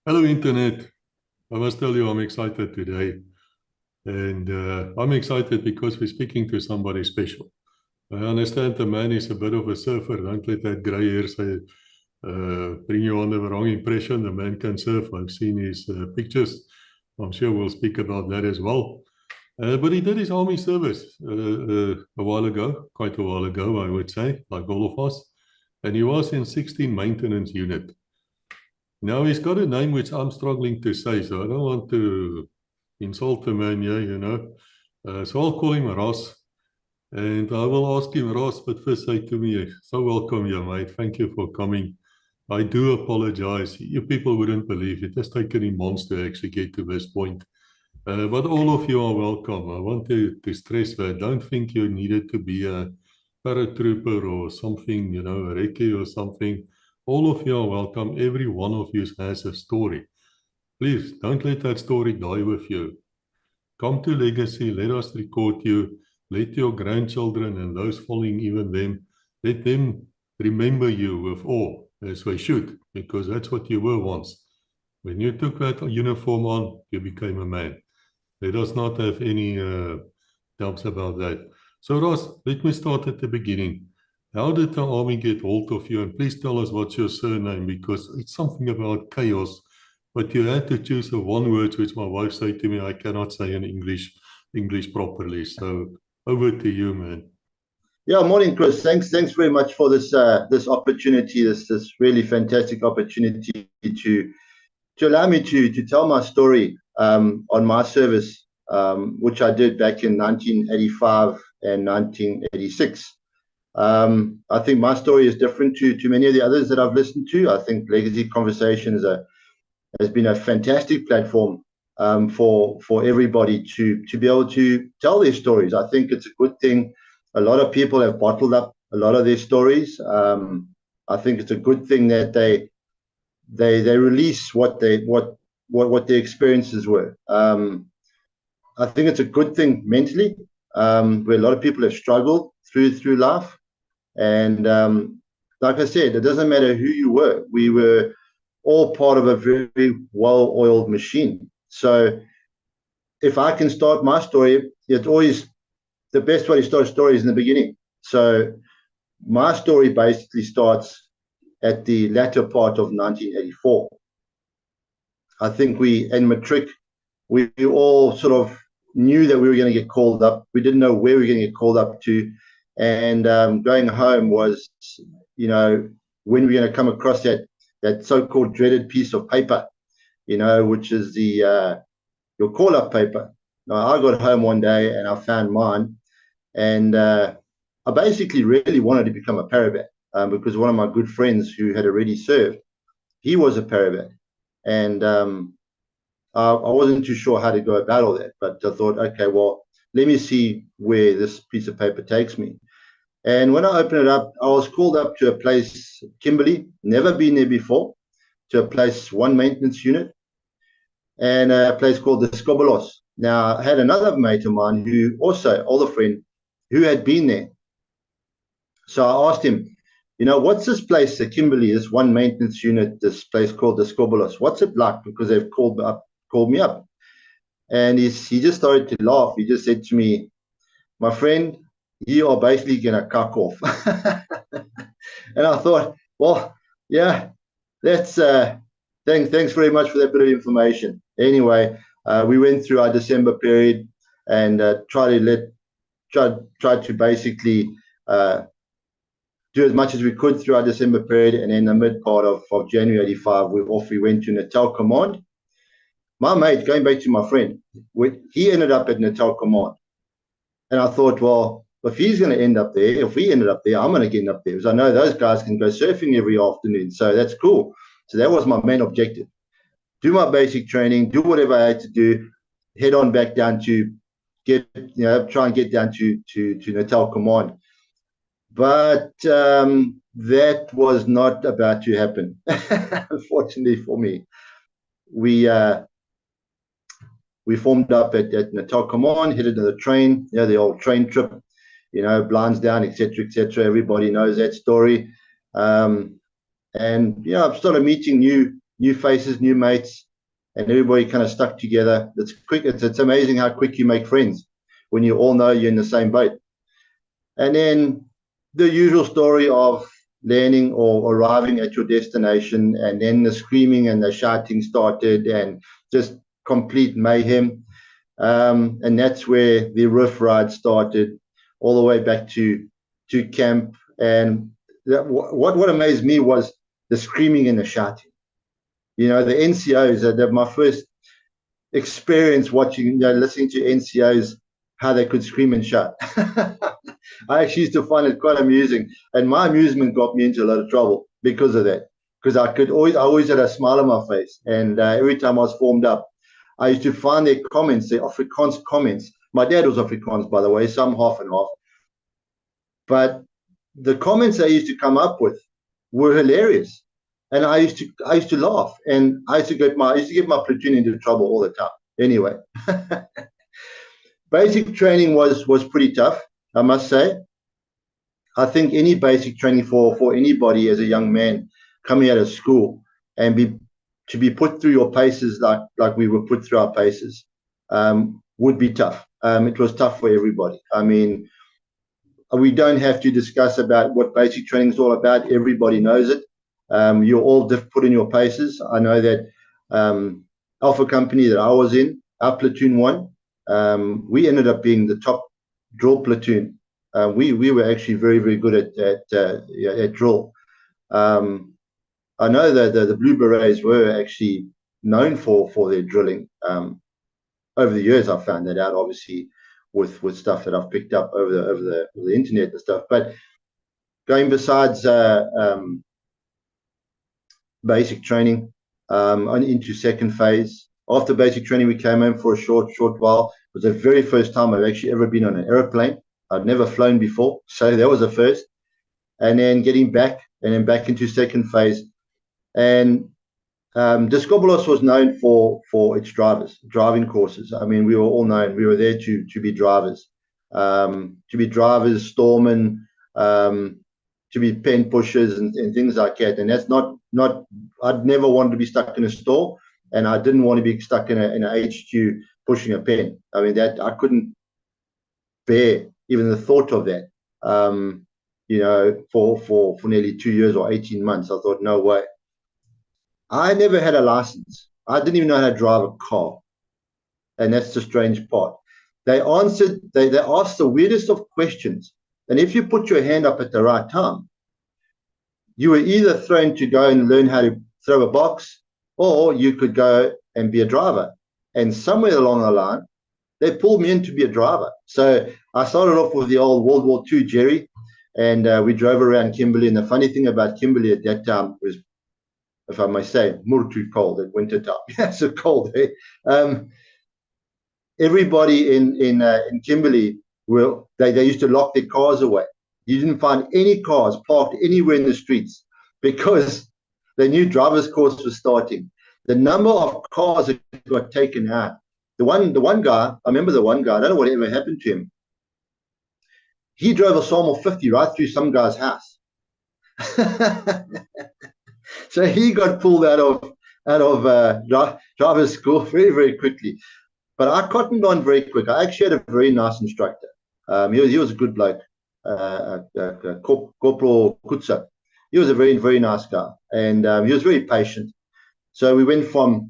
Hello, Internet. I must tell you, I'm excited today. And I'm excited because we're speaking to somebody special. I understand the man is a bit of a surfer. Don't let that grey hair say, bring you under the wrong impression. The man can surf. I've seen his pictures. I'm sure we'll speak about that as well. But he did his army service a while ago, quite a while ago, I would say, like all of us. And he was in 16 maintenance unit. Now he's got a name which I'm struggling to say, so I don't want to insult the man here, you know. So I'll call him Russ, and I will ask him, Russ, but first say to me, so welcome here, mate. Thank you for coming. I do apologize. You people wouldn't believe it has taken him months to actually get to this point. But all of you are welcome. I want to stress that. Don't think you needed to be a paratrooper or something, you know, a recce or something. All of you are welcome. Every one of you has a story. Please don't let that story die with you. Come to Legacy. Let us record you. Let your grandchildren and those following even them, let them remember you with awe, as they should, because that's what you were once. When you took that uniform on, you became a man. Let us not have any doubts about that. So, Ross, let me start at the beginning. How did the army get hold of you? And please tell us what's your surname, because it's something about chaos. But you had to choose a one word, which my wife said to me, I cannot say in English properly. So over to you, man. Yeah, morning, Chris. Thanks very much for this opportunity, this really fantastic opportunity to allow me to tell my story on my service, which I did back in 1985 and 1986. I think my story is different to many of the others that I've listened to. I think Legacy Conversation has been a fantastic platform for everybody to be able to tell their stories. I think it's a good thing. A lot of people have bottled up a lot of their stories. I think it's a good thing that they release what their experiences were. I think it's a good thing mentally, where a lot of people have struggled through life. And like I said, it doesn't matter who you were. We were all part of a very well-oiled machine. So if I can start my story, it's always the best way to start a story is in the beginning. So my story basically starts at the latter part of 1984. I think in Matric, we all sort of knew that we were going to get called up. We didn't know where we were going to get called up to. And going home was, you know, when we're going to come across that so-called dreaded piece of paper, you know, which is your call-up paper. Now, I got home one day and I found mine. And I basically really wanted to become a parabat because one of my good friends who had already served, he was a parabat. And I wasn't too sure how to go about all that, but I thought, okay, well, let me see where this piece of paper takes me. And when I opened it up, I was called up to a place, Kimberley, never been there before, to a place, one maintenance unit, and a place called the Skobolos. Now, I had another mate of mine who also, older friend, who had been there. So I asked him, you know, what's this place, the Kimberley, this one maintenance unit, this place called the Skobolos? What's it like? Because they've called me up. And he just started to laugh. He just said to me, my friend, you are basically going to cuck off. And I thought, well, yeah, that's thanks very much for that bit of information. Anyway, we went through our December period and tried to basically do as much as we could through our December period. And in the mid part of January 85, we went to Natal Command. My mate, going back to my friend, he ended up at Natal Command. And I thought, well, if he's going to end up there, if we ended up there, I'm going to get up there because I know those guys can go surfing every afternoon. So that's cool. So that was my main objective. Do my basic training, do whatever I had to do, head on back down to try and get down to Natal Command. But that was not about to happen, unfortunately for me. We formed up at Natal Command, headed to the train, you know, the old train trip, you know, blinds down, etc., etc. Everybody knows that story. And, you know, I've started meeting new new faces, new mates, and everybody kind of stuck together. It's quick. It's amazing how quick you make friends when you all know you're in the same boat. And then the usual story of landing or arriving at your destination, and then the screaming and the shouting started, and just complete mayhem. And that's where the roof ride started, all the way back to camp. And what amazed me was the screaming and the shouting. You know, the NCOs, that my first experience watching, listening to NCOs, how they could scream and shout. I actually used to find it quite amusing, and my amusement got me into a lot of trouble because of that. Because I always had a smile on my face, and every time I was formed up, I used to find their comments, their Afrikaans comments. My dad was Afrikaans, by the way, so I'm half and half. But the comments they used to come up with were hilarious, and I used to laugh, and I used to get my platoon into trouble all the time. Anyway, basic training was pretty tough, I must say. I think any basic training for anybody as a young man coming out of school and to be put through your paces like we were put through our paces would be tough. It was tough for everybody. I mean, we don't have to discuss about what basic training is all about. Everybody knows it. You're all put in your paces. I know that Alpha Company that I was in, our platoon 1, we ended up being the top drill platoon. We were actually very, very good at drill. I know that the Blue Berets were actually known for their drilling. Over the years, I found that out, obviously, with stuff that I've picked up over the internet and stuff. But going besides basic training, into second phase. After basic training, we came home for a short while. It was the very first time I've actually ever been on an aeroplane. I'd never flown before, so that was a first. And then getting back, and then back into second phase. And Discobolos was known for its driving courses. I mean, we were all known. We were there to be drivers, storemen, to be pen pushers and things like that. And that's not. I'd never wanted to be stuck in a store, and I didn't want to be stuck in a HQ pushing a pen. I mean, that I couldn't bear even the thought of that. You know, for nearly 2 years or 18 months, I thought, no way. I never had a license. I didn't even know how to drive a car. And that's the strange part. They asked the weirdest of questions. And if you put your hand up at the right time, you were either thrown to go and learn how to throw a box, or you could go and be a driver. And somewhere along the line, they pulled me in to be a driver. So I started off with the old World War II Jerry, and we drove around Kimberley. And the funny thing about Kimberley at that time was, if I may say, more too cold at winter time. Yeah, so cold. Eh? Everybody in Kimberley, they used to lock their cars away. You didn't find any cars parked anywhere in the streets because the new driver's course was starting. The number of cars that got taken out. The one guy, I remember the one guy, I don't know what ever happened to him. He drove a Salmo 50 right through some guy's house. So he got pulled out of driver's school very, very quickly. But I cottoned on very quick. I actually had a very nice instructor. He was a good bloke, Corporal Kutsa. He was a very, very nice guy, and he was very patient. So we went from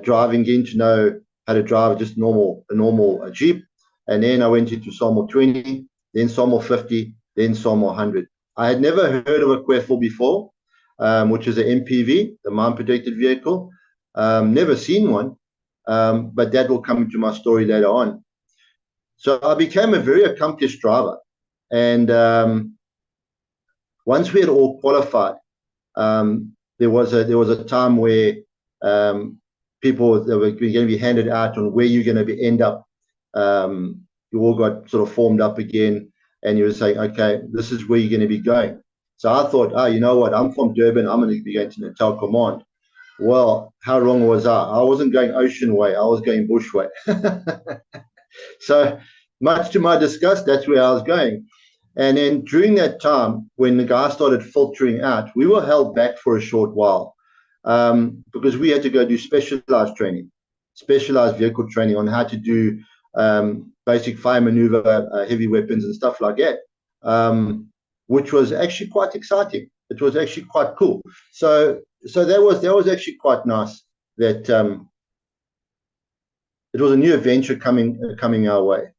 driving, getting to know how to drive just a normal Jeep, and then I went into Salmo 20, then Salmo 50, then Salmo 100. I had never heard of a Queffel before, which is an MPV, the mine protected vehicle. Never seen one, but that will come into my story later on. So I became a very accomplished driver, and once we had all qualified, there was a time where people that were going to be handed out on where you're going to end up. You all got sort of formed up again, and you were saying, okay, this is where you're going to be going. So I thought, you know what? I'm from Durban. I'm going to be going to Natal Command. Well, how wrong was I? I wasn't going ocean way. I was going bush way. So much to my disgust, that's where I was going. And then during that time, when the guys started filtering out, we were held back for a short while. because we had to go do specialized training, specialized vehicle training on how to do basic fire maneuver, heavy weapons and stuff like that, which was actually quite exciting. It was actually quite cool. So that was actually quite nice. That it was a new adventure coming our way.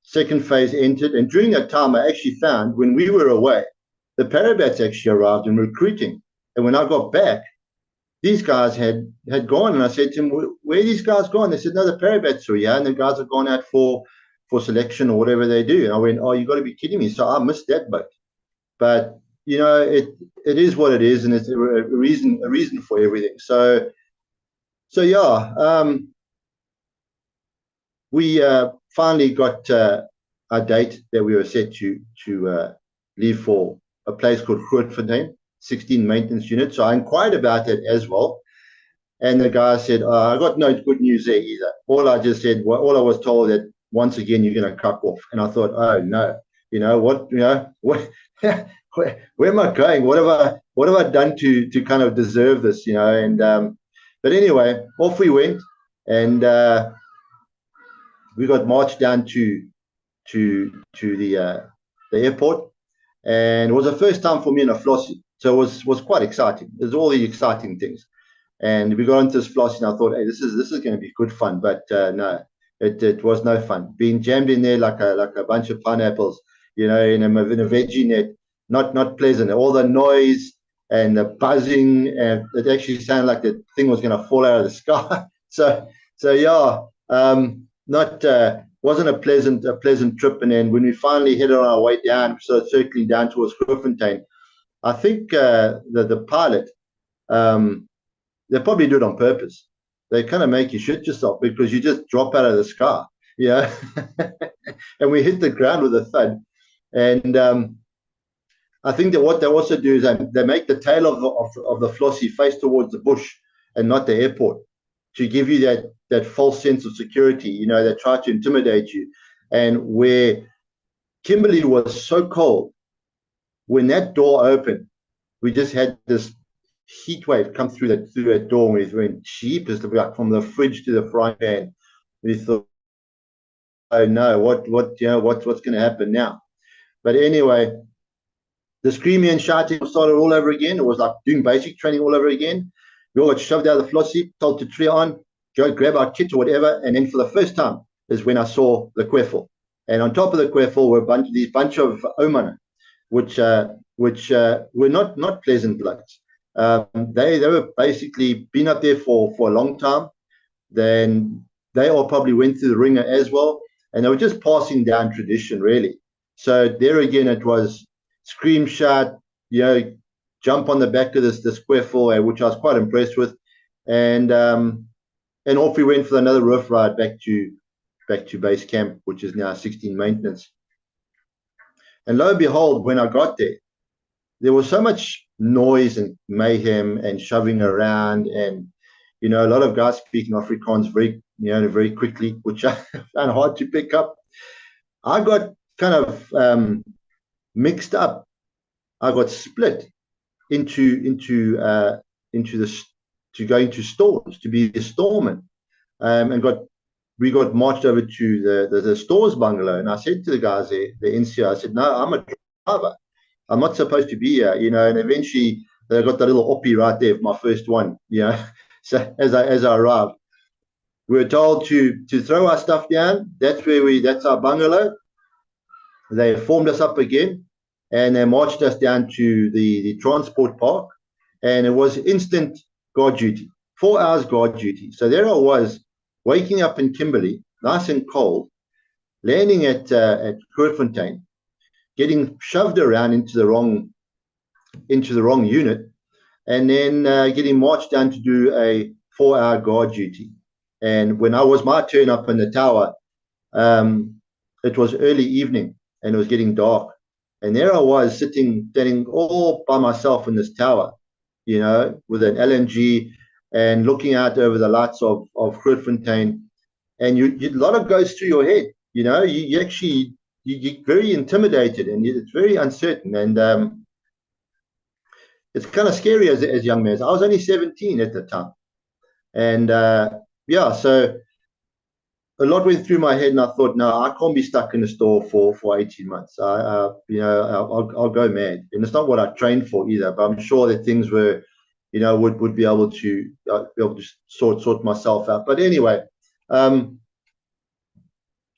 Second phase entered, and during that time, I actually found when we were away, the parabats actually arrived in recruiting. And when I got back, these guys had gone, and I said to them, "Where are these guys gone?" They said, "No, the parabats are here, and the guys have gone out for selection or whatever they do." And I went, "Oh, you got to be kidding me!" So I missed that boat. But you know, it is what it is, and it's a reason for everything. So yeah, we finally got our date that we were set to leave for a place called Grootfontein, 16 maintenance units. So I inquired about it as well, and the guy said, "I got no good news there either." All I just said, all I was told that once again you're going to cuck off, and I thought, oh no, you know what, what, where am I going? What have I done to kind of deserve this, you know? And but anyway, off we went, and we got marched down to the airport, and it was the first time for me in a flossie, so it was quite exciting. There's all the exciting things, and we got into this flossie, and I thought, hey, this is going to be good fun, but no, it was no fun. Being jammed in there like a bunch of pineapples, you know, in a veggie net, not pleasant. All the noise and the buzzing, and it actually sounded like the thing was going to fall out of the sky. So yeah, not wasn't a pleasant trip. And then when we finally headed on our way down, so circling down towards Grootfontein, I think the pilot, they probably do it on purpose. They kind of make you shit yourself because you just drop out of the sky, yeah. And we hit the ground with a thud. And I think that what they also do is they make the tail of the flossie face towards the bush and not the airport, to give you that false sense of security. You know, they try to intimidate you. And where Kimberley was so cold, when that door opened, we just had this heat wave come through that door. We went cheap as like from the fridge to the frying pan. We thought, oh no, what's going to happen now? But anyway, the screaming and shouting started all over again. It was like doing basic training all over again. We all got shoved out of the flossie, told to tree on, go grab our kit or whatever. And then for the first time is when I saw the Kweffel. And on top of the Kweffel were these bunch of Oman, which were not pleasant blokes. They were basically been up there for a long time. Then they all probably went through the ringer as well, and they were just passing down tradition, really. So there again, it was scream, shout, you know, jump on the back of this Kweffel, which I was quite impressed with, and off we went for another rough ride back to base camp, which is now 16 maintenance. And lo and behold, when I got there was so much noise and mayhem and shoving around, and you know, a lot of guys speaking Afrikaans very quickly, which I found hard to pick up. I got kind of mixed up. I got split into this, to go into stores to be the storeman, and we got marched over to the stores bungalow. And I said to the guys there, the NCO, I said, no, I'm a driver. I'm not supposed to be here, you know. And eventually they got the little oppie right there, my first one, you know. So as I arrived, we were told to throw our stuff down. That's our bungalow. They formed us up again, and they marched us down to the transport park, and it was instant guard duty, 4 hours guard duty. So there I was, waking up in Kimberley, nice and cold, landing at Grootfontein, getting shoved around into the wrong unit, and then getting marched down to do a 4-hour guard duty. And when I was my turn up in the tower, it was early evening and it was getting dark. And there I was standing all by myself in this tower, you know, with an LNG and looking out over the lights of Grootfontein. And a lot of goes through your head, you know. You get very intimidated, and it's very uncertain. And it's kind of scary as young men. I was only 17 at the time. And yeah, so a lot went through my head, and I thought, no, I can't be stuck in the store for 18 months. I'll go mad. And it's not what I trained for either, but I'm sure that things were, would be able to sort myself out. But anyway,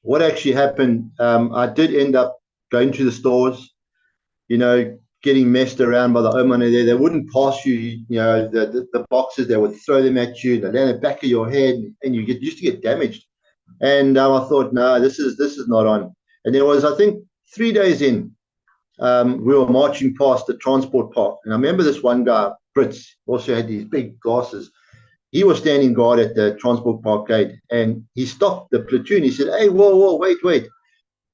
what actually happened, I did end up going to the stores, getting messed around by the owner there. They wouldn't pass you, the boxes. They would throw them at you. They land the back of your head, and you used to get damaged. And I thought, no, this is not on. And there was, I think, 3 days in, we were marching past the transport park. And I remember this one guy, Brits, also had these big glasses. He was standing guard at the transport park gate, and he stopped the platoon. He said, hey, whoa, wait.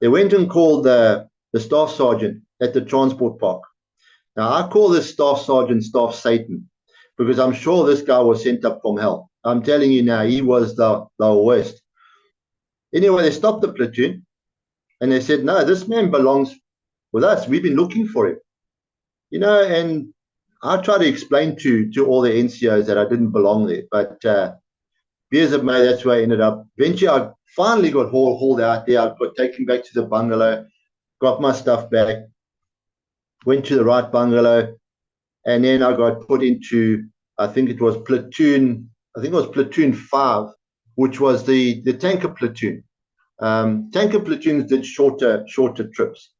They went and called the staff sergeant at the transport park. Now, I call this staff sergeant Staff Satan, because I'm sure this guy was sent up from hell. I'm telling you now, he was the worst. Anyway, they stopped the platoon, and they said, no, this man belongs with us. We've been looking for him. And I tried to explain to all the NCOs that I didn't belong there. But beers of May, that's where I ended up. Eventually, I finally got hauled out there. I got taken back to the bungalow, got my stuff back, went to the right bungalow, and then I got put into, I think it was platoon 5, which was the tanker platoon. Tanker platoons did shorter trips.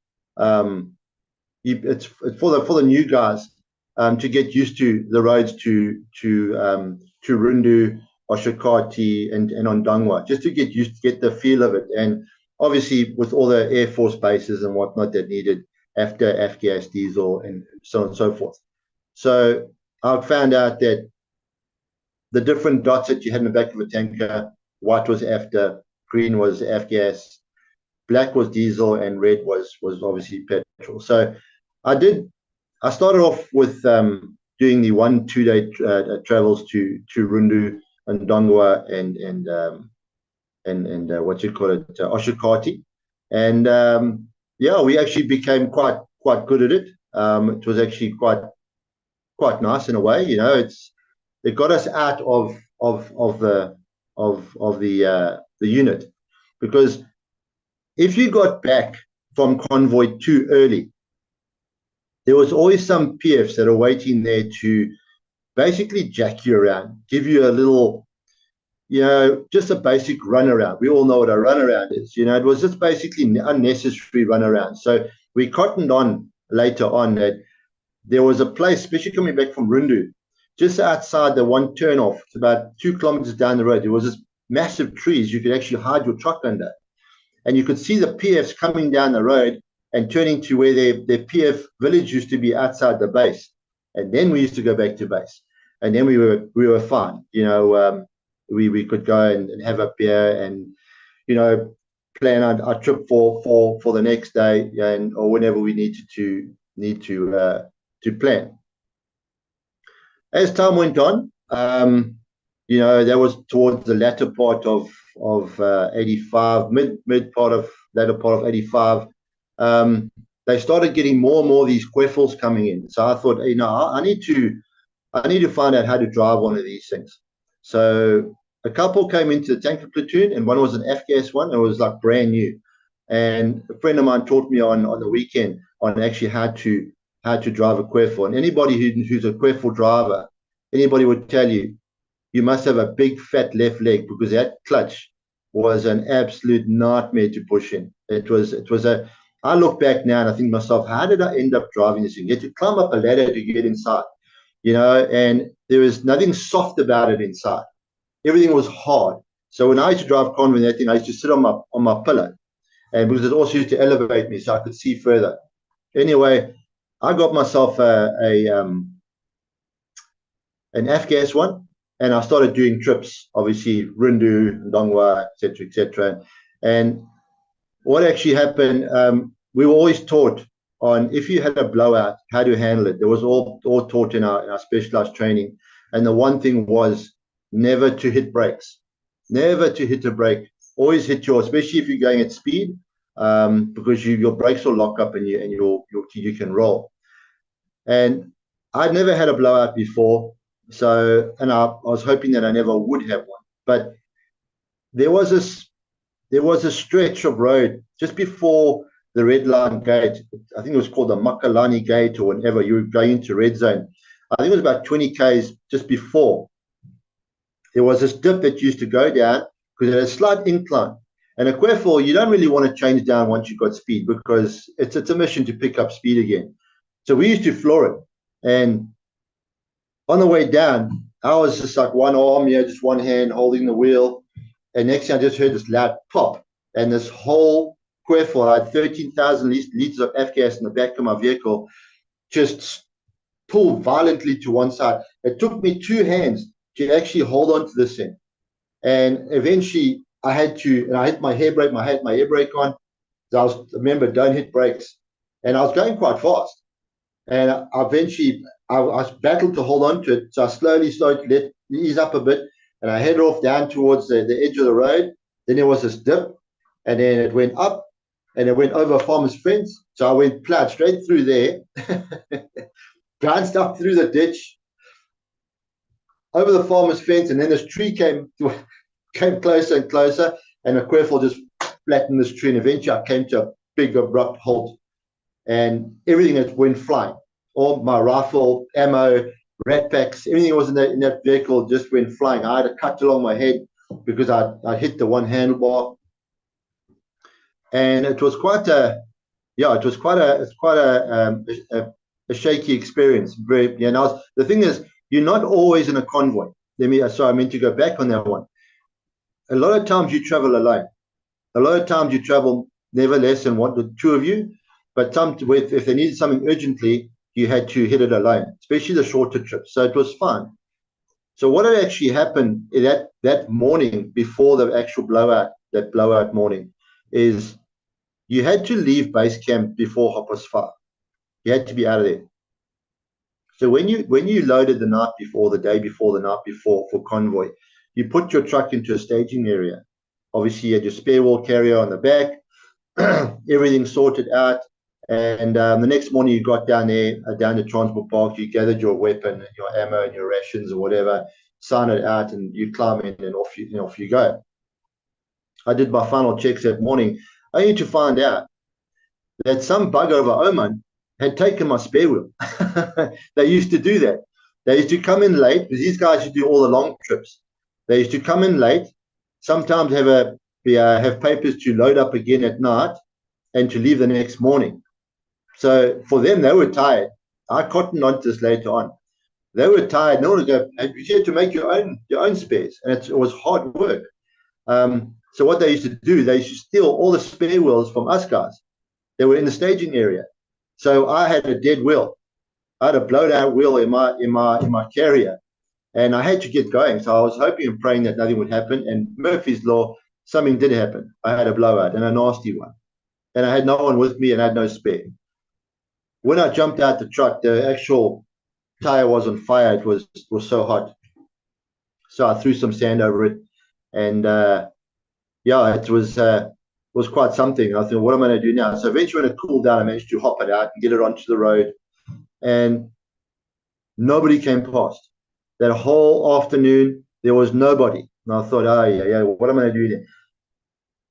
It's for the new guys to get used to the roads to Rundu, Oshakati, and Ondangwa, just to get the feel of it. And obviously, with all the Air Force bases and whatnot that needed after Afgas diesel and so on and so forth. So I found out that the different dots that you had in the back of a tanker, white was after, green was Afgas, black was diesel, and red was obviously petrol. So I started off with doing the 1-2 day travels to Rundu and Dongwa and Oshakati, and yeah, we actually became quite good at it. It was actually quite nice in a way. It got us out of the unit, because if you got back from convoy too early, there was always some PFs that are waiting there to basically jack you around, give you a little, just a basic runaround. We all know what a runaround is. It was just basically unnecessary runaround. So we cottoned on later on that there was a place, especially coming back from Rundu, just outside the one turnoff, it's about 2 kilometers down the road. There was this massive trees you could actually hide your truck under. And you could see the PFs coming down the road and turning to where their PF village used to be outside the base. And then we used to go back to base. And then we were fine. We could go and have a beer and, plan our trip for the next day, or whenever we need to plan. As time went on, that was towards the latter part of 85, latter part of 85. They started getting more and more of these queffels coming in. So I thought, I need to find out how to drive one of these things. So a couple came into the tanker platoon, and one was an Afgas one. It was like brand new. And a friend of mine taught me on the weekend on actually how to drive a queffel. And anybody who's a queffel driver, anybody would tell you, you must have a big fat left leg, because that clutch was an absolute nightmare to push in. I look back now and I think to myself, how did I end up driving this thing? You had to climb up a ladder to get inside, and there was nothing soft about it inside. Everything was hard. So when I used to drive convoy, that thing, I used to sit on my pillow, and because it also used to elevate me so I could see further. Anyway, I got myself an Afgas one, and I started doing trips, obviously Rundu, Dongwa, etc. And what actually happened, we were always taught on, if you had a blowout, how to handle it. There was all taught in our specialized training. And the one thing was never to hit brakes, never to hit a brake. Always hit especially if you're going at speed, because your brakes will lock up and you can roll. And I'd never had a blowout before, and I was hoping that I never would have one. But there was a stretch of road just before the red line gate. I think it was called the Makalani gate or whenever you were going into red zone. I think it was about 20 k's just before. There was this dip that used to go down because it had a slight incline. And a Quaffle, you don't really want to change down once you've got speed because it's a mission to pick up speed again. So we used to floor it. And on the way down, I was just like one arm, just one hand holding the wheel. And next thing I just heard this loud pop. And this whole Quaffle, I had 13,000 liters of F-gas in the back of my vehicle, just pulled violently to one side. It took me 2 hands to actually hold on to this thing. And eventually I had to, and I hit my hair brake, I had my air brake on. Remember, don't hit brakes. And I was going quite fast. And I battled to hold on to it. So I slowly started to ease up a bit. And I headed off down towards the edge of the road. Then there was this dip. And then it went up. And it went over a farmer's fence. So I went plowed straight through there. Bounced up through the ditch. Over the farmer's fence. And then this tree came closer and closer. And the Quaffle just flattened this tree. And eventually I came to a big abrupt halt. And everything that went flying, all my rifle, ammo, rat packs, everything that was in that vehicle just went flying. I had a cut along my head because I hit the one handlebar, and it was quite a shaky experience. The thing is, you're not always in a convoy. So I meant to go back on that one. A lot of times you travel alone. A lot of times you travel never less than the 2 of you. But if they needed something urgently, you had to hit it alone, especially the shorter trips. So it was fun. So what had actually happened that morning before the actual blowout morning, is you had to leave base camp before 5:30. You had to be out of there. So when you loaded the night before, the day before, the night before for convoy, you put your truck into a staging area. Obviously, you had your spare wheel carrier on the back, everything sorted out. And the next morning you got down there, down the transport park, you gathered your weapon, your ammo, and your rations or whatever, sign it out, and you climb in and off you go. I did my final checks that morning, only to find out that some bugger over Oman had taken my spare wheel. They used to do that. They used to come in late, because these guys used to do all the long trips. They used to come in late, sometimes have papers to load up again at night and to leave the next morning. So for them, they were tired. I cottoned on to this later on. They were tired. No one would go. You had to make your own spares, and it was hard work. So what they used to do, they used to steal all the spare wheels from us guys. They were in the staging area. So I had a dead wheel. I had a blown out wheel in my carrier, and I had to get going. So I was hoping and praying that nothing would happen. And Murphy's Law, something did happen. I had a blowout, and a nasty one, and I had no one with me, and I had no spare. When I jumped out the truck, the actual tire was on fire. It was so hot. So I threw some sand over it, and it was quite something. I thought, what am I going to do now? So eventually, when it cooled down, I managed to hop it out and get it onto the road, and nobody came past. That whole afternoon, there was nobody. And I thought, what am I going to do there?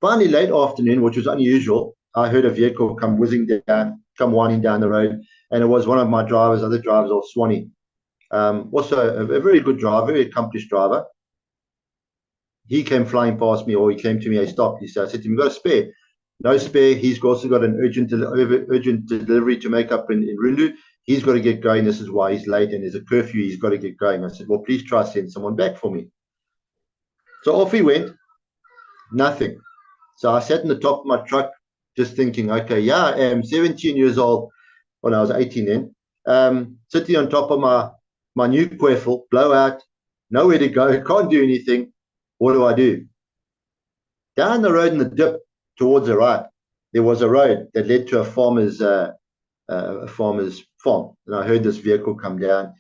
Finally, late afternoon, which was unusual, I heard a vehicle come winding down the road, and it was one of my other drivers off Swanee. Also a very good driver, very accomplished driver. He came flying past me, or he came to me, he stopped. I said to him, got a spare? No spare. He's also got an urgent delivery to make up in Rundu. He's got to get going. This is why he's late, and there's a curfew. He's got to get going. I said, well, please try to send someone back for me. So off he went. Nothing. So I sat in the top of my truck, just thinking, okay, I am 17 years old. When I was 18 then, sitting on top of my new Quaffle, blowout, nowhere to go, can't do anything. What do I do? Down the road in the dip towards the right, there was a road that led to a farmer's farm. And I heard this vehicle come down,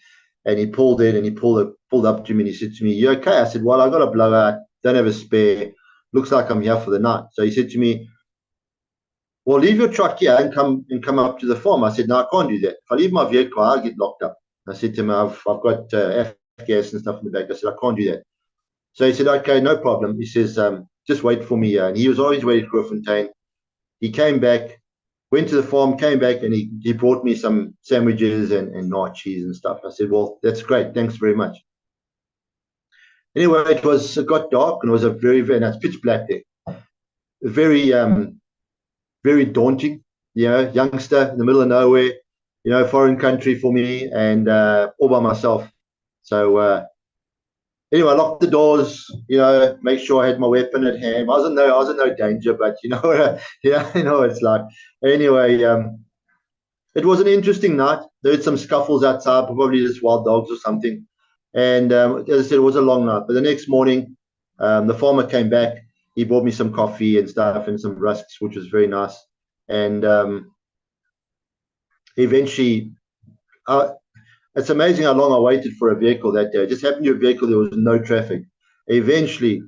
and he pulled in, and he pulled up to me, and he said to me, you okay? I said, well, I got a blowout, don't have a spare, looks like I'm here for the night. So he said to me, well, leave your truck here and come up to the farm. I said, no, I can't do that. If I leave my vehicle, I'll get locked up. I said to him, I've got gas and stuff in the back. I said, I can't do that. So he said, okay, no problem. He says, just wait for me here. And he was always waiting for Grootfontein. He came back, went to the farm, came back, and he brought me some sandwiches and nut cheese and stuff. I said, well, that's great. Thanks very much. Anyway, it got dark, and it was a very, very nice, pitch black there. Very, very daunting, youngster in the middle of nowhere, foreign country for me, and all by myself. So anyway, I locked the doors, make sure I had my weapon at hand. I was in no danger, but it's like. Anyway, it was an interesting night. There was some scuffles outside, probably just wild dogs or something. And as I said, it was a long night. But the next morning, the farmer came back. He bought me some coffee and stuff and some rusks, which was very nice. And eventually, it's amazing how long I waited for a vehicle that day. It just happened to be a vehicle, there was no traffic. Eventually,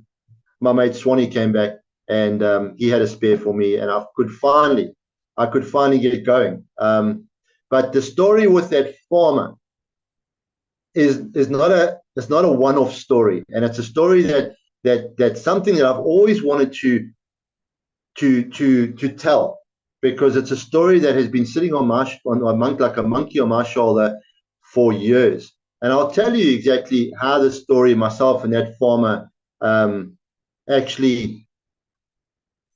my mate Swanee came back, and he had a spare for me, and I could finally get it going. But the story with that farmer is not a one-off story, and it's a story that's something that I've always wanted to tell, because it's a story that has been sitting like a monkey on my shoulder for years. And I'll tell you exactly how the story, myself and that farmer, actually,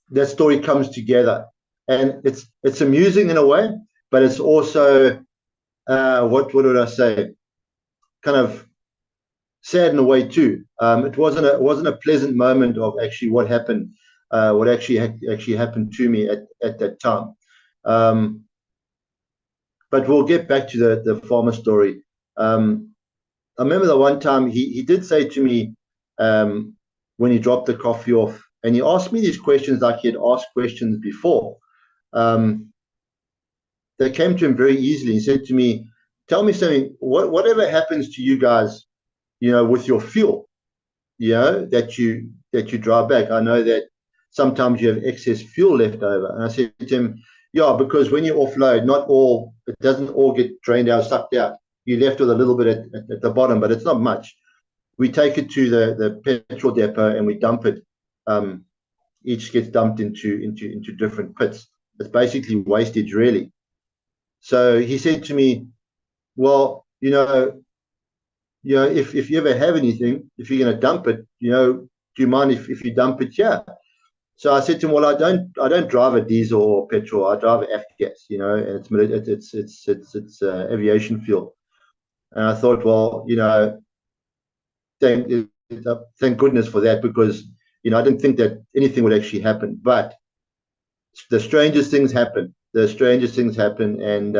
that story comes together. And it's amusing in a way, but it's also what would I say? Kind of sad in a way too. It wasn't a pleasant moment of actually what happened, what actually happened to me at that time. But we'll get back to the farmer story. I remember the one time he did say to me, when he dropped the coffee off, and he asked me these questions like he had asked questions before. They came to him very easily. He said to me, tell me something, whatever happens to you guys, with your fuel, that you drive back. I know that sometimes you have excess fuel left over. And I said to him, yeah, because when you offload, it doesn't all get drained out, sucked out. You're left with a little bit at the bottom, but it's not much. We take it to the petrol depot and we dump it. Each gets dumped into different pits. It's basically wastage, really. So he said to me, well, if you ever have anything, if you're going to dump it, do you mind if you dump it here? So I said to him, well, I don't drive a diesel or petrol. I drive F-gas, and it's aviation fuel. And I thought, well, thank goodness for that, because I didn't think that anything would actually happen. But the strangest things happen. And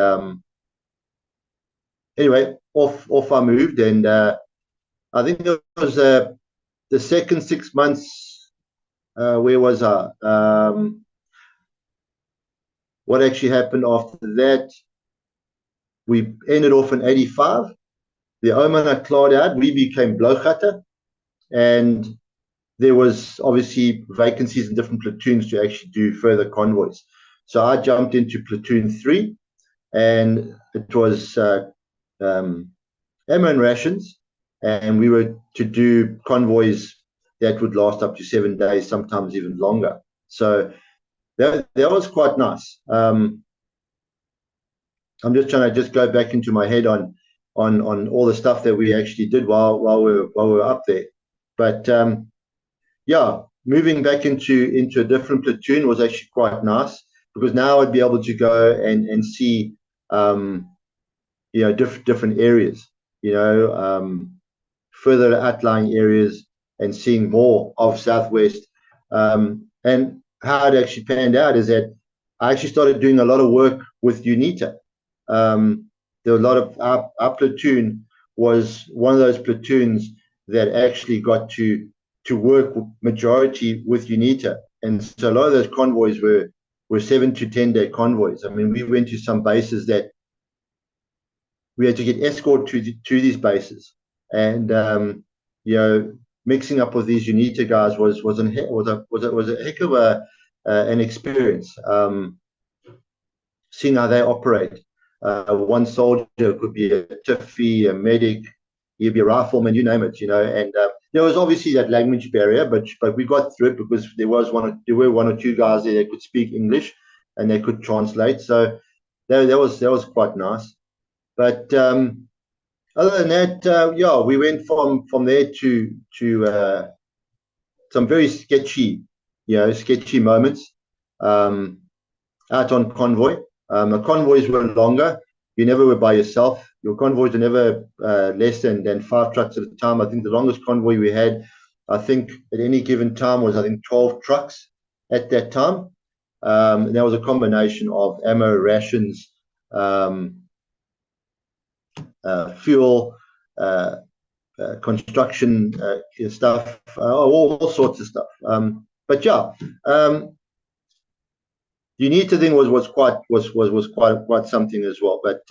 anyway, off I moved, and I think it was the second 6 months. Where was I? What actually happened after that? We ended off in 85. The Oman cleared out. We became Blowcutter, and there was obviously vacancies in different platoons to actually do further convoys. So I jumped into platoon 3, and it was ammo and rations, and we were to do convoys that would last up to 7 days, sometimes even longer. So that was quite nice. I'm just trying to go back into my head on all the stuff that we actually did while we were up there. But yeah, moving back into a different platoon was actually quite nice, because now I'd be able to go and see different areas, further outlying areas, and seeing more of Southwest. And how it actually panned out is that I actually started doing a lot of work with UNITA. There were a lot of our platoon was one of those platoons that actually got to work majority with UNITA. And so a lot of those convoys were 7 to 10 day convoys. I mean, we went to some bases that we had to get escort to these bases. And, mixing up with these UNITA guys was a heck of an experience. Seeing how they operate, one soldier, it could be a tiffy, a medic, you'd be a rifleman, you name it, you know. And there was obviously that language barrier, but we got through it because there were one or two guys there that could speak English and they could translate. So that was quite nice. But other than that, yeah, we went from there to some very sketchy, sketchy moments out on convoy. The convoys were longer. You never were by yourself. Your convoys are never less than 5 trucks at a time. I think the longest convoy we had, I think at any given time, was 12 trucks at that time. And that was a combination of ammo, rations, fuel, construction stuff, all sorts of stuff. But yeah, UNITA thing was quite something as well. But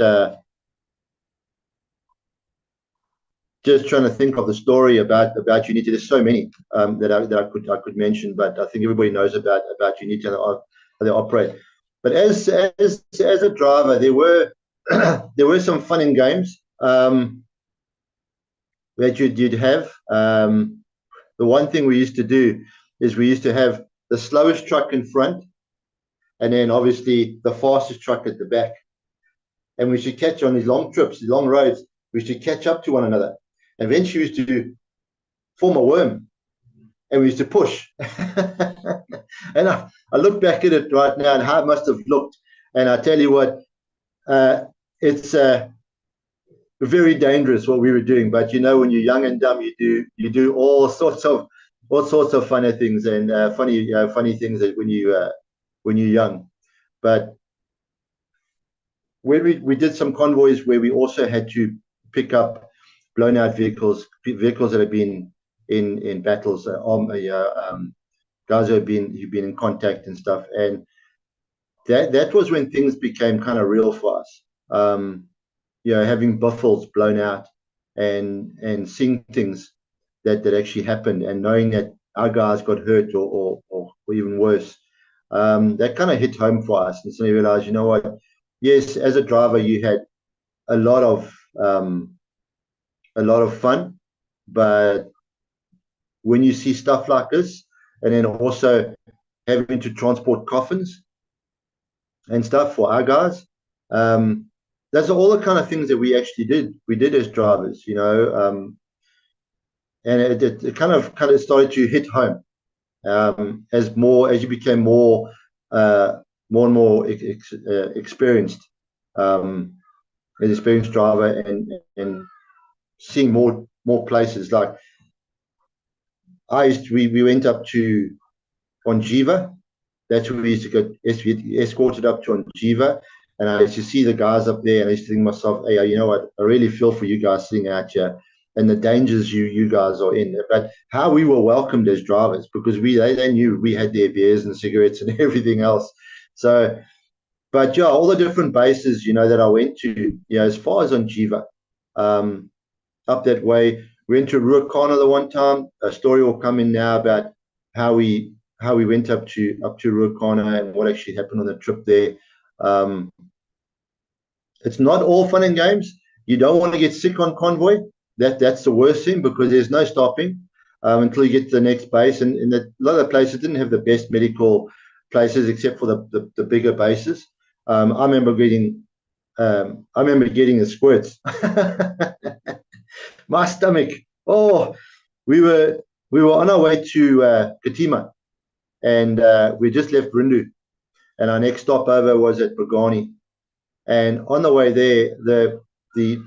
just trying to think of the story about UNITA. There's so many that I could mention, but I think everybody knows about UNITA and how they operate. But as a driver, there were there were some fun and games that you'd have. The one thing we used to do is we used to have the slowest truck in front, and then obviously the fastest truck at the back. And we should catch on these long trips, these long roads, we should catch up to one another. And eventually we used to form a worm, and we used to push. And I look back at it right now and how it must have looked. And I tell you what, it's very dangerous what we were doing. But you know, when you're young and dumb, you do all sorts of funny things and funny things that when you're young. But when we did some convoys where we also had to pick up blown out vehicles that have been in battles, guys who've been in contact and stuff, and that was when things became kind of real for us. Having buffels blown out and seeing things that actually happened, and knowing that our guys got hurt or even worse, that kind of hit home for us. And so you realize, you know what? Yes, as a driver, you had a lot of fun, but when you see stuff like this, and then also having to transport coffins and stuff for our guys, that's all the kind of things that we actually did. We did as drivers, and it kind of started to hit home as you became more and more experienced, an experienced driver, and seeing more places. Like we went up to Onjiva. That's where we used to go, escorted up to Onjiva. And I used to see the guys up there, and I used to think to myself, hey, you know what? I really feel for you guys sitting out here and the dangers you guys are in. But how we were welcomed as drivers, because they knew we had their beers and cigarettes and everything else. So, but yeah, all the different bases, that I went to, as far as Onjiva, up that way. We went to Ruakana the one time. A story will come in now about how we went up to Ruakana and what actually happened on the trip there. It's not all fun and games. You don't want to get sick on convoy. That's the worst thing, because there's no stopping until you get to the next base. And a lot of the places didn't have the best medical places, except for the bigger bases. I remember getting the squirts. My stomach. Oh, we were on our way to Katima, and we just left Rindu, and our next stop over was at Bogani. And on the way there, the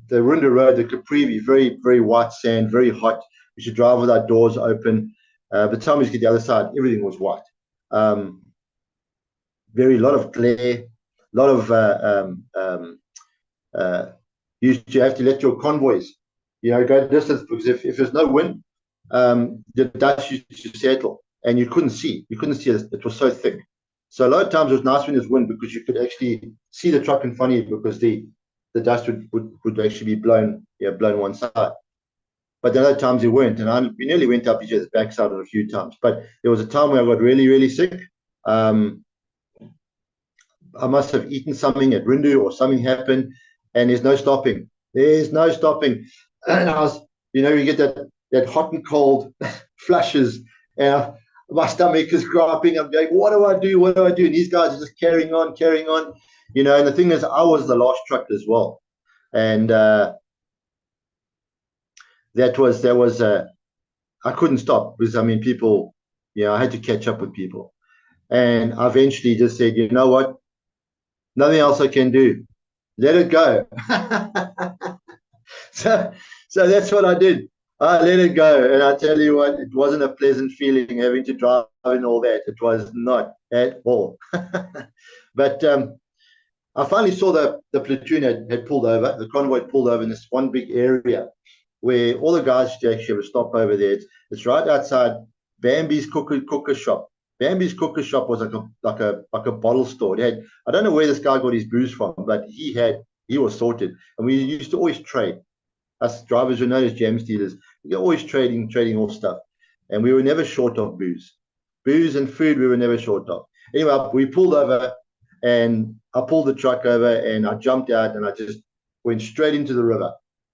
Rindu Road, the Capri, very, very white sand, very hot. We should drive with our doors open. By the time we get to the other side, everything was white. Very lot of glare, lot of you have to let your convoys, go distance, because if there's no wind, the dust used to settle, and you couldn't see it. It was so thick. So a lot of times it was nice when there's wind, because you could actually see the truck in front of you, because the dust would actually be blown one side. But the other times it weren't, and we nearly went up each other's backside a few times. But there was a time where I got really, really sick. I must have eaten something at Rindu or something happened, and there's no stopping. There's no stopping. And I was, you get that hot and cold flushes, and my stomach is griping. I'm going, what do I do? What do I do? And these guys are just carrying on, carrying on. And the thing is, I was the last truck as well. And that was I couldn't stop because, I mean, people, I had to catch up with people. And I eventually just said, you know what? Nothing else I can do. Let it go. So that's what I did. I let it go. And I tell you what, it wasn't a pleasant feeling having to drive and all that. It was not at all. But I finally saw the platoon had pulled over. The convoy had pulled over in this one big area where all the guys used to actually have a stop over there. It's right outside Bambi's cooker shop. Bambi's cooker shop was like a bottle store. It had, I don't know where this guy got his booze from, but he was sorted. And we used to always trade. Us drivers were known as jam stealers. We were always trading all stuff. And we were never short of booze. Booze and food we were never short of. Anyway, we pulled over, and I pulled the truck over, and I jumped out, and I just went straight into the river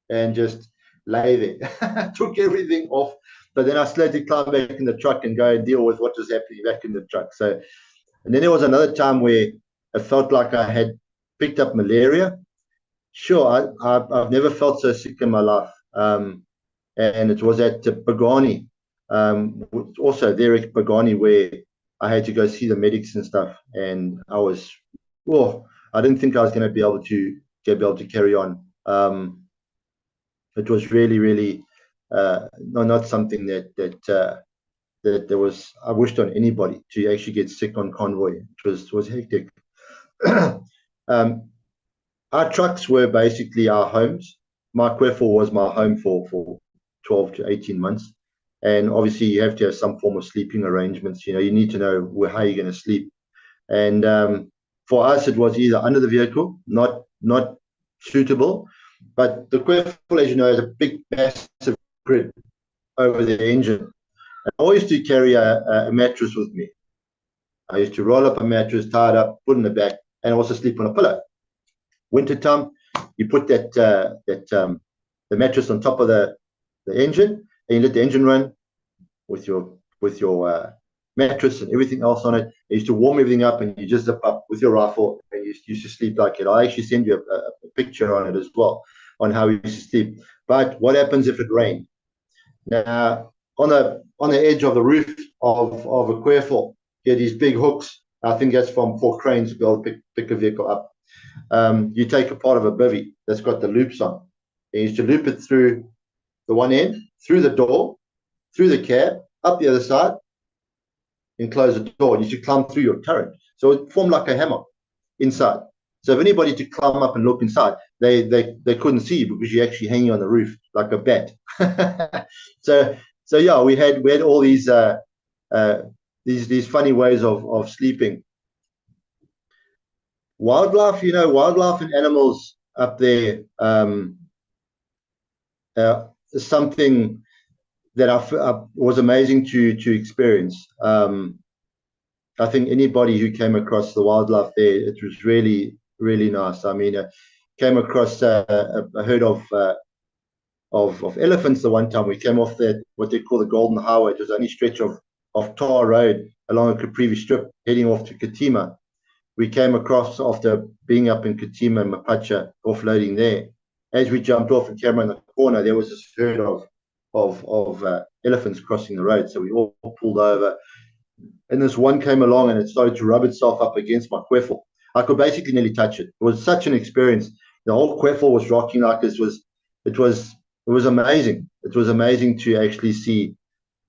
and just lay there. Took everything off. But then I slowly climbed back in the truck and go and deal with what was happening back in the truck. So, and then there was another time where I felt like I had picked up malaria. Sure, I've never felt so sick in my life. And it was at Pagani, also there at Pagani, where I had to go see the medics and stuff. And I was, I didn't think I was going to be able to carry on. It was really, really not something that there was. I wished on anybody to actually get sick on convoy. It was hectic. Our trucks were basically our homes. My Kwefel was my home for 12 to 18 months. And obviously you have to have some form of sleeping arrangements. You need to know how you're going to sleep. And for us, it was either under the vehicle, not suitable. But the Kwefel, as you know, is a big, massive grid over the engine. And I always used to carry a mattress with me. I used to roll up a mattress, tie it up, put it in the back, and also sleep on a pillow. Wintertime, you put the mattress on top of the engine, and you let the engine run with your mattress and everything else on it. You used to warm everything up, and you just zip up with your rifle, and you used to sleep like it. I actually send you a picture on it as well, on how we used to sleep. But what happens if it rained? Now, on the edge of the roof of a Kwefel, you had these big hooks. I think that's for cranes to be able to pick a vehicle up. You take a part of a bivvy that's got the loops on. And you used to loop it through the one end, through the door, through the cab, up the other side, and close the door. And you should climb through your turret. So it formed like a hammock inside. So if anybody to climb up and look inside, they couldn't see you because you're actually hanging on the roof like a bat. So yeah, we had all these funny ways of sleeping. Wildlife, wildlife and animals up there is something that I was amazing to experience. I think anybody who came across the wildlife there, it was really, really nice. I mean, came across a herd of elephants the one time. We came off what they call the Golden Highway. It was only stretch of tar road along a Caprivi strip heading off to Katima. We came across after being up in Katima and Mapacha, offloading there. As we jumped off and came around the corner, there was this herd of elephants crossing the road. So we all pulled over. And this one came along, and it started to rub itself up against my Kwefel. I could basically nearly touch it. It was such an experience. The whole Kwefel was rocking like this. It was amazing. It was amazing to actually see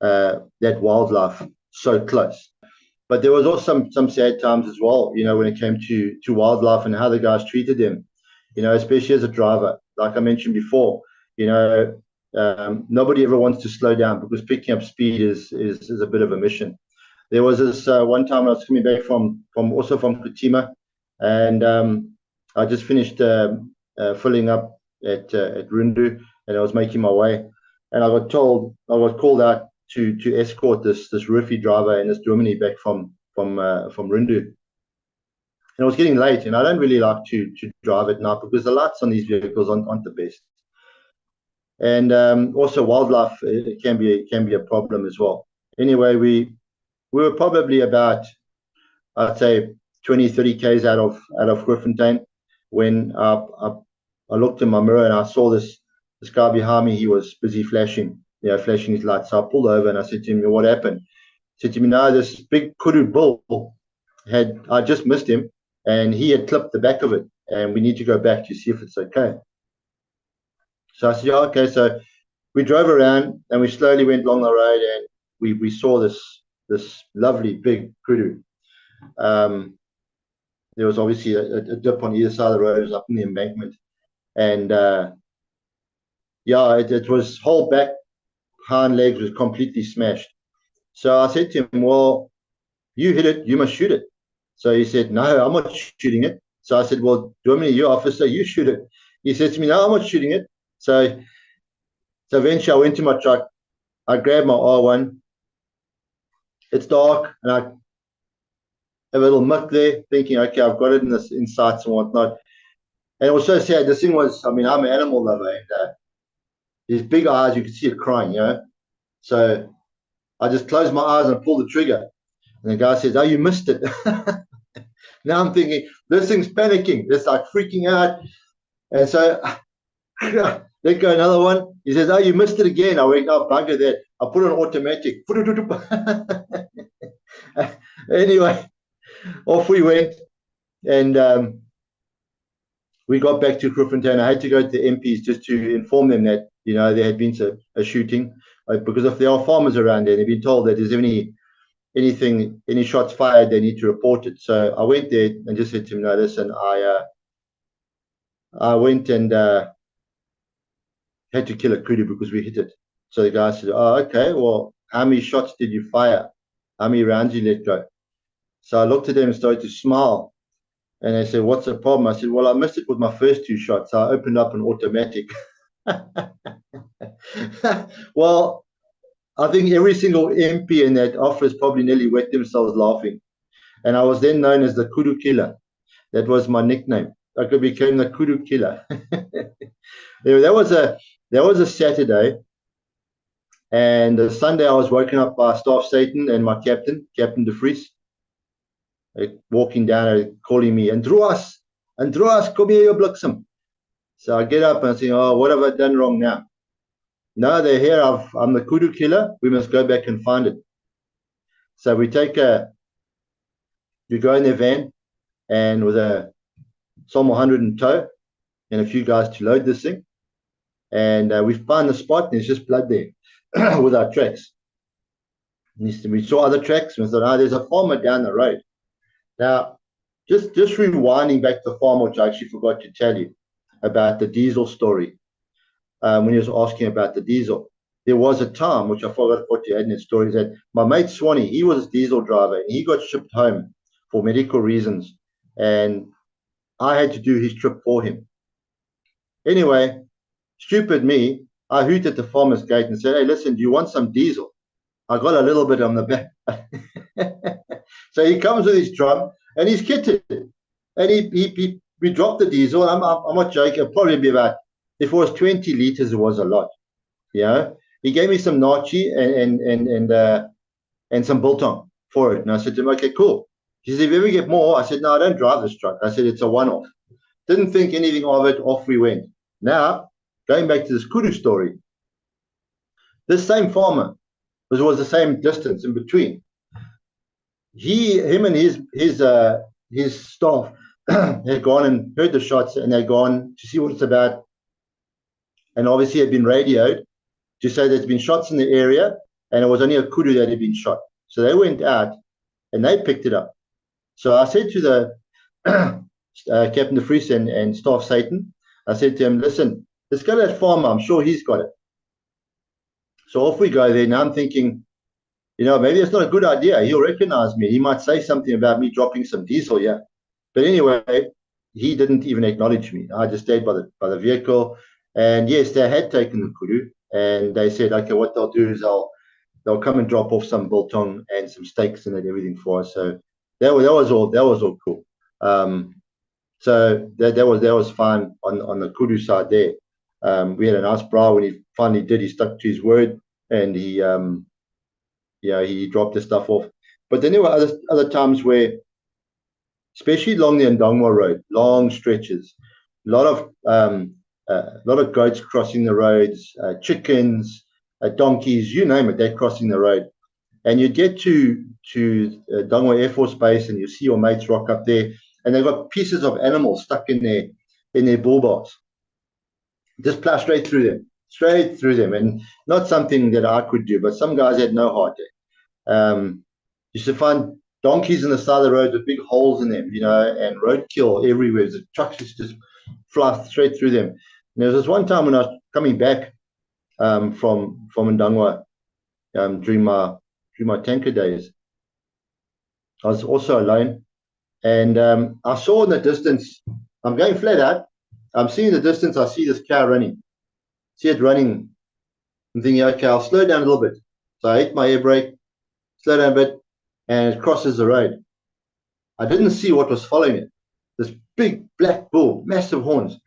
that wildlife so close. But there was also some sad times as well, when it came to wildlife and how the guys treated them, especially as a driver. Like I mentioned before, nobody ever wants to slow down because picking up speed is a bit of a mission. There was this one time I was coming back from Katima, and I just finished filling up at Rindu, and I was making my way, and I got called out to escort this roofie driver and this Germany back from Rindu. it was getting late, and I don't really like to drive at night because the lights on these vehicles aren't the best. And also wildlife can be a problem as well. Anyway, we were probably about, I'd say, 20, 30 k's out of Griffontein when I looked in my mirror and I saw this guy behind me. He was busy flashing his lights. So I pulled over and I said to him, "What happened?" He said to me, "No, this big kudu bull I just missed him, and he had clipped the back of it, and we need to go back to see if it's okay." So I said, "Yeah, okay." So we drove around and we slowly went along the road, and we saw this lovely big kudu. There was obviously a dip on either side of the road. It was up in the embankment, and it was whole back hind legs was completely smashed. So I said to him, "Well, you hit it, you must shoot it." So he said, "No, I'm not shooting it." So I said, "Well, do you want me to, you officer, you shoot it?" He said to me, "No, I'm not shooting it." So eventually I went to my truck, I grabbed my R1. It's dark, and I have a little muck there, thinking, okay, I've got it in sights and whatnot. And it was so sad. This thing was, I mean, I'm an animal lover, and his big eyes, you could see it crying, So I just closed my eyes and pulled the trigger. And the guy says, "Oh, you missed it." Now I'm thinking, this thing's panicking. It's like freaking out. And so let go another one. He says, "Oh, you missed it again." I went, "Oh, bugger that." I put it on automatic. Anyway, off we went. And we got back to Griffontein. I had to go to the MPs just to inform them that, there had been a shooting. Because if there are farmers around there, they've been told that there's any shots fired, they need to report it. So I went there and just said to him, "No, listen, I went and had to kill a kudu because we hit it." So the guy said, "Oh, okay, well, how many shots did you fire? How many rounds you let go?" So I looked at them and started to smile. And they said, "What's the problem?" I said, "Well, I missed it with my first two shots. So I opened up an automatic." Well, I think every single MP in that office probably nearly wet themselves laughing. And I was then known as the kudu killer. That was my nickname. I became the kudu killer. That was a Saturday, and the Sunday I was woken up by Staff Satan and my Captain De Vries, walking down, calling me, Androas, come here, you bliksem." So I get up and I say, "Oh, what have I done wrong now?" "No, they're here. I'm the kudu killer. We must go back and find it." So we go in their van, and with a Som 100 in tow and a few guys to load this thing. And we found the spot, and there's just blood there with our tracks. And we saw other tracks, and we thought, there's a farmer down the road. Now, just rewinding back to the farm, which I actually forgot to tell you about the diesel story. When he was asking about the diesel, there was a time, which I forgot what you had in the story, that my mate Swanee, he was a diesel driver, and he got shipped home for medical reasons, and I had to do his trip for him. Anyway, stupid me, I hooted at the farmer's gate and said, "Hey, listen, do you want some diesel? I got a little bit on the back." So he comes with his drum and he's kitted, and we dropped the diesel. I'm not joking. It'll probably be about, if it was 20 liters, it was a lot. He gave me some nachi and some biltong for it, and I said to him, "Okay, cool." He said, "If you ever get more," I said, "No, I don't drive this truck." I said, "It's a one-off." Didn't think anything of it. Off we went. Now, going back to this kudu story, this same farmer was the same distance in between. Him and his staff had gone and heard the shots, and they'd gone to see what it's about, and obviously had been radioed to say there's been shots in the area, and it was only a kudu that had been shot. So they went out and they picked it up. So I said to the Captain De Vries and Staff Satan, I said to him, "Listen, let's go to that farmer. I'm sure he's got it." So off we go there. Now I'm thinking, maybe it's not a good idea. He'll recognize me. He might say something about me dropping some diesel. Yeah. But anyway, he didn't even acknowledge me. I just stayed by the vehicle. And yes, they had taken the kudu, and they said, okay, what they'll do is they'll come and drop off some biltong and some steaks and everything for us. So that was all cool. So that was fine on the kudu side there. We had a nice bra when he finally did. He stuck to his word, and he he dropped the stuff off. But then there were other times where, especially along the Ndangwa Road, long stretches, a lot of goats crossing the roads, chickens, donkeys, you name it, they're crossing the road. And you get to Ndangwa Air Force Base, and you see your mates rock up there, and they've got pieces of animals stuck in their bull bars. Just plow straight through them, and not something that I could do, but some guys had no heart there. Used to find donkeys in the side of the road with big holes in them, and roadkill everywhere. The trucks just fly straight through them. And there was this one time when I was coming back from Ndangwa during my tanker days. I was also alone, and I saw in the distance, I'm going flat out, I'm seeing in the distance, I see this car running. See it running. I'm thinking, okay, I'll slow down a little bit. So I hit my air brake, slow down a bit, and it crosses the road. I didn't see what was following it. This big black bull, massive horns,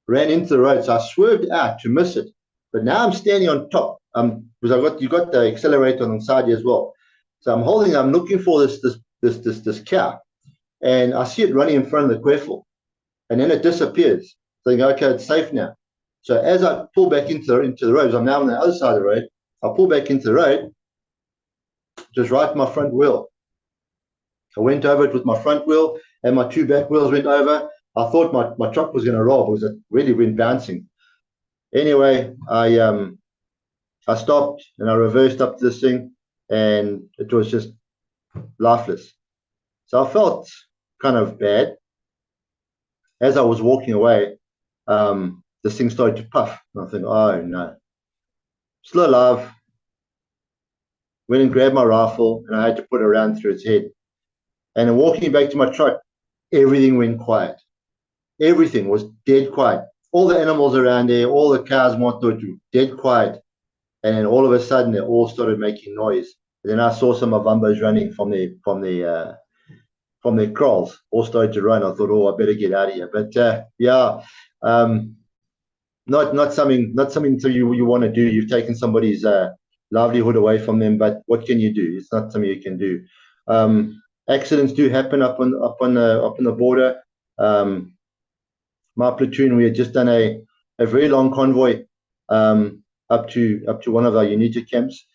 ran into the road. So I swerved out to miss it. But now I'm standing on top, because you got the accelerator on the side as well. So I'm looking for this cow, and I see it running in front of the quaffle, and then it disappears. Thinking, okay, it's safe now. So as I pull back into the road, I'm now on the other side of the road. I pull back into the road, just right my front wheel. I went over it with my front wheel, and my two back wheels went over. I thought my truck was going to roll because it really went bouncing. Anyway, I stopped and I reversed up to this thing, and it was just lifeless. So I felt kind of bad. As I was walking away, this thing started to puff. And I think, oh no, still alive. Went and grabbed my rifle, and I had to put a round through its head. And then walking back to my truck, everything went quiet. Everything was dead quiet. All the animals around there, all the cows, were dead quiet. And then all of a sudden, they all started making noise. And then I saw some Avambas running from their kraals, all started to run. I thought, oh, I better get out of here. But not something you want to do. You've taken somebody's livelihood away from them, but what can you do? It's not something you can do. Accidents do happen up on the border. My platoon, we had just done a very long convoy up to one of our UNITA camps.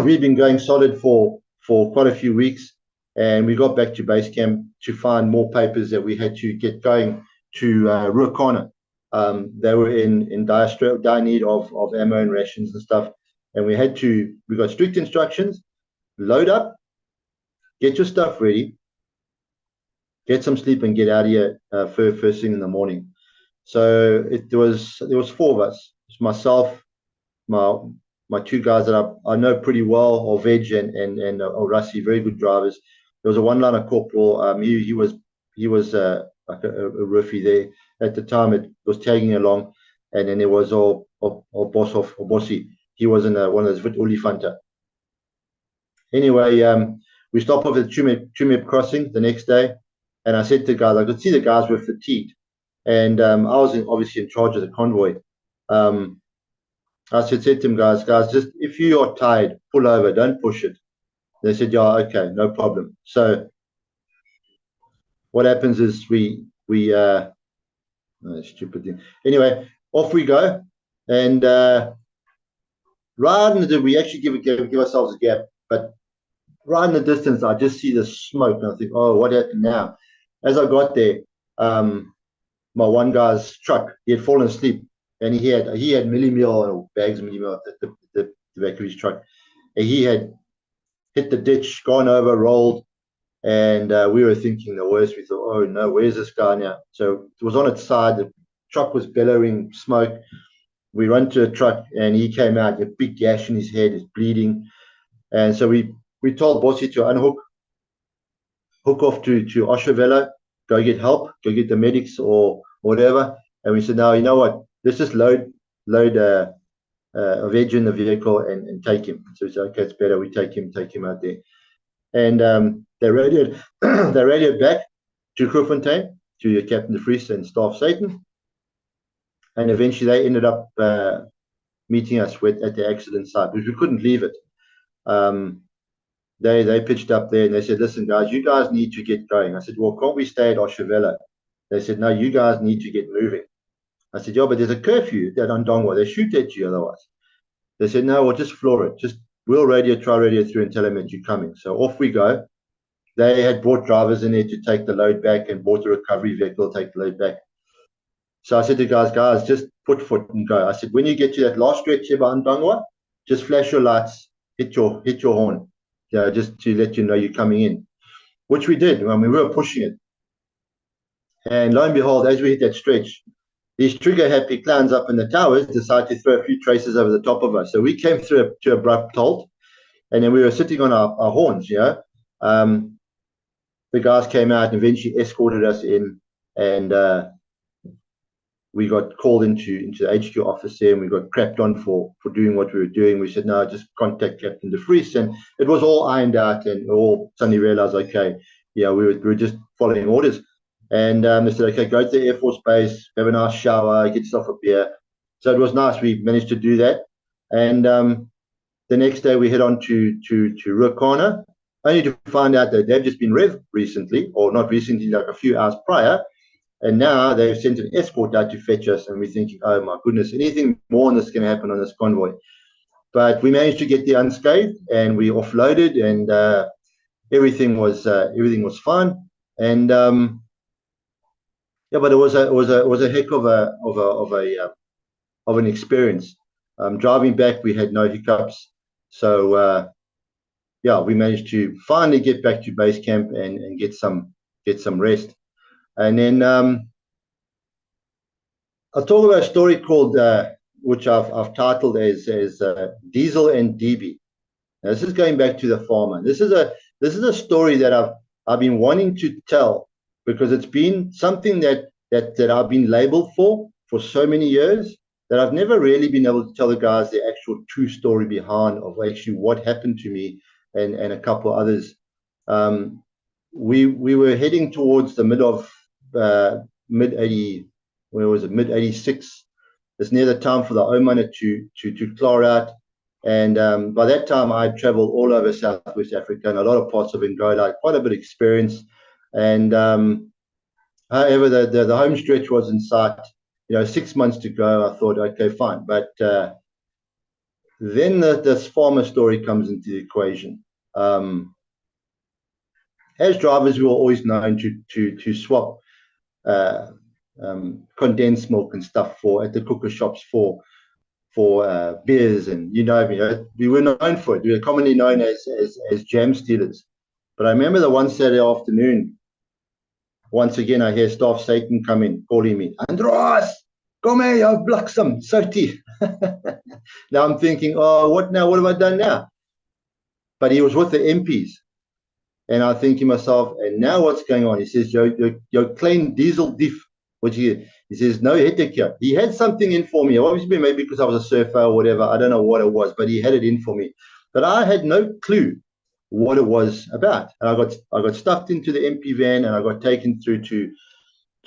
We'd been going solid for quite a few weeks, and we got back to base camp to find more papers that we had to get going to Ruakana. They were in dire need of ammo and rations and stuff, and we got strict instructions: load up, get your stuff ready, get some sleep, and get out of here first thing in the morning. So there was four of us. It's myself, my two guys that I know pretty well, Veg and Russi, very good drivers. There was a one-liner corporal. He was like a roofie there at the time. It was tagging along, and then there was Bossy. He was in one of those Vit Olifanta. Anyway, we stopped off at Chumep crossing the next day, and I said to the guys, I could see the guys were fatigued, and I was obviously in charge of the convoy. I said to them, guys, just if you are tired, pull over, don't push it. They said, yeah, okay, no problem. So what happens is stupid thing. Anyway, off we go, and right in we actually give ourselves a gap, but right in the distance, I just see the smoke, and I think, oh, what happened now? As I got there, my one guy's truck, he had fallen asleep, and he had milli-meal bags of milli-meal at the back of his truck, and he had hit the ditch, gone over, rolled, and we were thinking the worst. We thought, oh no, where's this guy now? So it was on its side. The truck was bellowing smoke. We run to a truck, and he came out, a big gash in his head, he's bleeding. And so we told Bossy to hook off to Oshavelo, go get help, go get the medics or whatever. And we said, no, you know what? Let's just load a veg in the vehicle and take him. So we said, okay, it's better. We take him out there. And they radioed back, to Grootfontein, to Captain de Vries and Staff Satan. And eventually they ended up meeting us at the accident site, because we couldn't leave it. They pitched up there and they said, listen, guys, you guys need to get going. I said, well, can't we stay at Oshavela? They said, no, you guys need to get moving. I said, yeah, but there's a curfew at Ndongwa. They shoot at you otherwise. They said, no, we'll just floor it. Just we'll try radio through and tell them that you're coming. So off we go. They had brought drivers in there to take the load back and brought a recovery vehicle to take the load back. So I said to the guys, just put foot and go. I said, when you get to that last stretch here by Ndongwa, just flash your lights, hit your horn, just to let you know you're coming in, which we did. I mean, we were pushing it. And lo and behold, as we hit that stretch, these trigger-happy clowns up in the towers decided to throw a few traces over the top of us. So we came through to abrupt halt, and then we were sitting on our horns, the guys came out and eventually escorted us in, and we got called into the HQ office there, and we got crapped on for doing what we were doing. We said, no, just contact Captain de Vries, and it was all ironed out, and we all suddenly realized, okay, we were just following orders. And they said, okay, go to the Air Force Base, have a nice shower, get yourself a beer. So it was nice. We managed to do that. And the next day we head on to Rukana, only to find out that they've just been revved recently, or not recently, like a few hours prior. And now they've sent an escort out to fetch us. And we're thinking, oh, my goodness, anything more on this can happen on this convoy. But we managed to get there unscathed, and we offloaded, and everything was fine. And but it was a heck of an experience. Driving back, we had no hiccups. So we managed to finally get back to base camp and get some rest. And then I'll talk about a story called which I've titled as Diesel and DB. Now, this is going back to the farmer. This is a story that I've been wanting to tell, because it's been something that I've been labeled for so many years, that I've never really been able to tell the guys the actual true story behind of actually what happened to me and a couple others. We were heading towards the mid 86. It's near the time for the Oman to clear out. And by that time, I'd traveled all over Southwest Africa and a lot of parts of Angola, quite a bit of experience. And however, the home stretch was in sight. 6 months to go. I thought, okay, fine. But then this farmer story comes into the equation. As drivers, we were always known to swap condensed milk and stuff at the cooker shops for beers, and we were known for it. We were commonly known as jam stealers. But I remember the one Saturday afternoon, once again I hear Staff Satan come in calling me, Androas, come here, I've blocked some safety. Now I'm thinking, oh, what now? What have I done now? But he was with the MPs. And I think to myself, and now what's going on? He says, you're clean diesel diff. Which he says, no headache here. He had something in for me. Obviously, maybe because I was a surfer or whatever. I don't know what it was, but he had it in for me. But I had no clue what it was about. And I got stuffed into the MP van, and I got taken through to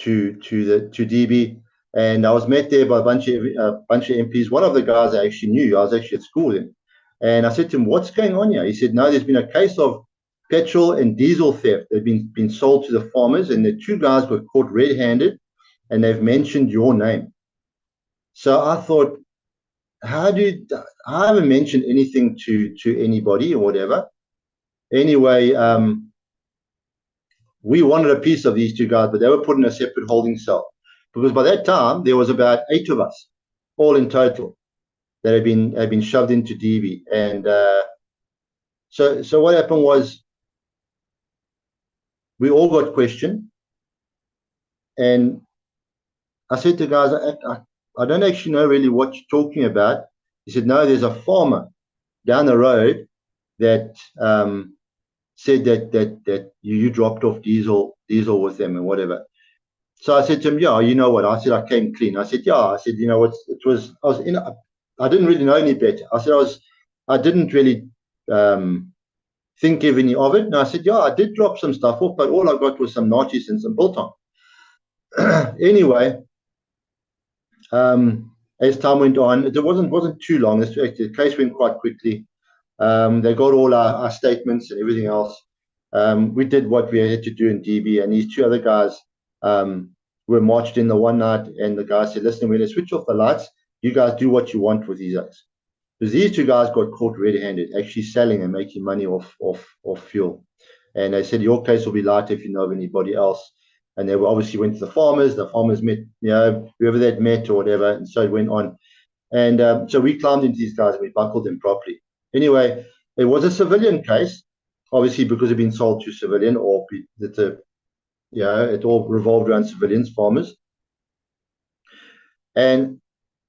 DB. And I was met there by a bunch of MPs. One of the guys I actually knew. I was actually at school then. And I said to him, what's going on here? He said, no, there's been a case of petrol and diesel theft. They've been sold to the farmers, and the two guys were caught red-handed, and they've mentioned your name. So I thought, I haven't mentioned anything to anybody or whatever. Anyway, we wanted a piece of these two guys, but they were put in a separate holding cell, because by that time there was about 8 of us, all in total, that had been shoved into DB. And so what happened was, we all got questioned, and I said to the guys, I don't actually know really what you're talking about. He said, no, there's a farmer down the road that said that you dropped off diesel with them and whatever. So I said to him, yeah, you know what? I said, I came clean. I said, yeah. I said, I didn't really know any better. I said, I didn't really think any of it? And I said, yeah, I did drop some stuff off, but all I got was some notches and some biltong. Anyway, as time went on, it wasn't too long. The case went quite quickly. They got all our statements and everything else. We did what we had to do in DB, and these two other guys were marched in the one night, and the guy said, listen, we're going to switch off the lights. You guys do what you want with these guys. Because these two guys got caught red-handed, actually selling and making money off fuel. And they said, your case will be lighter if you know of anybody else. And they obviously went to the farmers met, whoever they'd met or whatever, and so it went on. And so we climbed into these guys and we buckled them properly. Anyway, it was a civilian case, obviously because it'd been sold to civilian, or it all revolved around civilians, farmers. And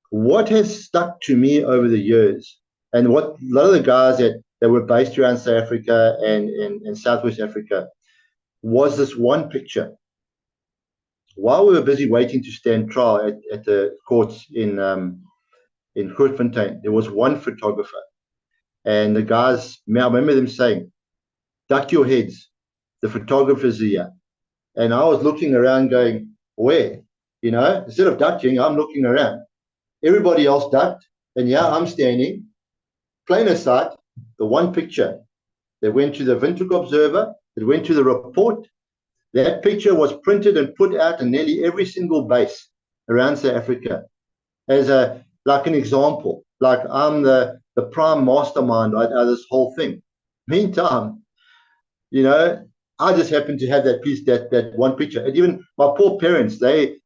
what has stuck to me over the years, and what a lot of the guys that were based around South Africa and Southwest Africa, was this one picture. While we were busy waiting to stand trial at the courts in Grootfontein, there was one photographer. And the guys, I remember them saying, duck your heads, the photographer's here. And I was looking around going, where? Instead of ducking, I'm looking around. Everybody else ducked, and I'm standing, plain of sight, the one picture. They went to the Windhoek Observer, it went to the report. That picture was printed and put out in nearly every single base around South Africa as like an example. Like I'm the prime mastermind out of this whole thing. Meantime, I just happened to have that piece, that one picture. And even my poor parents, they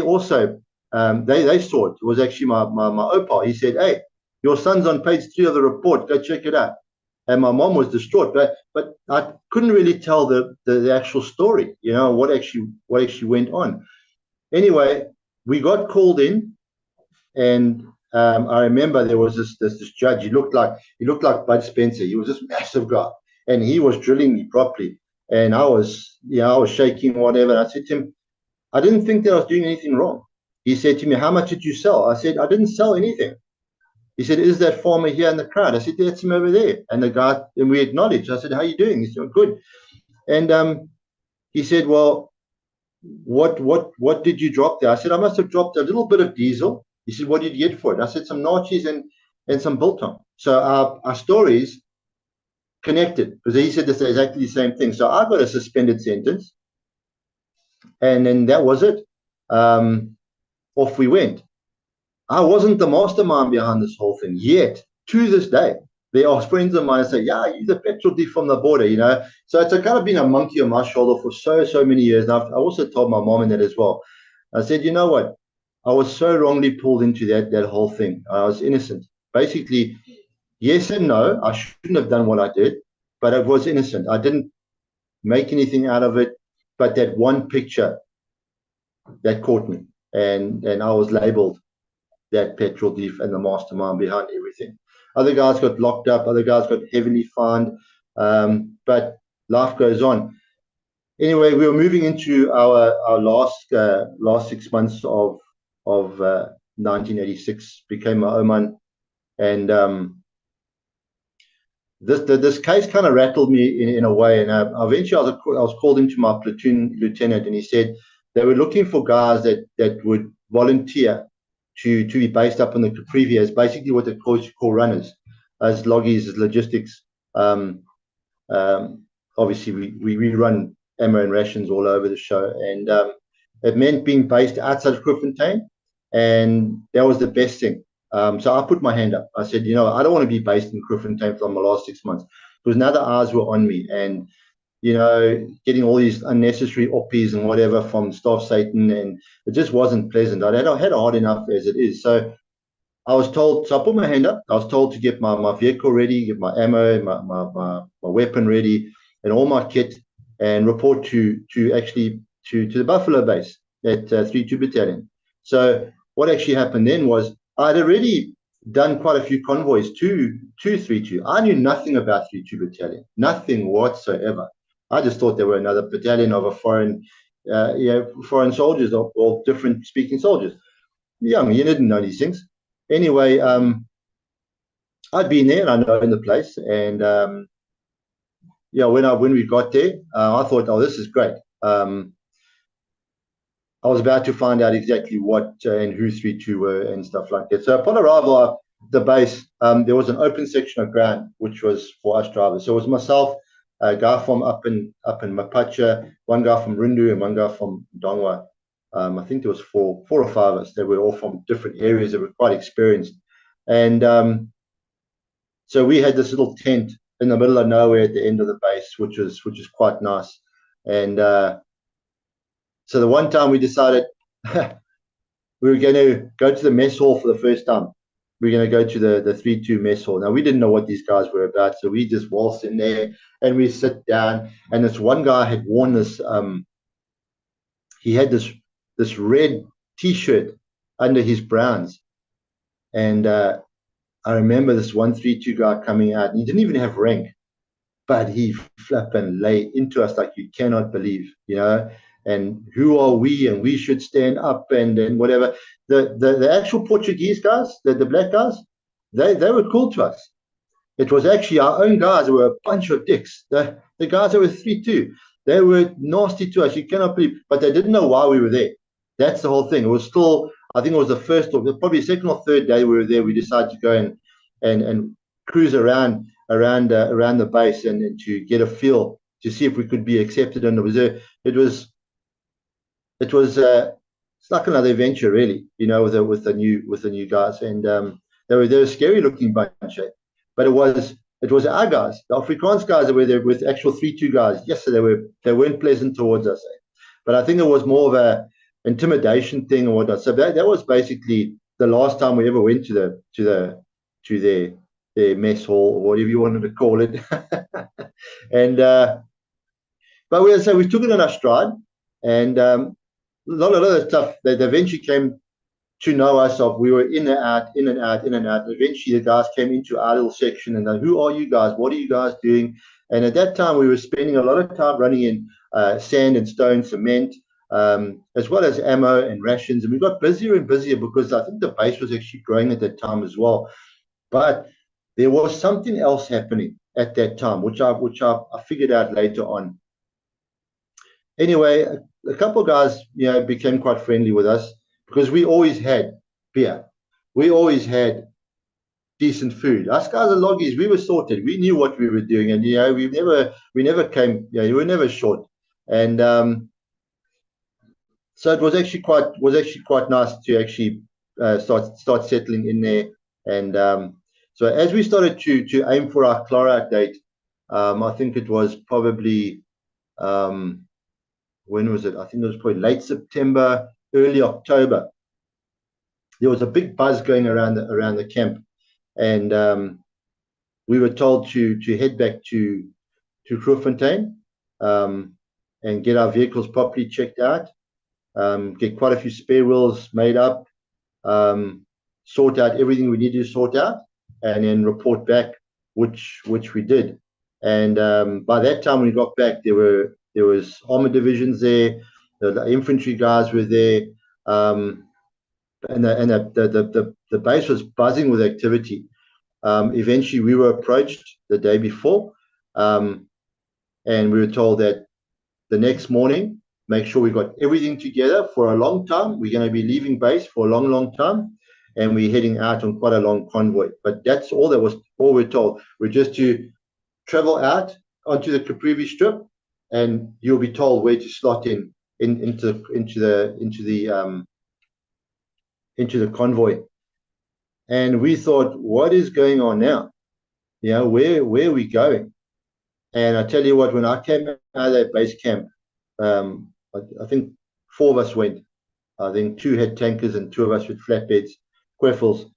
also they saw it. It was actually my opa. He said, hey, your son's on page 3 of the report, go check it out. And my mom was distraught, but I couldn't really tell the actual story, what actually went on. Anyway, we got called in, and I remember there was this judge. He looked like Bud Spencer. He was this massive guy, and he was drilling me properly. And I was shaking, whatever. And I said to him, I didn't think that I was doing anything wrong. He said to me, how much did you sell? I said, I didn't sell anything. He said, is that farmer here in the crowd? I said, that's him over there. And the guy, and we acknowledged. I said, how are you doing? He said, good. And he said, well, what did you drop there? I said, I must have dropped a little bit of diesel. He said, what did you get for it? I said, some notches and some biltong. So our stories connected, because he said this exactly the same thing. So I got a suspended sentence, and then that was it. Off we went. I wasn't the mastermind behind this whole thing yet. To this day, there are friends of mine that say, yeah, you're the petrol thief from the border, So it's kind of been a monkey on my shoulder for so many years. And I also told my mom and that as well. I said, you know what? I was so wrongly pulled into that whole thing. I was innocent. Basically, yes and no. I shouldn't have done what I did, but I was innocent. I didn't make anything out of it, but that one picture that caught me, and I was labeled that petrol thief and the mastermind behind everything. Other guys got locked up. Other guys got heavily fined. But life goes on. Anyway, we were moving into our last 6 months of 1986. Became my Oman, and this case kind of rattled me in a way. And eventually, I was called into my platoon lieutenant, and he said they were looking for guys that would volunteer to be based up in the Caprivi as basically what they call runners, as loggies, as logistics. Obviously, we run ammo and rations all over the show, and it meant being based outside of Grootfontein, and that was the best thing. So I put my hand up. I said, I don't want to be based in Grootfontein for my last 6 months, because now the eyes were on me, and getting all these unnecessary oppies and whatever from Staff Satan, and it just wasn't pleasant. I had hard enough as it is. So I was told, so I put my hand up. I was told to get my vehicle ready, get my ammo, my weapon ready, and all my kit, and report to the Buffalo base at 3-2 Battalion. So what actually happened then was I'd already done quite a few convoys to 3-2. I knew nothing about 3-2 Battalion, nothing whatsoever. I just thought they were another battalion of a foreign soldiers, or different speaking soldiers. Yeah, I mean, you didn't know these things. Anyway, I'd been there, and I know in the place, and yeah, when we got there, I thought, oh, this is great. I was about to find out exactly what and who 3-2 were and stuff like that. So upon arrival at the base, there was an open section of ground which was for us drivers. So it was myself, a guy from up in Mapacha, one guy from Rindu, and one guy from Dongwa. I think there was four or five of us. They were all from different areas that were quite experienced. And so we had this little tent in the middle of nowhere at the end of the base, which was quite nice. And so the one time we decided we were going to go to the mess hall for the first time. We were going to go to the 3-2 mess hall. Now, we didn't know what these guys were about, so we just waltzed in there and we sit down. And this one guy had worn this, he had this red T-shirt under his browns. And I remember this 132 guy coming out, and he didn't even have rank, but he flipping lay into us like you cannot believe, you know. And who are we? And we should stand up and whatever. The actual Portuguese guys, the black guys, they were cool to us. It was actually our own guys who were a bunch of dicks. The guys that were 3-2, they were nasty to us. You cannot believe, but they didn't know why we were there. That's the whole thing. It was still, I think it was the first or probably second or third day we were there. We decided to go and cruise around the base and to get a feel to see if we could be accepted in the reserve. It was it's like another adventure, really, you know, with the new guys, and they were a scary looking bunch, but it was our guys, the Afrikaans guys that were there with actual 3-2 guys. Yes, so they weren't pleasant towards us, but I think it was more of a intimidation thing or whatnot. So that was basically the last time we ever went to their mess hall or whatever you wanted to call it, and but we took it on our stride, and a lot of other stuff that eventually came to know us of. We were in and out. Eventually, the guys came into our little section and who are you guys? What are you guys doing? And at that time, we were spending a lot of time running in sand and stone, cement, as well as ammo and rations. And we got busier and busier because I think the base was actually growing at that time as well. But there was something else happening at that time, which I figured out later on. Anyway, a couple of guys, you know, became quite friendly with us because we always had beer. We always had decent food. Us guys are loggies. We were sorted. We knew what we were doing, and you know, we never came. You know, we were never short. And so it was actually quite nice to actually start settling in there. And so as we started to aim for our chloride date, I think it was probably. When was it? I think it was probably late September, early October. There was a big buzz going around the camp, and we were told to head back to Grootfontein and get our vehicles properly checked out, get quite a few spare wheels made up, sort out everything we needed to sort out, and then report back, which we did. And by that time, when we got back, there was armor divisions there, the infantry guys were there, and the base was buzzing with activity. Eventually, we were approached the day before, and we were told that the next morning, make sure we got everything together for a long time. We're going to be leaving base for a long time, and we're heading out on quite a long convoy. But that's all we're told. We're just to travel out onto the Caprivi Strip, and you'll be told where to slot into the convoy. And we thought, what is going on now? You know, where are we going? And I tell you what, when I came out of that base camp, I think 4 of us went. I think 2 had tankers and 2 of us with flatbeds, queffels.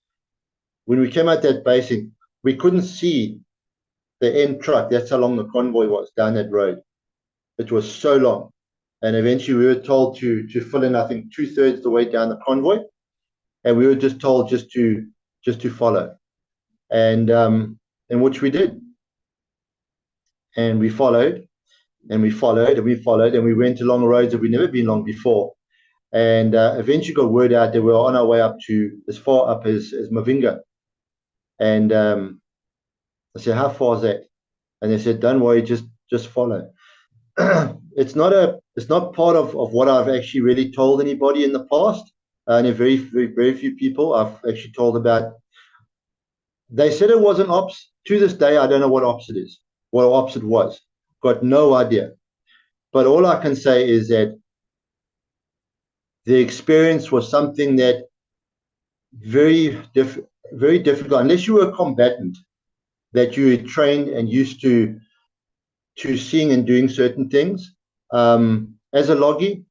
When we came out that basing, we couldn't see the end truck. That's how long the convoy was down that road. It was so long. And eventually we were told to fill in, I think, 2/3 the way down the convoy. And we were just told just to follow. And which we did. And we followed, and we followed, and we followed, and we went along roads that we'd never been along before. And eventually got word out that we were on our way up to as far up as Mavinga. And I said, how far is that? And they said, don't worry, just just follow. It's not part of what I've actually really told anybody in the past. And very few people I've actually told about. They said it was an ops. To this day, I don't know what ops it is, what ops it was. Got no idea. But all I can say is that the experience was something that very difficult, unless you were a combatant, that you were trained and used to seeing and doing certain things. As a loggy,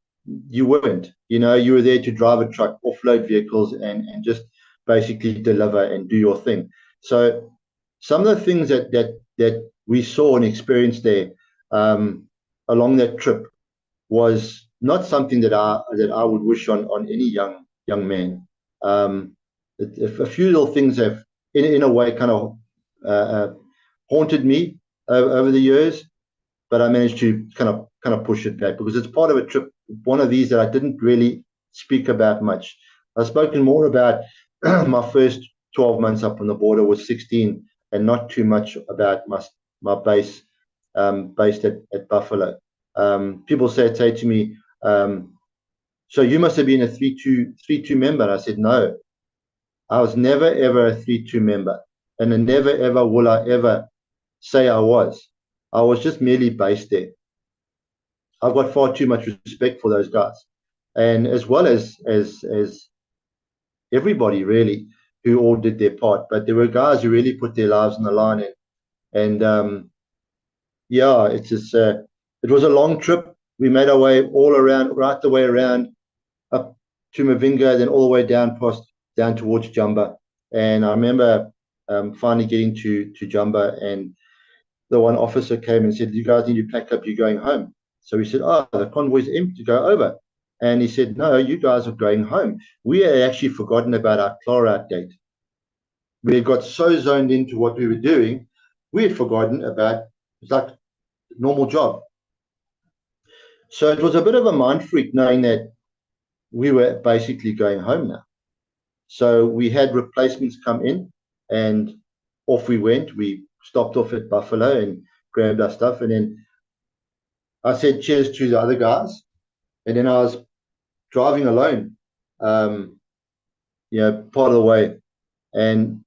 you weren't. You were there to drive a truck, offload vehicles, and just basically deliver and do your thing. So some of the things that we saw and experienced there along that trip was not something that I would wish on any young man. A few little things have, in a way, kind of haunted me over the years, but I managed to kind of push it back because it's part of a trip. One of these that I didn't really speak about much. I've spoken more about my first 12 months up on the border was 16, and not too much about my base based at Buffalo. People say to me, so you must have been a 3-2 member. And I said, no, I was never, ever a 3-2 member. And never, ever will I ever say I was. I was just merely based there. I've got far too much respect for those guys. And as well as everybody, really, who all did their part. But there were guys who really put their lives on the line. And yeah, it's just, it was a long trip. We made our way all around, right the way around, up to Mavinga, then all the way down towards Jumba. And I remember finally getting to Jumba, and the one officer came and said, you guys need to pack up, you're going home. So we said, oh, the convoy's empty to go over. And he said, no, you guys are going home. We had actually forgotten about our clear-out date. We had got so zoned into what we were doing, we had forgotten about, it's like a normal job. So it was a bit of a mind freak knowing that we were basically going home now. So we had replacements come in, and off we went. We stopped off at Buffalo and grabbed our stuff. And then I said cheers to the other guys. And then I was driving alone, part of the way. And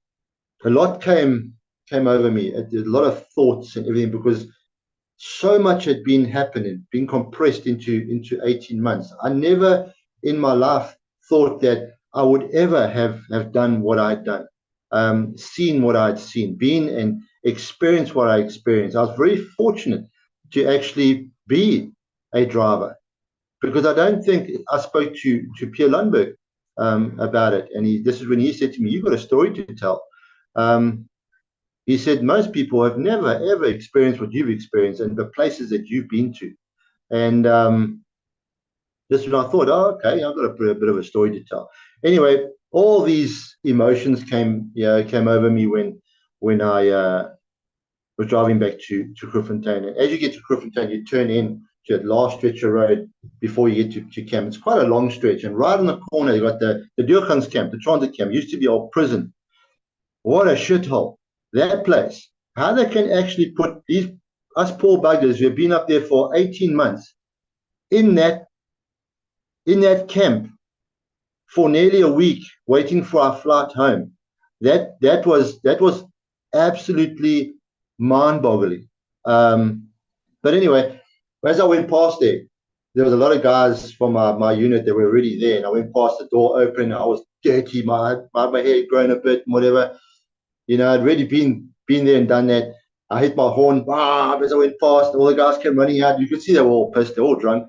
a lot came over me, a lot of thoughts and everything, because so much had been happening, being compressed into 18 months. I never in my life thought that I would ever have done what I'd done, seen what I'd seen, been and experienced what I experienced. I was very fortunate to actually be a driver, because I don't think I spoke to Pierre Lundberg about it. And this is when he said to me, you've got a story to tell. He said, most people have never, ever experienced what you've experienced and the places that you've been to. And this is when I thought, oh, okay, I've got a bit of a story to tell. Anyway, all these emotions came over me when I was driving back to Grootfontein. And as you get to Grootfontein, you turn in to that last stretch of road before you get to camp. It's quite a long stretch. And right on the corner, you got the Deurgangs camp, the transit camp. It used to be old prison. What a shithole. That place. How they can actually put us poor buggers who have been up there for 18 months in that camp for nearly a week, waiting for our flight home. That was absolutely mind-boggling. But anyway, as I went past there was a lot of guys from my unit that were already there, and I went past the door open. I was dirty, my hair had grown a bit, whatever. I'd already been there and done that. I hit my horn, as I went past. All the guys came running out. You could see they were all pissed, they were all drunk,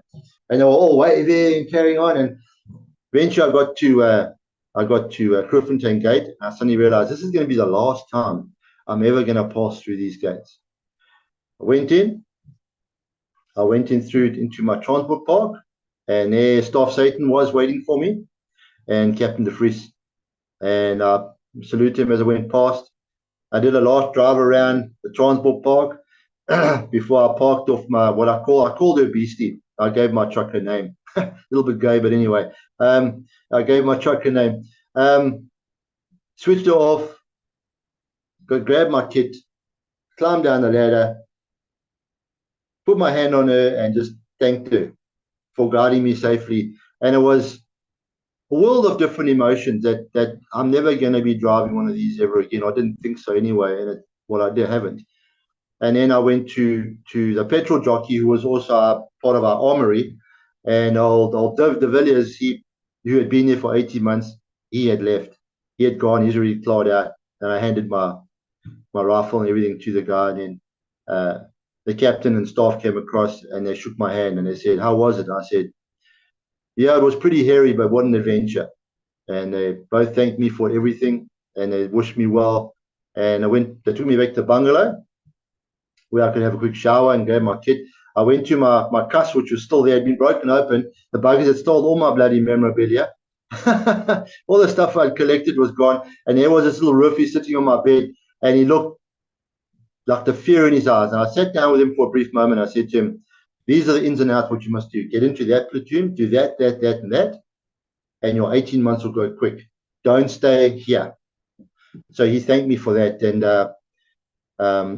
and they were all waving and carrying on. And eventually, I got to Grootfontein Gate. And I suddenly realized this is going to be the last time I'm ever going to pass through these gates. I went in through into my transport park, and there Staff Satan was waiting for me, and Captain de Vries. And I saluted him as I went past. I did a last drive around the transport park before I parked off my I called her Beastie. I gave my truck her name. A little bit gay, but anyway. I gave my truck her name. Switched it off, grabbed my kit, climbed down the ladder, put my hand on her and just thanked her for guiding me safely. And it was a world of different emotions that I'm never going to be driving one of these ever again. I didn't think so anyway, and I haven't. And then I went to the petrol jockey, who was also part of our armory, and old Dave de Villiers, who had been there for 18 months, he had left. He had gone. He's already clawed out. And I handed my rifle and everything to the guy, and then the captain and staff came across, and they shook my hand, and they said, "How was it?" I said, "Yeah, it was pretty hairy, but what an adventure." And they both thanked me for everything, and they wished me well. And they took me back to the bungalow, where I could have a quick shower and grab my kit. I went to my cuss, which was still there, had been broken open. The buggers had stolen all my bloody memorabilia. All the stuff I'd collected was gone. And there was this little roofie sitting on my bed, and he looked like the fear in his eyes. And I sat down with him for a brief moment. I said to him, "These are the ins and outs what you must do. Get into that platoon, do that, and that, and your 18 months will go quick. Don't stay here." So he thanked me for that. And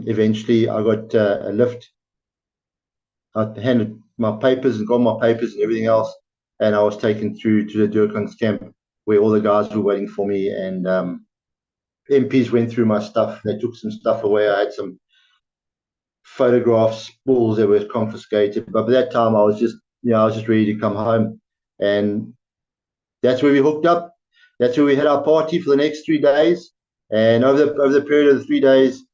eventually I got a lift. I handed my papers and got my papers and everything else, and I was taken through to the Durkans camp, where all the guys were waiting for me. And MPs went through my stuff. They took some stuff away. I had some photographs, spools that were confiscated. But by that time, I was just ready to come home. And that's where we hooked up. That's where we had our party for the next 3 days. And over the period of the 3 days,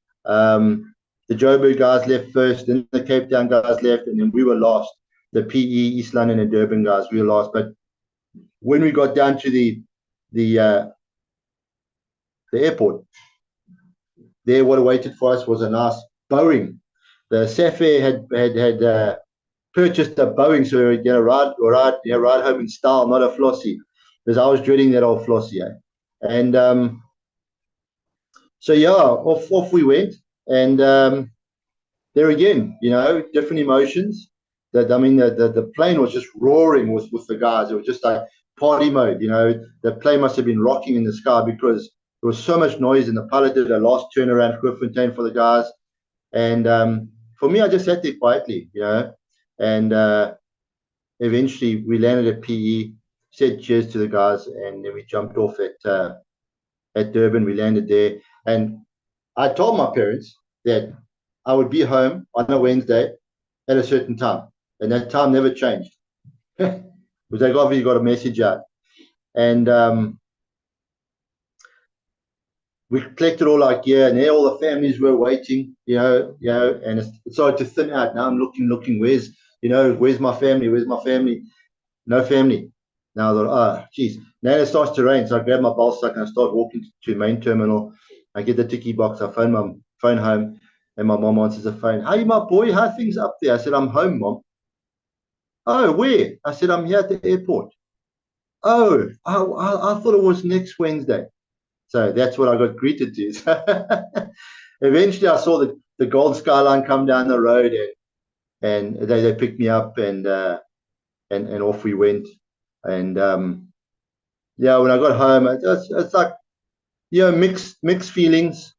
the Joburg guys left first, then the Cape Town guys left, and then we were last. The PE, East London, and Durban guys, we were last. But when we got down to the airport, there, what awaited for us was a nice Boeing. The SAFAir had purchased a Boeing, so we were going to ride home in style, not a Flossie, because I was dreading that old Flossie. And so yeah, off we went. And there again, different emotions. The plane was just roaring with the guys. It was just like party mode. The plane must have been rocking in the sky because there was so much noise, and the pilot did a last turnaround Grootfontein for the guys. And for me, I just sat there quietly, and eventually we landed at PE, said cheers to the guys, and then we jumped off at Durban. We landed there, and I told my parents that I would be home on a Wednesday at a certain time, and that time never changed. Because they obviously got a message out. And we collected all our gear, and there all the families were waiting, and it started to thin out. Now I'm looking, where's my family? Where's my family? No family. Now I thought, oh, geez. Now it starts to rain, so I grab my bolster and I start walking to the main terminal. I get the ticky box. I phone my phone home, and my mom answers the phone. "Hey, my boy, how are things up there?" I said, "I'm home, Mom." "Oh, where?" I said, "I'm here at the airport." "Oh, I thought it was next Wednesday." So that's what I got greeted to. Eventually, I saw the gold skyline come down the road, and they picked me up, and off we went. And yeah, when I got home, it's like mixed feelings,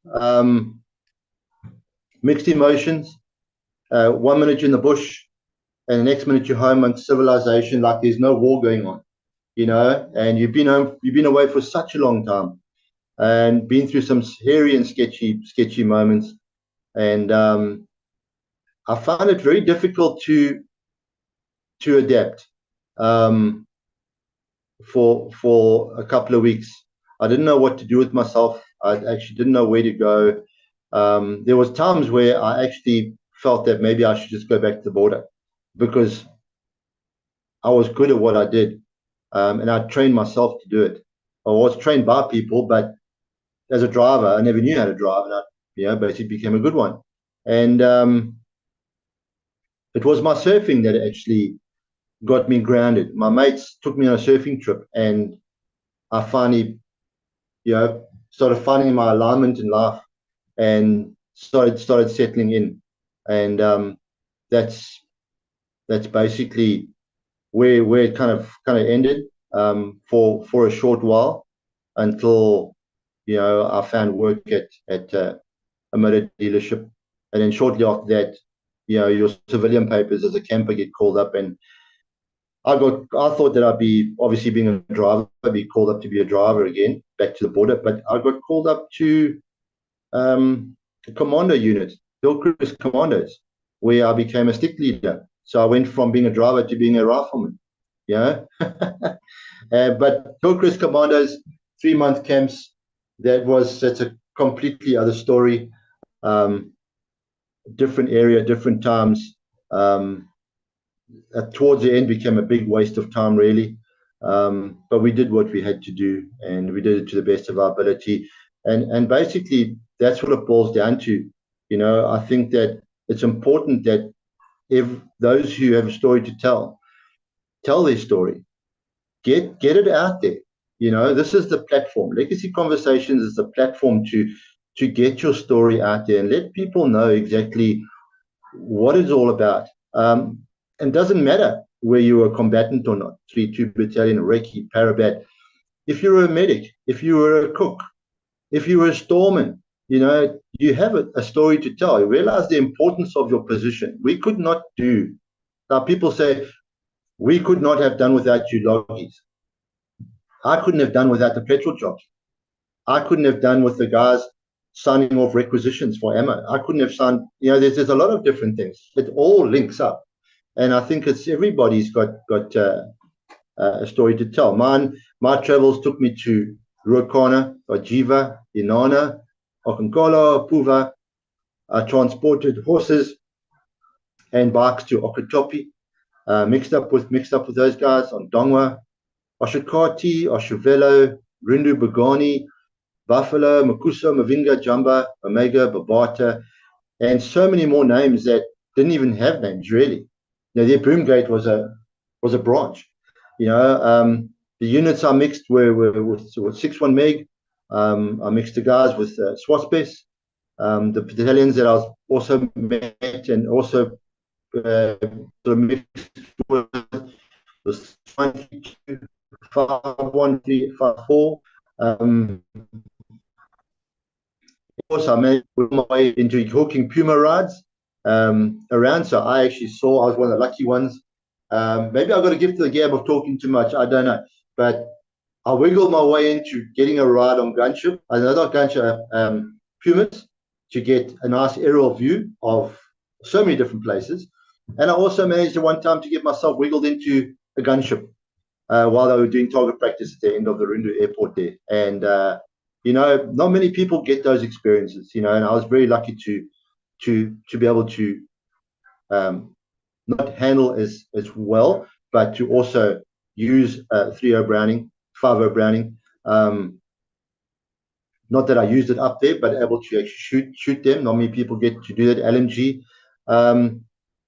mixed emotions. 1 minute you're in the bush, and the next minute you're home on civilization, like there's no war going on, and you've been away for such a long time, and been through some hairy and sketchy moments. And I found it very difficult to adapt for a couple of weeks. I didn't know what to do with myself. I actually didn't know where to go. There was times where I actually felt that maybe I should just go back to the border, because I was good at what I did, and I trained myself to do it. I was trained by people, but as a driver, I never knew how to drive, and I basically became a good one. And it was my surfing that actually got me grounded. My mates took me on a surfing trip, and I finally, started finding my alignment in life, and started settling in. And that's basically where it kind of ended, for a short while, until I found work at a motor dealership. And then shortly after that, your civilian papers as a camper get called up, and I thought that I'd be, obviously being a driver, I'd be called up to be a driver again, back to the border, but I got called up to the commando unit, Hillcrest Commandos, where I became a stick leader. So I went from being a driver to being a rifleman, but Hillcrest Commandos, 3-month camps, that's a completely other story. Different area, different times. Towards the end became a big waste of time, really. But we did what we had to do, and we did it to the best of our ability. And basically, that's what it boils down to. I think that it's important that if those who have a story to tell their story, get it out there. This is the platform. Legacy Conversations is the platform to get your story out there and let people know exactly what it's all about. And it doesn't matter where you're a combatant or not, 3-2 Battalion, Recce, Parabat. If you're a medic, if you were a cook, if you were a storeman, you have a story to tell. You realize the importance of your position. We could not do. Now, people say, we could not have done without you loggies. I couldn't have done without the petrol jobs. I couldn't have done with the guys signing off requisitions for ammo. I couldn't have signed, there's a lot of different things. It all links up. And I think everybody's got a story to tell. My travels took me to Ruakana, Ojiva, Inanna, Okonkolo, Puva. I transported horses and bikes to Okatopi, mixed up with those guys on Dongwa, Oshakati, Oshavelo, Rindu, Bogani, Buffalo, Makusa, Mavinga, Jamba, Omega, Babata, and so many more names that didn't even have names, really. Their Broomgate was a branch. The units I mixed were with 6-1 Meg. I mixed the guys with Swaspes. The battalions that I was also met and also mixed with was 51354. Of course, I made my way into hooking Puma rides around. So I actually I was one of the lucky ones. Maybe I got a gift of the gab of talking too much. I don't know. But I wiggled my way into getting a ride on gunship, another gunship, Pumas, to get a nice aerial view of so many different places. And I also managed at one time to get myself wiggled into a gunship while they were doing target practice at the end of the Rundu airport there. And, not many people get those experiences, and I was very lucky to be able to not handle as well, but to also use 3.0 Browning, 5.0 Browning. Not that I used it up there, but able to actually shoot them. Not many people get to do that. LMG.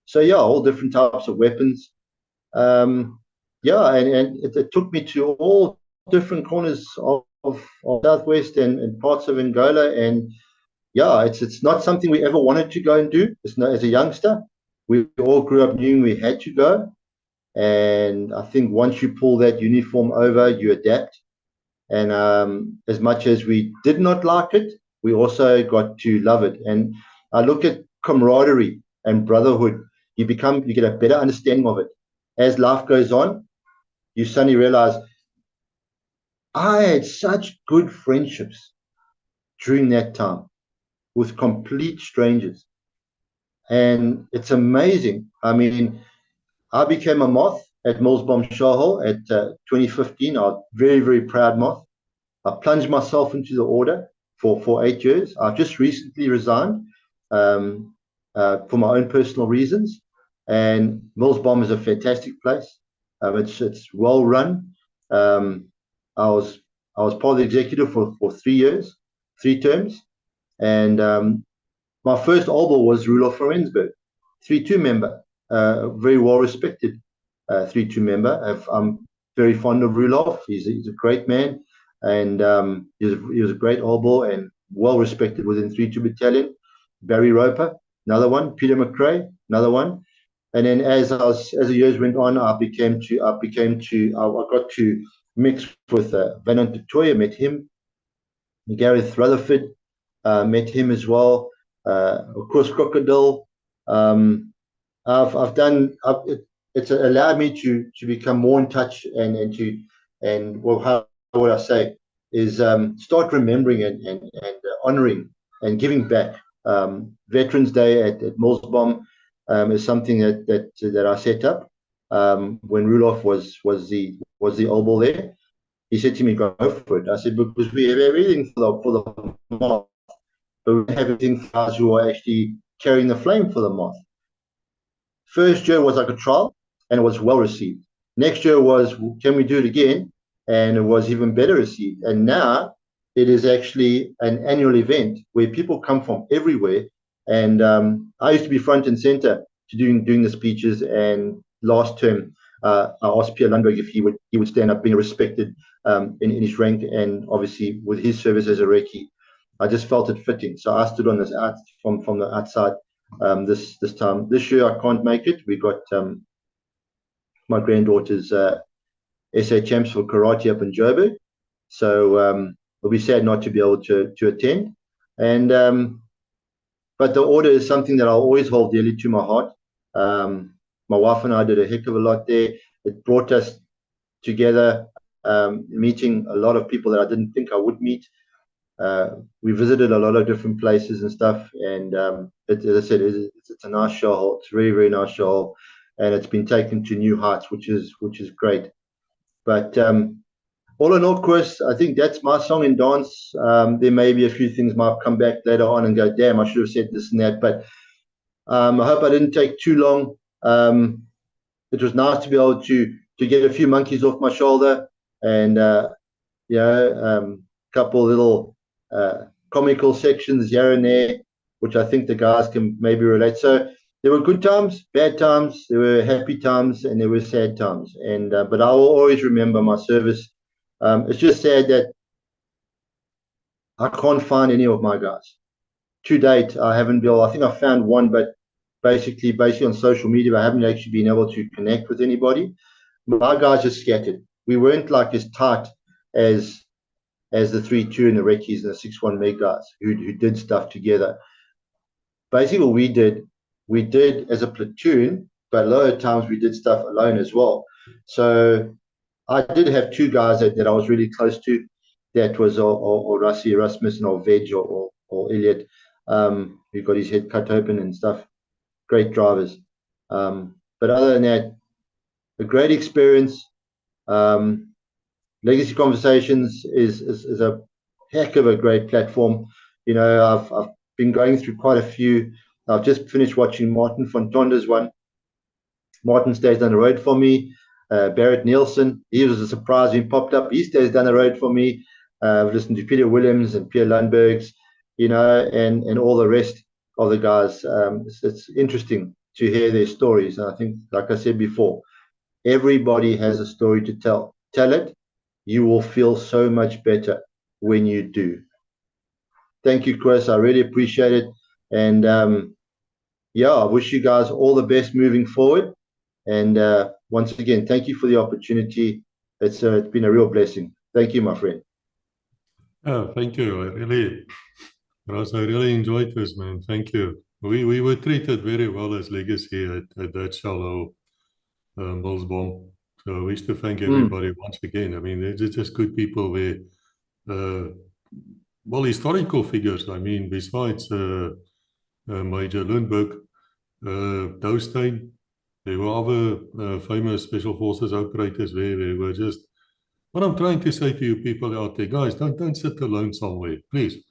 So yeah, all different types of weapons. And it took me to all different corners of Southwest and parts of Angola. And yeah, it's not something we ever wanted to go and do. It's not, as a youngster, we all grew up knowing we had to go. And I think once you pull that uniform over, you adapt. And as much as we did not like it, we also got to love it. And I look at camaraderie and brotherhood. You get a better understanding of it. As life goes on, you suddenly realize, I had such good friendships during that time with complete strangers. And it's amazing. I mean, I became a moth at Millsbom Shahol at 2015. I was very, very proud moth. I plunged myself into the order for 8 years. I've just recently resigned for my own personal reasons. And Millsbom is a fantastic place. It's well run. I was part of the executive for 3 years, 3 terms. And my first Olbel was Rulof from Rensburg, 3-2 member, very well respected 3-2 member. I'm very fond of Rulof. He's a great man, and he was a great Olbel and well respected within 3-2 Battalion. Barry Roper, another one. Peter McRae, another one. And then as the years went on, I got to mix with Venon Tutoya, met him. Gareth Rutherford, met him as well. Of course, Crocodile, I've done. It's allowed me to become more in touch and well, how would I say is start remembering and honoring and giving back. Veterans Day at Millsbom is something that I set up when Rudolph was the oboe there. He said to me, "Go for it." I said, "Because we have everything for the moth, but we don't have everything for us who are actually carrying the flame for the moth." First year was like a trial, and it was well received. Next year was, can we do it again? And it was even better received. And now it is actually an annual event where people come from everywhere. And I used to be front and center to doing the speeches. And last term, I asked Pierre Lundberg if he would stand up, being respected in his rank, and obviously with his service as a Reiki. I just felt it fitting, so I stood on this out from the outside. This time. This year I can't make it. We got my granddaughter's SA champs for karate up in Joburg, so it'll be sad not to be able to attend. And but the order is something that I'll always hold dearly to my heart. My wife and I did a heck of a lot there. It brought us together, meeting a lot of people that I didn't think I would meet. We visited a lot of different places and stuff, and as I said, it's a nice show. It's a very, very nice show, and it's been taken to new heights, which is great. But all in all, Chris, I think that's my song and dance. There may be a few things might come back later on and go, damn, I should have said this and that. But I hope I didn't take too long. It was nice to be able to get a few monkeys off my shoulder, and couple little comical sections here and there, which I think the guys can maybe relate. So there were good times, bad times, there were happy times, and there were sad times. And but I will always remember my service. It's just sad that I can't find any of my guys. To date, I haven't been able, I think I found one, but basically on social media, I haven't actually been able to connect with anybody. My guys just scattered. We weren't like as tight as the 3-2 and the Reckies and the 6-1 Meg guys who did stuff together. Basically, what we did as a platoon, but a lot of times we did stuff alone as well. So I did have 2 guys that I was really close to. That was or Russie Erasmus or Veg or Elliot, who got his head cut open and stuff. Great drivers. But other than that, a great experience. Legacy Conversations is a heck of a great platform. You know, I've been going through quite a few. I've just finished watching Martin Fontonda's one. Martin stays down the road for me. Barrett Nielsen, he was a surprise when he popped up. He stays down the road for me. I've listened to Peter Williams and Pierre Lundberg's, you know, and all the rest of the guys. It's interesting to hear their stories. And I think, like I said before, everybody has a story to tell. Tell it. You will feel so much better when you do. Thank you, Chris. I really appreciate it. And I wish you guys all the best moving forward. And once again, thank you for the opportunity. It's been a real blessing. Thank you, my friend. Oh, thank you. Russ, I really enjoyed this, man. Thank you. We were treated very well as Legacy at that shallow Millsbom. So I wish to thank everybody once again. I mean, they're just good people there. Well, historical figures, I mean, besides Major Lundberg, Doustein, there were other famous special forces operators there. They were just, what I'm trying to say to you people out there, guys, don't sit alone somewhere, please.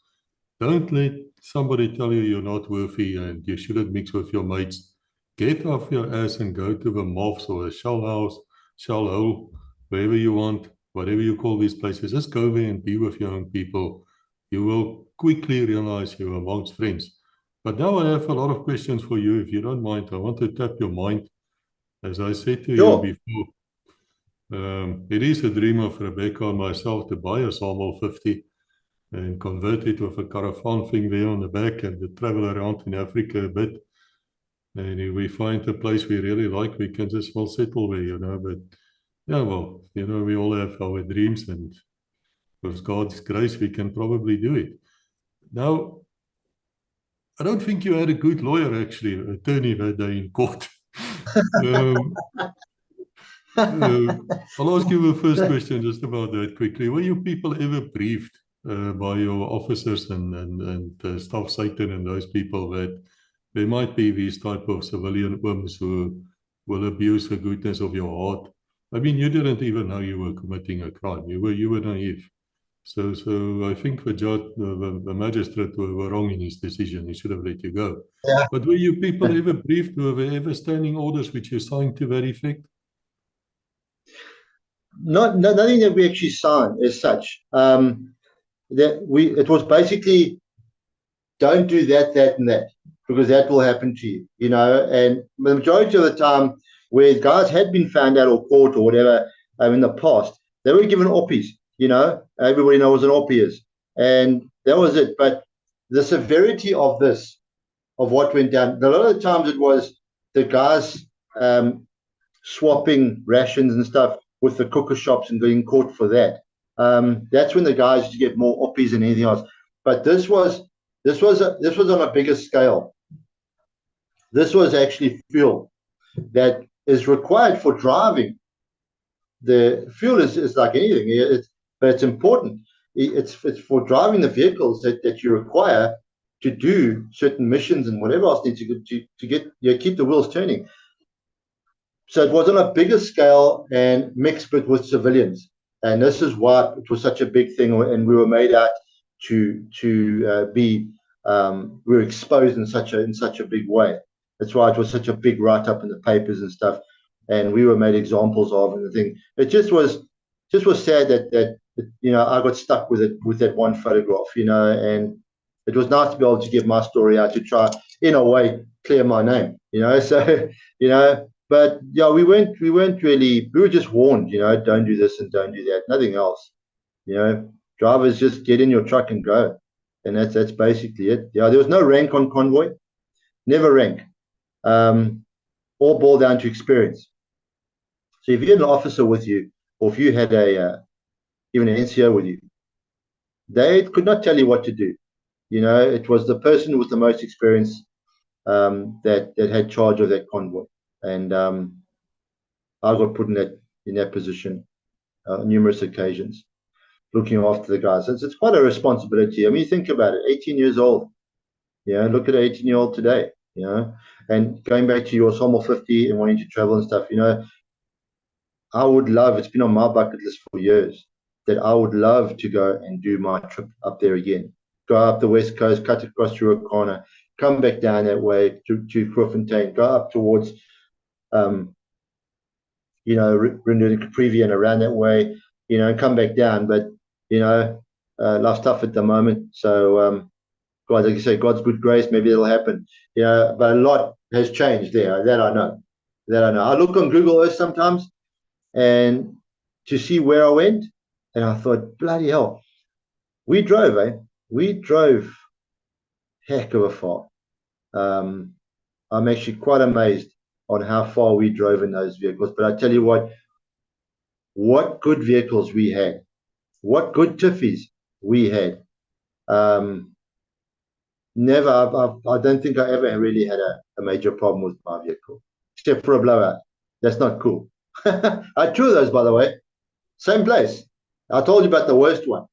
Don't let somebody tell you you're not worthy and you shouldn't mix with your mates. Get off your ass and go to the mofs or a shell house, shell hole, wherever you want, whatever you call these places. Just go there and be with your own people. You will quickly realize you're amongst friends. But now I have a lot of questions for you. If you don't mind, I want to tap your mind. As I said to you before, it is a dream of Rebecca and myself to buy a Samuel 50 and convert it with a caravan thing there on the back and to travel around in Africa a bit. And if we find a place we really like, we can just well settle there, you know. But yeah, well, you know, we all have our dreams, and with God's grace, we can probably do it. Now, I don't think you had a good lawyer, actually, attorney that day in court. um, uh, I'll ask you the first question just about that quickly. Were you people ever briefed by your officers and Staff Satan and those people that there might be these type of civilian whims who will abuse the goodness of your heart? I mean, you didn't even know you were committing a crime. You were naive. So I think the judge, the magistrate were wrong in his decision. He should have let you go. Yeah. But were you people ever briefed? Were there ever standing orders which you signed to that effect? Nothing that we actually signed as such. It was basically, don't do that, that, and that, because that will happen to you, you know. And the majority of the time, where guys had been found out or caught or whatever in the past, they were given oppies, you know. Everybody knows what an oppie is, and that was it. But the severity of this, of what went down, a lot of the times it was the guys swapping rations and stuff with the cooker shops and getting caught for that. That's when the guys used to get more oppies than anything else. But this was on a bigger scale. This was actually fuel that is required for driving. The fuel is like anything, but it's important. It's for driving the vehicles that you require to do certain missions and whatever else needs to get keep the wheels turning. So it was on a bigger scale and mixed with civilians, and this is why it was such a big thing. And we were made out to be we were exposed in such a big way. That's why it was such a big write up in the papers and stuff, and we were made examples of. And the thing, it just was sad that you know, I got stuck with that one photograph, you know, and it was nice to be able to give my story out to try in a way clear my name, you know. So you know. But yeah, we weren't really. We were just warned, you know, don't do this and don't do that. Nothing else, you know. Drivers, just get in your truck and go, and that's basically it. Yeah, there was no rank on convoy, never rank. All boiled down to experience. So if you had an officer with you, or if you had even an NCO with you, they could not tell you what to do. You know, it was the person with the most experience that had charge of that convoy. And I got put in that position on numerous occasions, looking after the guys. It's quite a responsibility. I mean, think about it. 18 years old. You know, look at an 18-year-old today. You know, and going back to your SOML 50 and wanting to travel and stuff. You know, I would love. It's been on my bucket list for years that I would love to go and do my trip up there again. Go up the west coast, cut across Ruakana, come back down that way to Grootfontein, go up towards you know, Caprivi and around that way, you know, come back down. But, you know, life's tough at the moment. So, God, like you say, God's good grace, maybe it'll happen. You know, but a lot has changed there. That I know. I look on Google Earth sometimes and to see where I went, and I thought, bloody hell, we drove heck of a far. I'm actually quite amazed on how far we drove in those vehicles. But I tell you what good vehicles we had, what good Tiffys we had. Never, I don't think I ever really had a major problem with my vehicle, except for a blowout. That's not cool. I had two of those, by the way, same place. I told you about the worst one.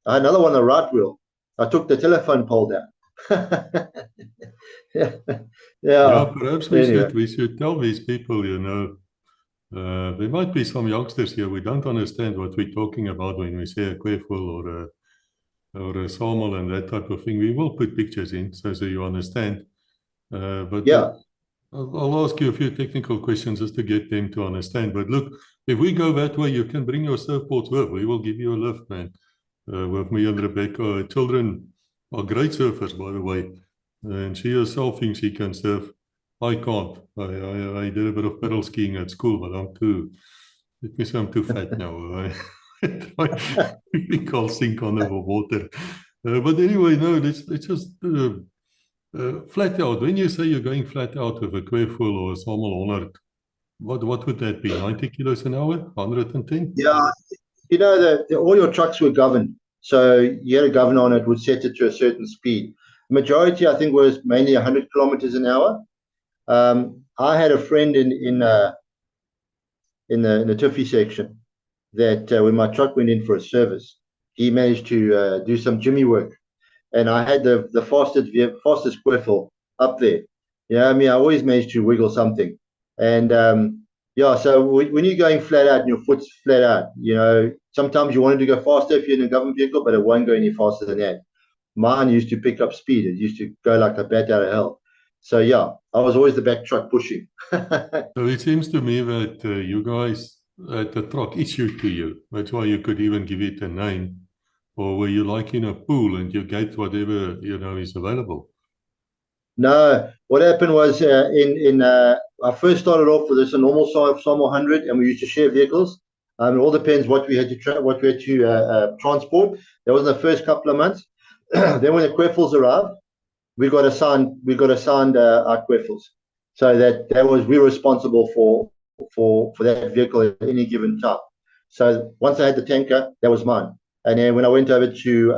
I had another one on the right wheel. I took the telephone pole down. Yeah, perhaps we should tell these people, you know, there might be some youngsters here who don't understand what we're talking about when we say a Kweful or a SAML and that type of thing. We will put pictures in so you understand. But yeah, I'll ask you a few technical questions just to get them to understand. But look, if we go that way, you can bring your surfboards with. We will give you a lift, man. With me and Rebecca. Children are great surfers, by the way. And she herself thinks she can surf. I can't. I did a bit of paddle skiing at school, but let me say I'm too fat now. I think I'll sink under the water. But anyway, no, let's just flat out. When you say you're going flat out with a Kweful or a SAML 100, what would that be? 90 kilos an hour? 110? Yeah, you know, all your trucks were governed. So you had a governor on it, would set it to a certain speed. Majority, I think, was mainly 100 kilometers an hour. I had a friend in the Tiffy section that when my truck went in for a service, he managed to do some Jimmy work, and I had the fastest quiffle up there. I mean, I always managed to wiggle something, and yeah. So when you're going flat out and your foot's flat out, sometimes you wanted to go faster if you're in a government vehicle, but it won't go any faster than that. Mine used to pick up speed. It used to go like a bat out of hell. So yeah, I was always the back truck pushing. So it seems to me that you guys at the truck issued to you. That's why you could even give it a name. Or were you like in a pool and you get whatever, is available? No, what happened was I first started off with this a normal Sam 100, and we used to share vehicles. It all depends what we had to transport. That was in the first couple of months. Then when the Queffels arrived, we got assigned our Queffels, so that was we were responsible for that vehicle at any given time. So once I had the tanker, that was mine. And then when I went over to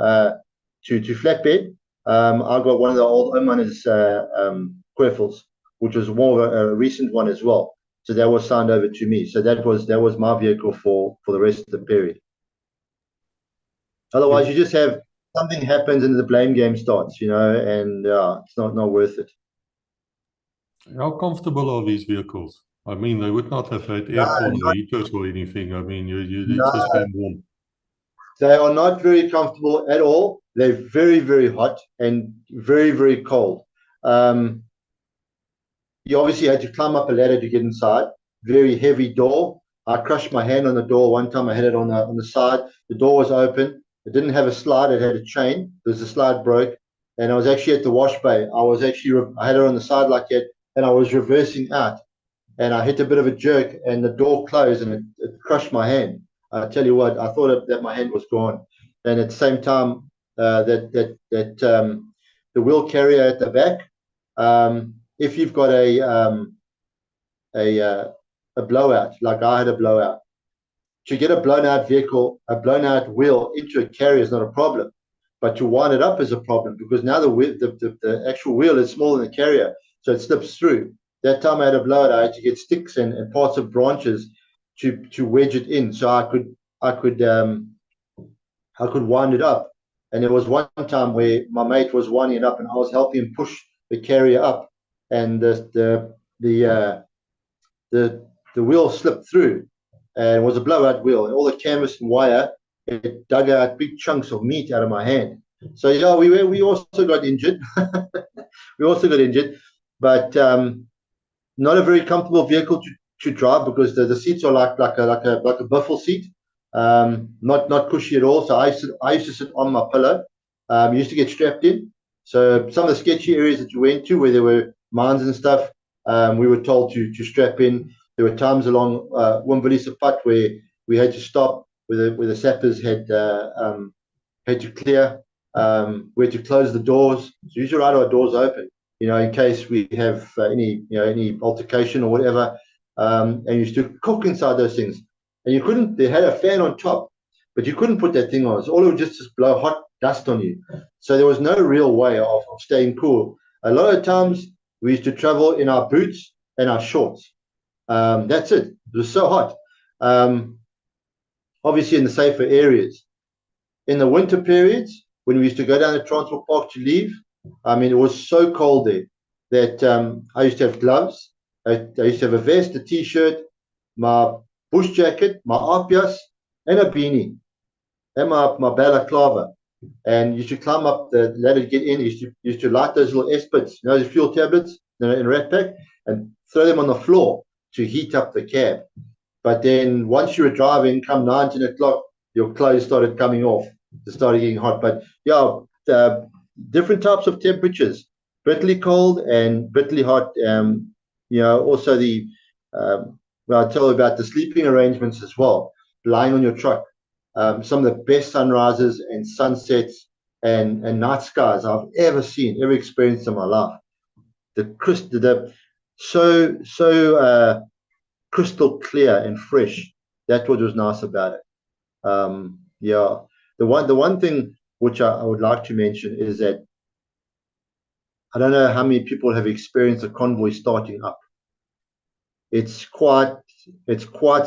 flatbed, I got one of the old homeowners Queffels, which was more of a recent one as well. So that was signed over to me. So that was my vehicle for the rest of the period. Otherwise, you just have something happens and the blame game starts, and it's not worth it. How comfortable are these vehicles? I mean, they would not have had aircon or heaters or anything. I mean, it's just been warm. They are not very comfortable at all. They're very, very hot and very, very cold. You obviously had to climb up a ladder to get inside. Very heavy door. I crushed my hand on the door one time. I had it on the side. The door was open. It didn't have a slide. It had a chain. The slide broke, and I was actually at the wash bay. I had it on the side like that, and I was reversing out, and I hit a bit of a jerk, and the door closed, and it crushed my hand. I tell you what, I thought that my hand was gone, and at the same time, the wheel carrier at the back. If you've got a blowout, like I had a blowout, to get a blown out vehicle, a blown out wheel into a carrier is not a problem, but to wind it up is a problem because now the actual wheel is smaller than the carrier, so it slips through. That time I had a blowout, I had to get sticks and parts of branches to wedge it in, so I could wind it up. And there was one time where my mate was winding it up, and I was helping him push the carrier up, and the wheel slipped through, and it was a blowout wheel, and all the canvas and wire, it dug out big chunks of meat out of my hand. So yeah, we also got injured. But not a very comfortable vehicle to drive because the seats are like a buffle seat, not cushy at all. So I used to sit on my pillow. Used to get strapped in. So some of the sketchy areas that you went to where there were mines and stuff, we were told to strap in. There were times along Wimbledon Pat where we had to stop, where the sappers had to clear. We had to close the doors. So we used to ride our doors open, in case we have any altercation or whatever. And you used to cook inside those things. And you couldn't. They had a fan on top, but you couldn't put that thing on. So all it would just blow hot dust on you. So there was no real way of staying cool. A lot of times we used to travel in our boots and our shorts. That's it. It was so hot. Obviously in the safer areas. In the winter periods, when we used to go down the transport park to leave, I mean, it was so cold there that I used to have gloves. I used to have a vest, a T-shirt, my bush jacket, my apias, and a beanie, and my balaclava. And you should climb up the ladder to get in. You used to light those little S-bits, those fuel tablets in a rat pack, and throw them on the floor to heat up the cab. But then once you were driving, come 9, 10 o'clock, your clothes started coming off. It started getting hot. But yeah, different types of temperatures, bitterly cold and bitterly hot. Also I tell you about the sleeping arrangements as well, lying on your truck. Some of the best sunrises and sunsets and night skies I've ever seen, ever experienced in my life. So crystal clear and fresh. That's what was nice about it. The one thing which I would like to mention is that I don't know how many people have experienced a convoy starting up. It's quite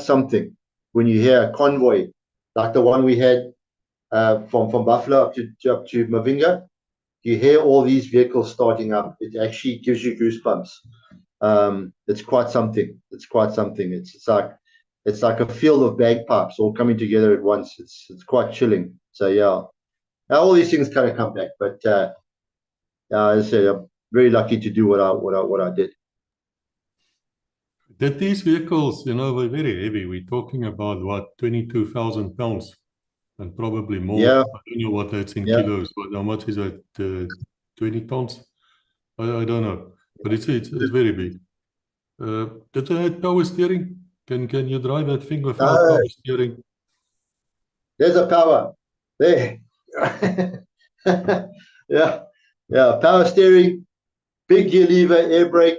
something when you hear a convoy like the one we had from Buffalo up to Mavinga. You hear all these vehicles starting up. It actually gives you goosebumps. It's quite something. It's quite something. It's like a field of bagpipes all coming together at once. It's quite chilling. So yeah, now all these things kind of come back. But as I said, I'm very lucky to do what I did. Did these vehicles, were very heavy. We're talking about what, 22,000 pounds and probably more. Yeah, I don't know what that's in yeah. kilos, but how much is that? 20 tons? I don't know, but it's very big. Did they have power steering? Can you drive that thing without power steering? There's a power there. Yeah, yeah. Power steering, big gear lever, air brake.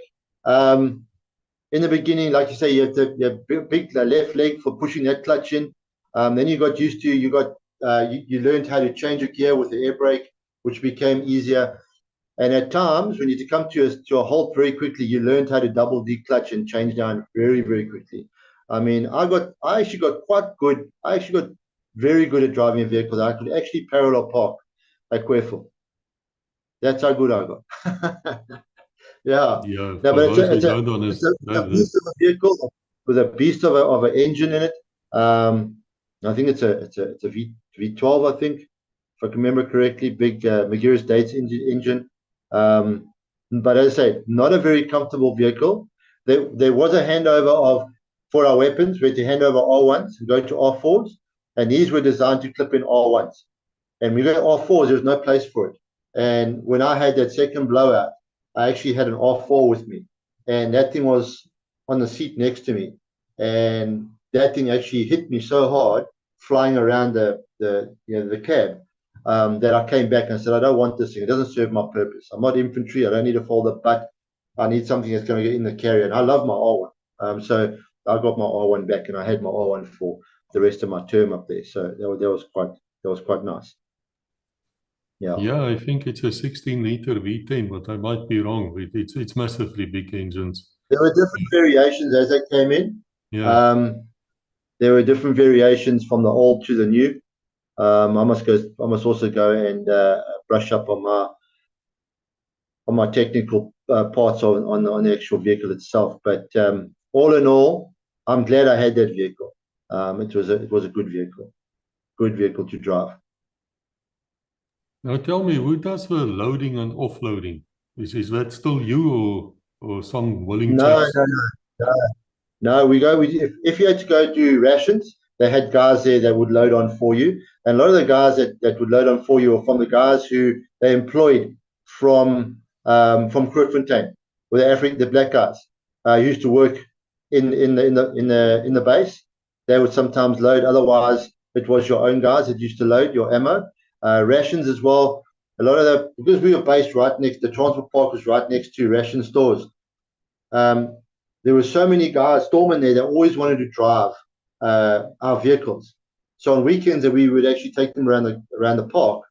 In the beginning, like you say, you have the big left leg for pushing that clutch in. Then you got used to, you learned how to change a gear with the air brake, which became easier. And at times, when you come to a halt very quickly, you learned how to double declutch and change down very, very quickly. I mean, I actually got quite good. I actually got very good at driving a vehicle that I could actually parallel park at Quail. That's how good I got. Yeah. Yeah, No, for but those who it's don't a understand that. beast of a vehicle with a beast of an engine in it. I think it's a V12, I think, if I can remember correctly, big Magirus Dates engine. But as I say, not a very comfortable vehicle. There was a handover for our weapons. We had to hand over R1s and go to R4s, and these were designed to clip in R1s. And we got R4s, there was no place for it. And when I had that second blowout, I actually had an R4 with me, and that thing was on the seat next to me, and that thing actually hit me so hard flying around the cab that I came back and said, I don't want this thing. It doesn't serve my purpose. I'm not infantry. I don't need a folded butt. I need something that's going to get in the carrier. And I love my R1. So I got my R1 back, and I had my R1 for the rest of my term up there. So that was quite nice. Yeah. Yeah, I think it's a 16-liter V10, but I might be wrong. It's massively big engines. There were different variations as they came in. Yeah. There were different variations from the old to the new. I must also go and brush up on my technical parts on the actual vehicle itself. But all in all, I'm glad I had that vehicle. It was a good vehicle to drive. Now tell me, who does the loading and offloading? Is that still you or some willing No, chaps? no. No, if you had to go do rations, they had guys there that would load on for you. And a lot of the guys that would load on for you are from the guys who they employed from Grootfontein, where the black guys used to work in the base. They would sometimes load. Otherwise, it was your own guys that used to load your ammo, rations as well. A lot of because we were based right next, the transport park was right next to ration stores. There were so many guys, storemen there, that always wanted to drive our vehicles. So on weekends, we would actually take them around the park,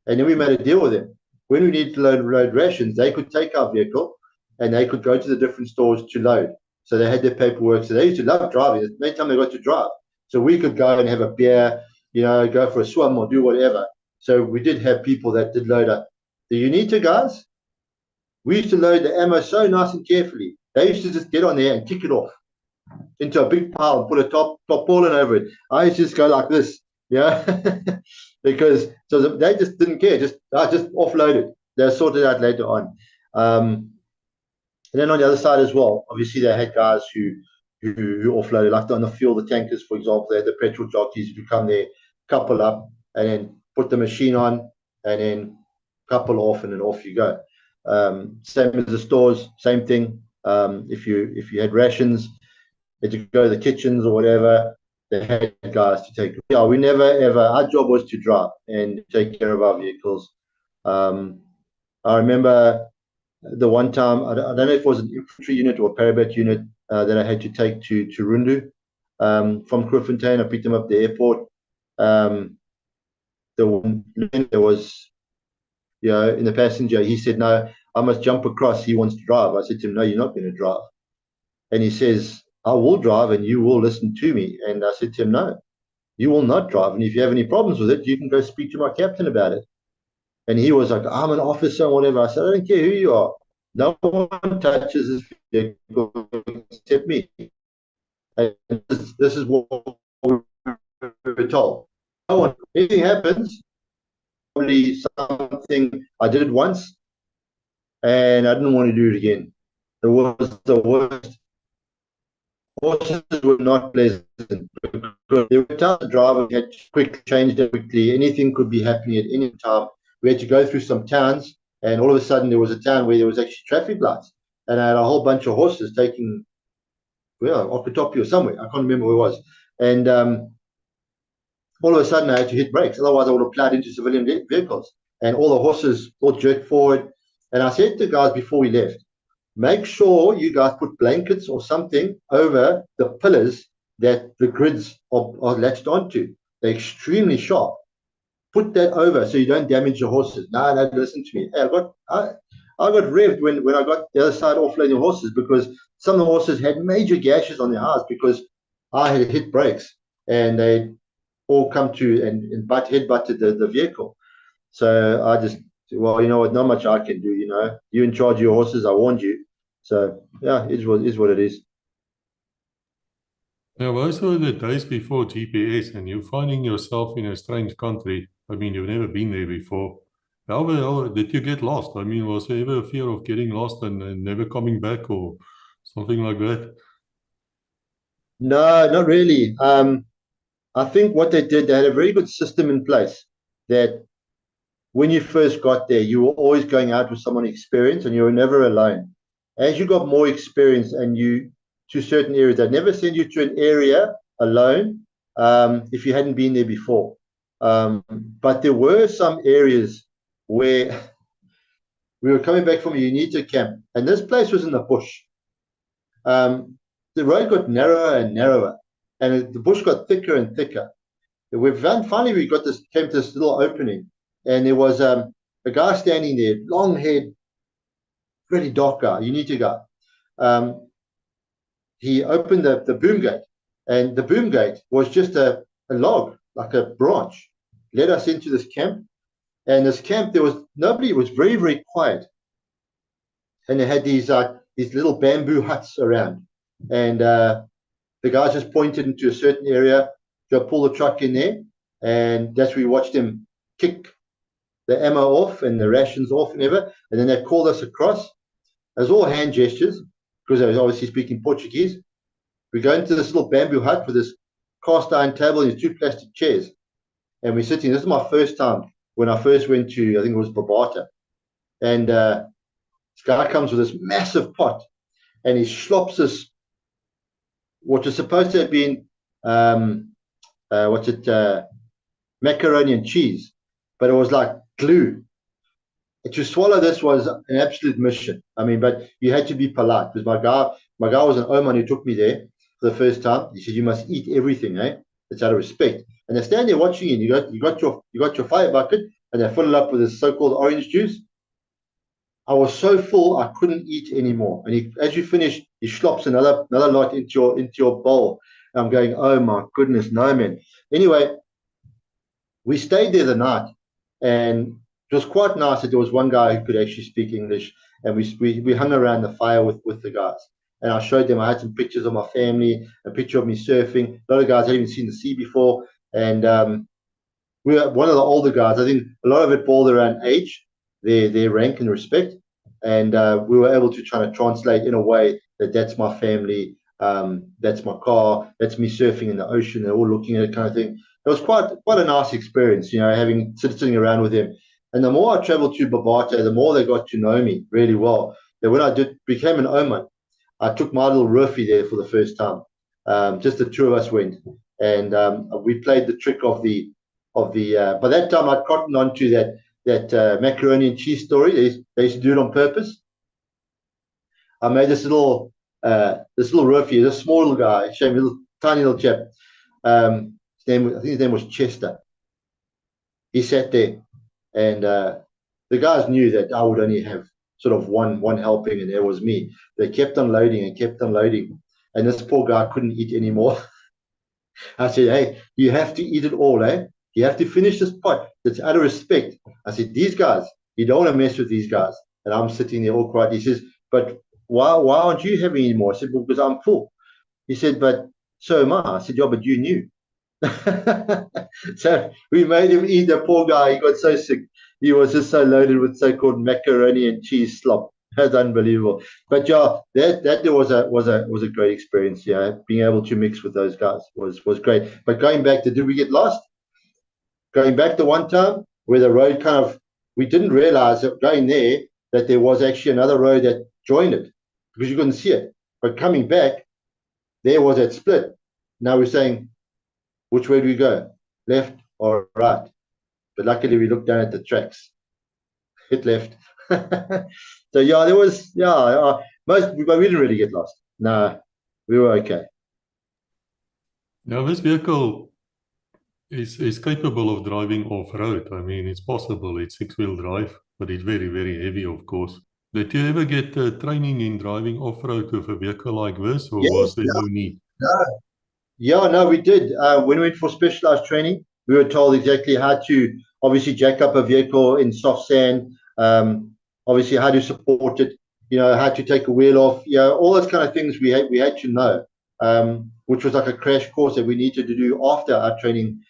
and then we made a deal with them. When we needed to load rations, they could take our vehicle, and they could go to the different stores to load. So they had their paperwork. So they used to love driving. Many times they got to drive. So we could go and have a beer, go for a swim or do whatever. So we did have people that did load up. The Unita guys, we used to load the ammo so nice and carefully. They used to just get on there and kick it off into a big pile and put a top ball over it. I used to just go like this, because so they just didn't care. I just offloaded. They'll sort it out later on. And then on the other side as well, obviously they had guys who offloaded, like on the fuel, the tankers, for example. They had the petrol jockeys who come there, couple up, and then put the machine on, and then couple off, and then off you go. Same as the stores, same thing. If you had rations, had to go to the kitchens or whatever, they had guys to take. Yeah, we never ever. Our job was to drive and take care of our vehicles. I remember the one time, I don't know if it was an infantry unit or a parabat unit that I had to take to Rundu from Grootfontein. I picked them up at the airport. There was, in the passenger, he said, no, I must jump across. He wants to drive. I said to him, no, you're not going to drive. And he says, I will drive and you will listen to me. And I said to him, no, you will not drive. And if you have any problems with it, you can go speak to my captain about it. And he was like, I'm an officer and whatever. I said, I don't care who you are. No one touches this vehicle except me. And this is what we were told. No one, anything happens, probably something I did it once and I didn't want to do it again. It was the worst. Horses were not pleasant. They were tough to drive. We had to change it quickly. Anything could be happening at any time. We had to go through some towns, and all of a sudden there was a town where there was actually traffic lights, and I had a whole bunch of horses taking, well, Okatopi or somewhere. I can't remember where it was. And all of a sudden I had to hit brakes. Otherwise I would have plowed into civilian vehicles. And all the horses all jerked forward. And I said to the guys before we left, make sure you guys put blankets or something over the pillars that the grids are latched onto. They're extremely sharp. Put that over so you don't damage your horses. No, listen to me. Hey, I got revved when I got the other side offloading horses, because some of the horses had major gashes on their eyes because I had hit brakes and they all come to and headbutted the vehicle. So I just, well, you know what, not much I can do, you know. You in charge of your horses, I warned you. So yeah, it is what it is. Now, those were the days before GPS, and you're finding yourself in a strange country. I mean, you've never been there before. How did you get lost? I mean, was there ever a fear of getting lost and never coming back or something like that? No, not really. I think what they did, they had a very good system in place that when you first got there, you were always going out with someone experienced and you were never alone. As you got more experience and you to certain areas, they'd never send you to an area alone if you hadn't been there before. But there were some areas where we were coming back from a UNITA camp, and this place was in the bush. The road got narrower and narrower, and the bush got thicker and thicker. Finally we came to this little opening, and there was a guy standing there, long haired, really dark guy, UNITA guy. He opened the boom gate, and the boom gate was just a log, like a branch, led us into this camp. And this camp, there was nobody. It was very, very quiet, and they had these little bamboo huts around. And the guys just pointed into a certain area, go pull the truck in there, and that's where we watched them kick the ammo off and the rations off and ever. And then they called us across. It was all hand gestures because they was obviously speaking Portuguese. We go into this little bamboo hut with this cast iron table and these two plastic chairs, and we're sitting. This is my first time when I first went to, I think it was Babata, and this guy comes with this massive pot, and he slops this, what was supposed to have been macaroni and cheese, but it was like glue. To swallow this was an absolute mission. I mean, but you had to be polite, because my guy was an Oman who took me there for the first time. He said, you must eat everything, eh? It's out of respect. And they stand there watching you. You got your fire bucket, and they fill it up with this so-called orange juice. I was so full I couldn't eat anymore. And as you finish, he slops another lot into your bowl. And I'm going, oh my goodness, no man. Anyway, we stayed there the night, and it was quite nice that there was one guy who could actually speak English, and we hung around the fire with the guys. And I showed them, I had some pictures of my family, a picture of me surfing. A lot of guys hadn't even seen the sea before. And we were one of the older guys. I think a lot of it boiled around age, their rank and respect. And we were able to try to translate in a way that's my family, that's my car, that's me surfing in the ocean. They're all looking at it, kind of thing. It was quite a nice experience, you know, sitting around with them. And the more I traveled to Babata, the more they got to know me really well. That when I became an Oman, I took my little roofie there for the first time. Just the two of us went, and we played the trick of the. By that time, I'd cottoned on to that macaroni and cheese story. They used to do it on purpose. I made this little roofie, this small little guy, tiny little chap. I think his name was Chester. He sat there, and the guys knew that I would only have sort of one helping, and there was me. They kept on loading and kept on loading, and this poor guy couldn't eat anymore. I said, hey, you have to eat it all, eh? You have to finish this pot. That's out of respect. I said, these guys, you don't want to mess with these guys. And I'm sitting there all quiet. He says, but why aren't you having any more? I said, well, because I'm full. He said, but so am I. I said, yeah, but you knew. So we made him eat. The poor guy, he got so sick. He was just so loaded with so-called macaroni and cheese slop. That's unbelievable. But yeah, that was a great experience. Yeah, being able to mix with those guys was great. But going back to, did we get lost? Going back to one time where the road we didn't realize that going there that there was actually another road that joined it because you couldn't see it. But coming back, there was that split. Now we're saying, which way do we go? Left or right? But luckily we looked down at the tracks. Hit left. So yeah, there was but we didn't really get lost. No, we were okay. Now this vehicle is capable of driving off-road. I mean, it's possible. It's six-wheel drive, but it's very, very heavy, of course. Did you ever get training in driving off-road with a vehicle like this, or was there no need? No, we did. When we went for specialized training, we were told exactly how to obviously jack up a vehicle in soft sand, obviously how to support it, how to take a wheel off, all those kind of things we had to know, which was like a crash course that we needed to do after our training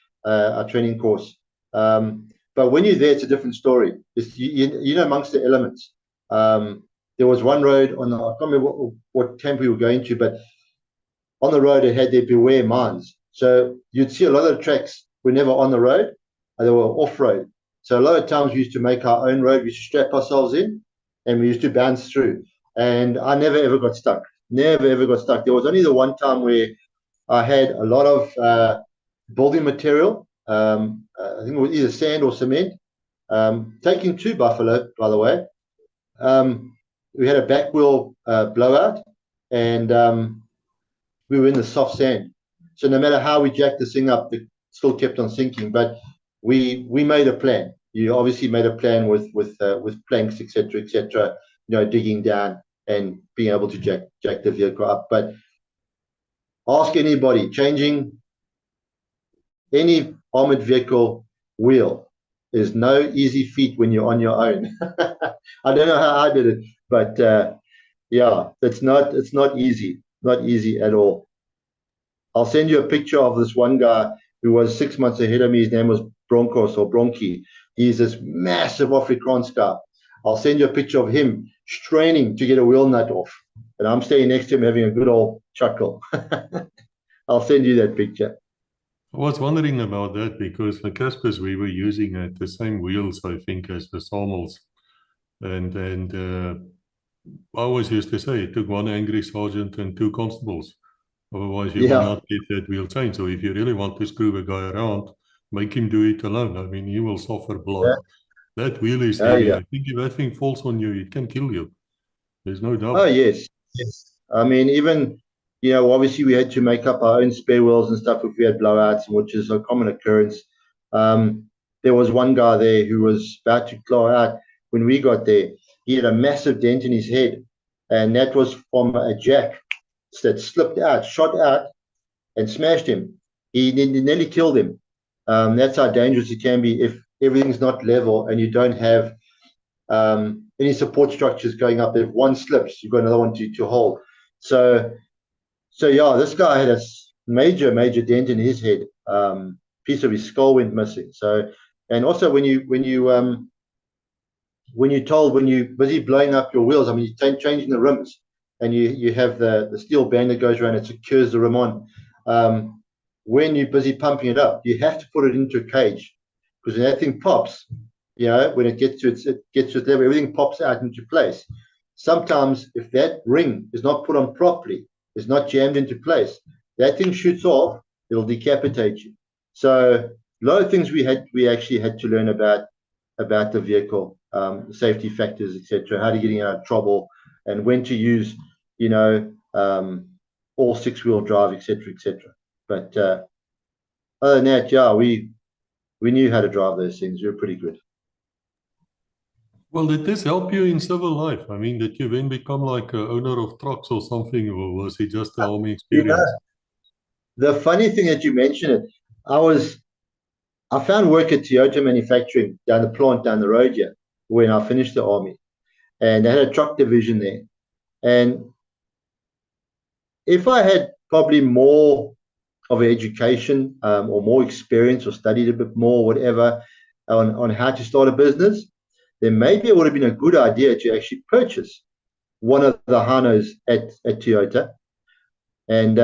course. But when you're there, it's a different story. It's, amongst the elements. There was one road I can't remember what camp we were going to, but on the road, it had their beware mines. So you'd see a lot of the tracks were never on the road, they were off-road. So a lot of times we used to make our own road, we used to strap ourselves in, and we used to bounce through. And I never, ever got stuck. Never, ever got stuck. There was only the one time where I had a lot of building material. I think it was either sand or cement. Taking to Buffalo, by the way, we had a back wheel blowout, and we were in the soft sand. So no matter how we jacked this thing up, it still kept on sinking. But we made a plan. You obviously made a plan with planks, etc., digging down and being able to jack the vehicle up. But ask anybody, changing any armored vehicle wheel is no easy feat when you're on your own. I don't know how I did it, but yeah, it's not easy. Not easy at all. I'll send you a picture of this one guy who was 6 months ahead of me. His name was Broncos or Bronchi. He's this massive Afrikaans guy. I'll send you a picture of him straining to get a wheel nut off. And I'm standing next to him having a good old chuckle. I'll send you that picture. I was wondering about that because the Caspers we were using had the same wheels, I think, as the Samels. And I always used to say it took one angry sergeant and two constables. Otherwise, you will not get that wheel change. So if you really want to screw a guy around, make him do it alone. I mean, he will suffer blood. That wheel is heavy. I think if that thing falls on you, it can kill you. There's no doubt. Oh, yes. I mean, even, obviously we had to make up our own spare wheels and stuff if we had blowouts, which is a common occurrence. There was one guy there who was about to blow out when we got there. He had a massive dent in his head, and that was from a jack that slipped out, shot out, and smashed him. He nearly killed him. That's how dangerous it can be if everything's not level and you don't have any support structures going up. If one slips, you've got another one to hold. So yeah, this guy had a major dent in his head. Piece of his skull went missing. So, and also when you're busy blowing up your wheels, I mean, you're changing the rims, and you have the steel band that goes around and secures the rim on. When you're busy pumping it up, you have to put it into a cage, because when that thing pops, when it gets to its level, everything pops out into place. Sometimes if that ring is not put on properly, it's not jammed into place, that thing shoots off, it'll decapitate you. So a lot of things we actually had to learn about the vehicle, safety factors, etc., how to get out of trouble, and when to use, all six-wheel drive, etc. But other than that, yeah, we knew how to drive those things. We were pretty good. Well, did this help you in civil life? I mean, did you then become like a owner of trucks or something, or was it just the army You know, experience? the funny thing that you mentioned it, I found work at Toyota Manufacturing down the plant down the road here when I finished the army, and they had a truck division there. And if I had probably more of an education or more experience or studied a bit more, whatever, on how to start a business, then maybe it would have been a good idea to actually purchase one of the Hanos at Toyota. And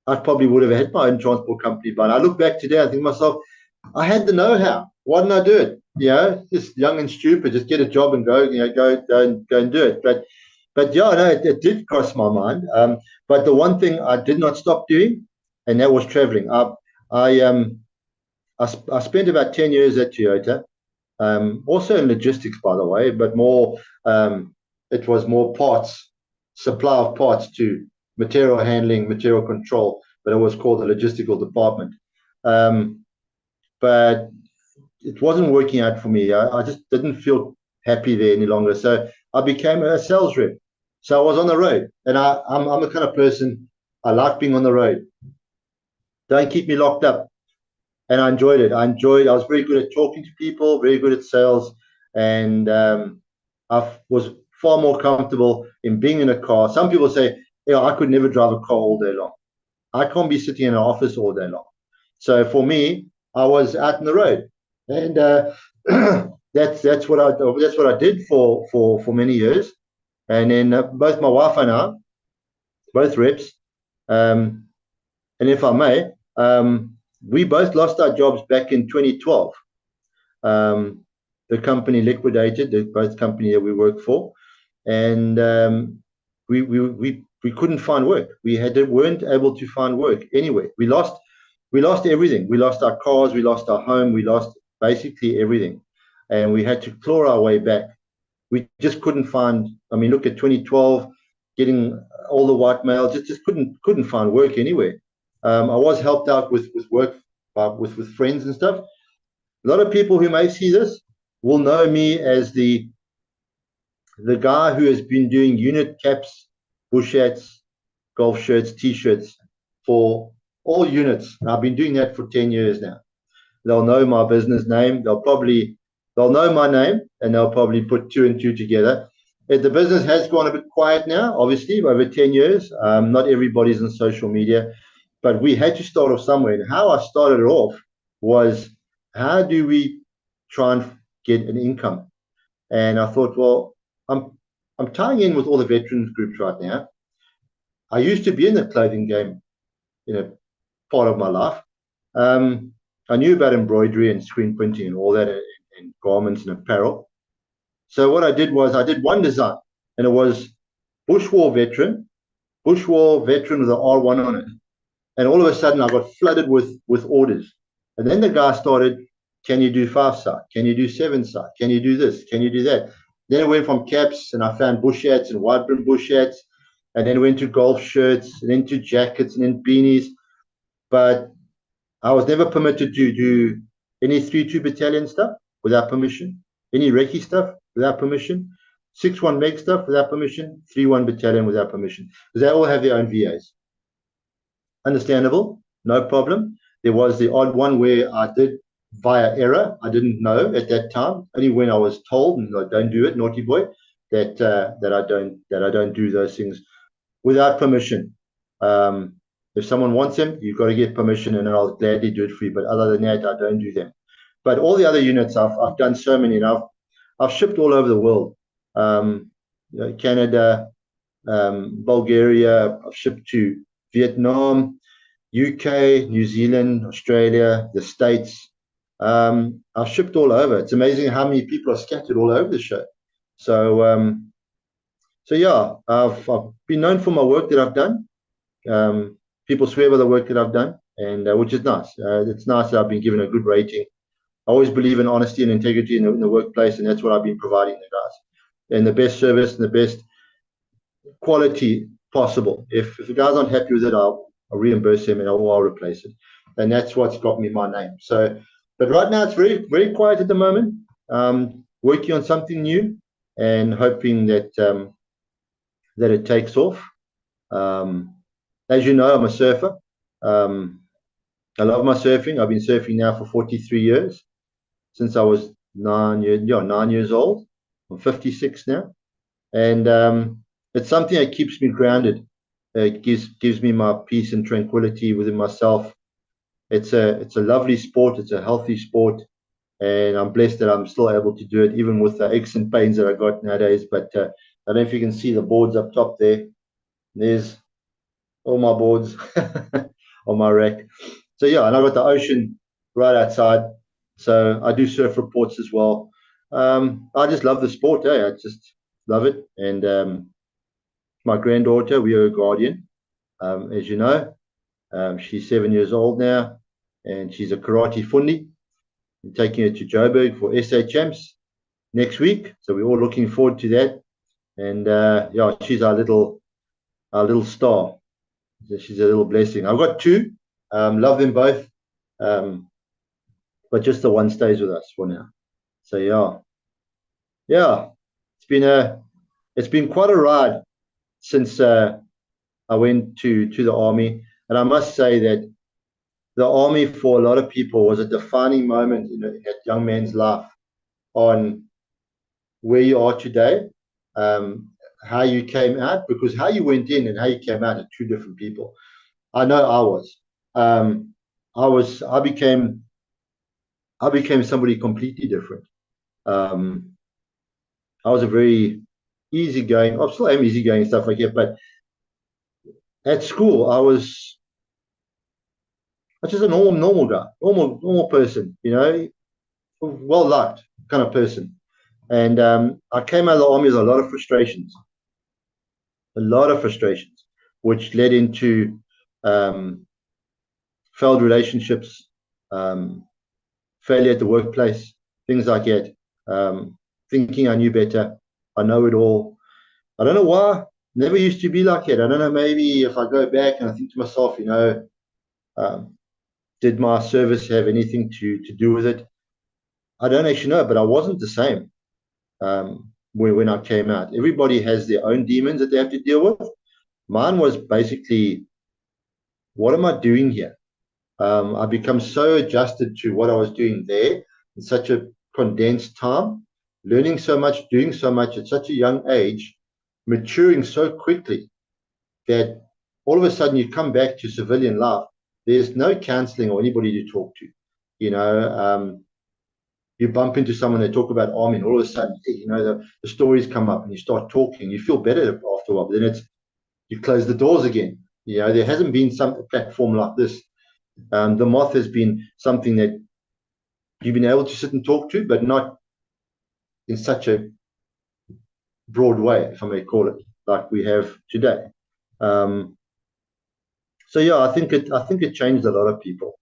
I probably would have had my own transport company. But I look back today, I think to myself, I had the know-how. Why didn't I do it? Just young and stupid, just get a job and go, go and do it. But yeah, no, it did cross my mind. But the one thing I did not stop doing, and that was traveling. I spent about 10 years at Toyota, also in logistics, by the way, but more, it was more parts, supply of parts to material handling, material control, but it was called the logistical department. But it wasn't working out for me. I just didn't feel happy there any longer. So I became a sales rep. So I was on the road, and I'm the kind of person, I like being on the road. Don't keep me locked up. And I enjoyed it. I was very good at talking to people, very good at sales. And I was far more comfortable in being in a car. Some people say, I could never drive a car all day long. I can't be sitting in an office all day long. So for me, I was out in the road, and that's what I did for many years. And then both my wife and I, both reps, and if I may, we both lost our jobs back in 2012. The company liquidated, both company that we worked for, and we couldn't find work. Weren't able to find work anywhere. We lost everything. We lost our cars, we lost our home, we lost basically everything, and we had to claw our way back. We just couldn't find. I mean, look at 2012, getting all the white male, just couldn't find work anywhere. I was helped out with work, with friends and stuff. A lot of people who may see this will know me as the guy who has been doing unit caps, bush hats, golf shirts, t-shirts for all units. And I've been doing that for 10 years now. They'll know my business name. They'll know my name, and they'll probably put two and two together. The business has gone a bit quiet now, obviously, over 10 years. Not everybody's on social media, but we had to start off somewhere. And how I started it off was, how do we try and get an income? And I thought, well, I'm tying in with all the veterans groups right now. I used to be in the clothing game, part of my life. I knew about embroidery and screen printing and all that, and garments and apparel. So what I did was I did one design, and it was Bush War veteran with an R1 on it. And all of a sudden I got flooded with orders. And then the guy started, can you do 5-side? Can you do 7-side? Can you do this? Can you do that? Then it went from caps, and I found bush hats and wide brim bush hats, and then went to golf shirts, and then to jackets, and then beanies. But I was never permitted to do any 3-2 battalion stuff without permission, any recce stuff without permission, 6-1 meg stuff without permission, 3-1 battalion without permission, because they all have their own VAs. Understandable, no problem. There was the odd one where I did via error. I didn't know at that time. Only when I was told, and I don't do it, naughty boy, that I don't do those things without permission. If someone wants them, you've got to get permission, and I'll gladly do it for you. But other than that, I don't do them. But all the other units, I've done so many, and I've shipped all over the world. Canada, Bulgaria. I've shipped to Vietnam, UK, New Zealand, Australia, the States. I've shipped all over. It's amazing how many people are scattered all over the show. So yeah, I've been known for my work that I've done. People swear by the work that I've done, and which is nice. It's nice that I've been given a good rating. I always believe in honesty and integrity in the workplace, and that's what I've been providing the guys, and the best service and the best quality possible. If the guys aren't happy with it, I'll reimburse them, and I'll replace it. And that's what's got me my name. So, but right now it's very, very quiet at the moment. working on something new and hoping that that it takes off. As you know, I'm a surfer. I love my surfing. I've been surfing now for 43 years, since I was 9 years old. I'm 56 now, and it's something that keeps me grounded. It gives me my peace and tranquility within myself. It's a lovely sport. It's a healthy sport, and I'm blessed that I'm still able to do it, even with the aches and pains that I got nowadays. But I don't know if you can see the boards up top there. There's all my boards on my rack. So yeah, and I got the ocean right outside. So I do surf reports as well. I just love the sport. I just love it. And my granddaughter, we are a guardian, as you know. She's 7 years old now, and she's a karate fundi. I'm taking her to Joburg for SA Champs next week. So we're all looking forward to that. And yeah, she's our little star. She's a little blessing. I've got two. Love them both. But just the one stays with us for now. So yeah, it's been quite a ride since I went to the army, and I must say that the army for a lot of people was a defining moment in that young man's life on where you are today, how you came out, because how you went in and how you came out are two different people. I know I was. I became somebody completely different. I was a very easygoing, I still am easygoing and stuff like that, but at school I was just a normal guy, normal person, well liked kind of person. And I came out of the army with a lot of frustrations, which led into failed relationships, failure at the workplace, things like that. Thinking I knew better, I know it all. I don't know why. Never used to be like that. I don't know. Maybe if I go back and I think to myself, did my service have anything to do with it? I don't actually know, but I wasn't the same when I came out. Everybody has their own demons that they have to deal with. Mine was basically, what am I doing here? I become so adjusted to what I was doing there in such a condensed time, learning so much, doing so much at such a young age, maturing so quickly, that all of a sudden you come back to civilian life. There's no counseling or anybody to talk to. You bump into someone, they talk about army, and all of a sudden, the stories come up and you start talking. You feel better after a while, but then you close the doors again. There hasn't been some platform like this. The moth has been something that you've been able to sit and talk to, but not in such a broad way, if I may call it, like we have today. So yeah, I think it changed a lot of people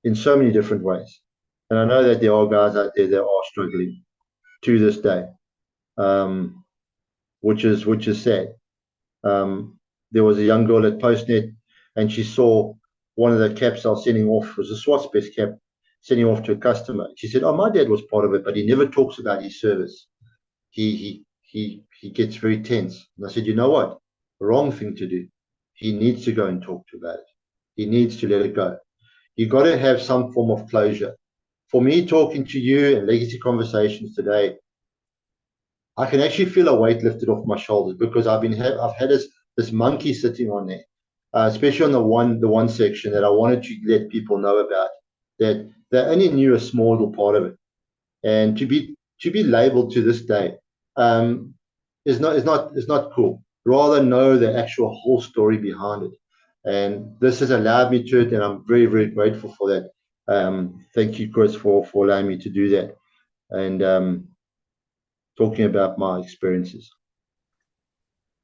in so many different ways, and I know that there are guys out there that are struggling to this day, which is sad. There was a young girl at Postnet, and she saw one of the caps I was sending off, was a SWAT's best cap, sending off to a customer. She said, "Oh, my dad was part of it, but he never talks about his service. He gets very tense." And I said, "You know what? Wrong thing to do. He needs to go and talk about it. He needs to let it go. You got to have some form of closure." For me, talking to you and Legacy Conversations today, I can actually feel a weight lifted off my shoulders, because I've had this monkey sitting on there, especially on the one section that I wanted to let people know about, that they only knew a small little part of it, and to be labelled to this day is not cool. Rather know the actual whole story behind it, and this has allowed me to it, and I'm very, very grateful for that. Thank you, Chris, for allowing me to do that, and talking about my experiences.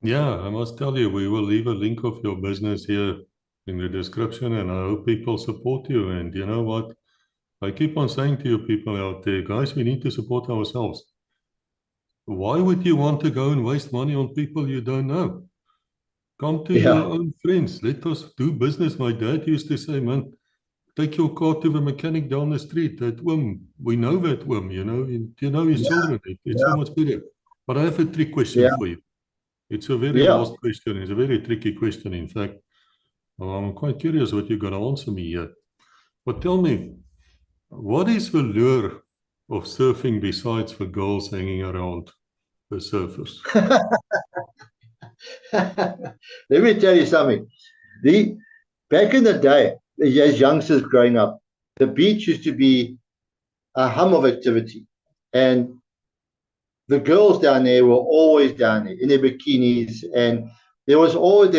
Yeah, I must tell you, we will leave a link of your business here in the description, and I hope people support you. And you know what? I keep on saying to you people out there, guys, we need to support ourselves. Why would you want to go and waste money on people you don't know? Come to your own friends. Let us do business. My dad used to say, man, take your car to the mechanic down the street. That oom, we know that oom, you know his children. It's so much better. But I have a trick question for you. It's a very last question. It's a very tricky question, in fact. I'm quite curious what you're going to answer me here. But tell me, what is the lure of surfing besides for girls hanging around the surfers? Let me tell you something. Back in the day, as youngsters growing up, the beach used to be a hum of activity. And the girls down there were always down there in their bikinis. And there was always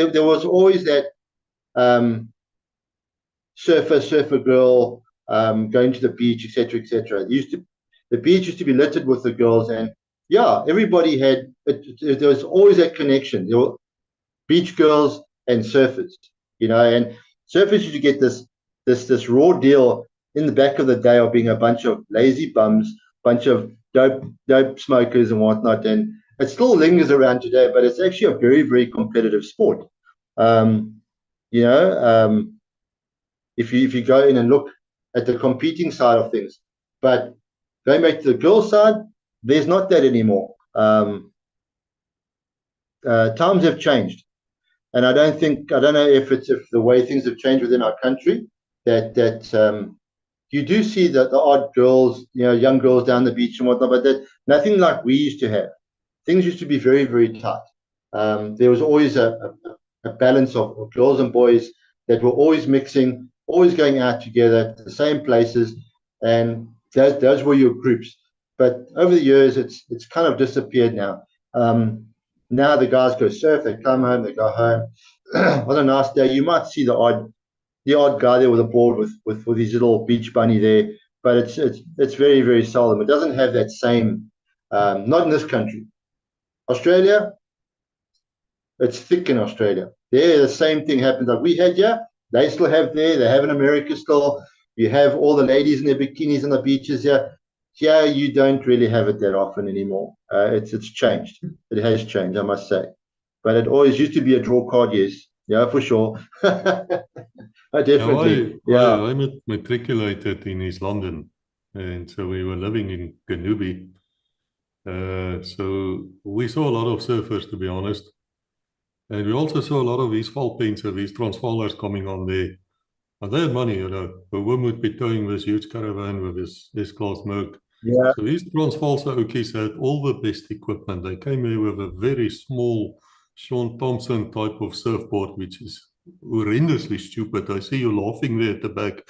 that surfer girl going to the beach, etc., etc. The beach used to be littered with the girls, and everybody had. There was always that connection. There were beach girls and surfers, and surfers used to get this raw deal in the back of the day of being a bunch of lazy bums, bunch of dope smokers and whatnot, and it still lingers around today. But it's actually a very, very competitive sport. If you go in and look at the competing side of things, but going back to the girls' side, there's not that anymore. Times have changed, and I don't know if the way things have changed within our country that you do see that the odd girls, young girls down the beach and whatnot, but that nothing like we used to have. Things used to be very, very tight. There was always a balance of girls and boys that were always mixing, always going out together to the same places, and those were your groups. But over the years, it's kind of disappeared now. Now the guys go surf, they come home, they go home. On a nice day, you might see the odd guy there with a board with his little beach bunny there, but it's very, very seldom. It doesn't have that same, not in this country. Australia, it's thick in Australia. There, the same thing happens. Like we had here, they still have there. They have in America still. You have all the ladies in their bikinis on the beaches here. Here, you don't really have it that often anymore. It's changed. It has changed, I must say. But it always used to be a draw card, yes. Yeah, for sure. Definitely. I matriculated in East London, and so we were living in Kanubi. So we saw a lot of surfers, to be honest. And we also saw a lot of these fall paints, these Transvalers coming on there. And they had money, The woman would be towing this huge caravan with this S-class Merc. Yeah. So these Transvalser okies had all the best equipment. They came here with a very small Sean Thompson type of surfboard, which is horrendously stupid. I see you laughing there at the back.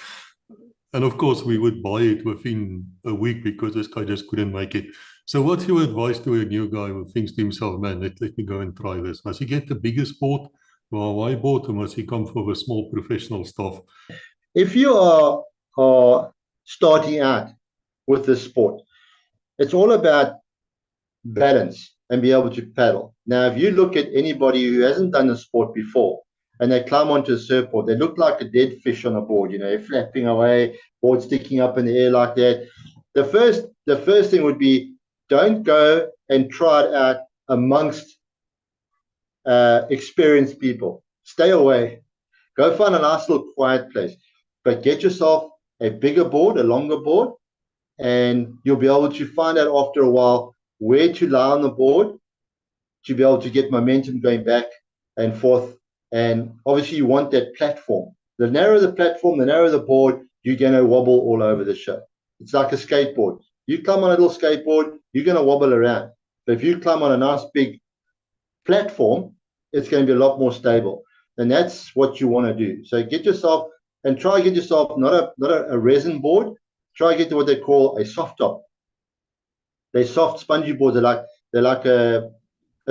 And of course, we would buy it within a week because this guy just couldn't make it. So what's your advice to a new guy who thinks to himself, man, let me go and try this? Must he get the biggest board, or why board, or must he come for the small professional stuff? If you are starting out with this sport, it's all about balance and be able to paddle. Now, if you look at anybody who hasn't done the sport before and they climb onto a surfboard, they look like a dead fish on a board, they're flapping away, board sticking up in the air like that. The first thing would be, don't go and try it out amongst experienced people. Stay away. Go find a nice little quiet place. But get yourself a bigger board, a longer board, and you'll be able to find out after a while where to lie on the board to be able to get momentum going back and forth. And obviously you want that platform. The narrower the platform, the narrower the board, you're going to wobble all over the show. It's like a skateboard. You climb on a little skateboard, you're going to wobble around. But if you climb on a nice big platform, it's going to be a lot more stable. And that's what you want to do. So get yourself and try to get yourself not a resin board. Try to get to what they call a soft top. They're soft, spongy boards. They're like a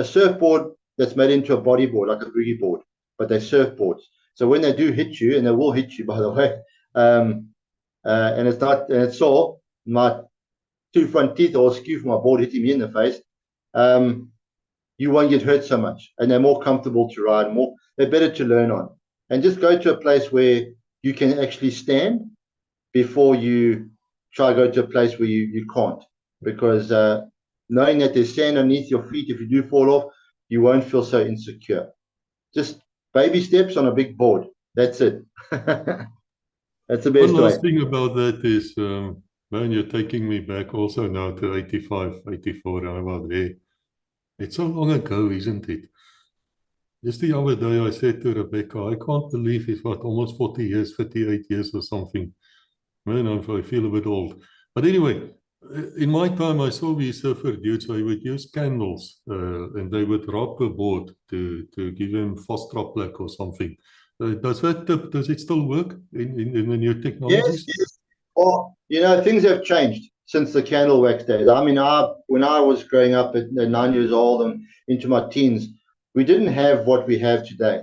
surfboard that's made into a bodyboard, like a boogie board, but they're surfboards. So when they do hit you, and they will hit you, by the way, and it's sore, my two front teeth are askew from my board hitting me in the face, you won't get hurt so much, and they're more comfortable to ride, they're better to learn on. And just go to a place where you can actually stand before you try to go to a place where you can't, because knowing that there's sand underneath your feet, if you do fall off, you won't feel so insecure. Just baby steps on a big board. That's it. That's the One best way. last thing about that is, man, you're taking me back also now to 85, 84, and about there. It's so long ago, isn't it? Just the other day, I said to Rebecca, I can't believe it's what, almost 40 years, 58 years or something. Man, I feel a bit old. But anyway, in my time, I saw these surfer dudes, they would use candles and they would rub the board to give them Fostraplek or something. Does it still work in the new Yes, technologies? yes. Well, things have changed since the candle wax days. I mean, when I was growing up at 9 years old and into my teens, we didn't have what we have today.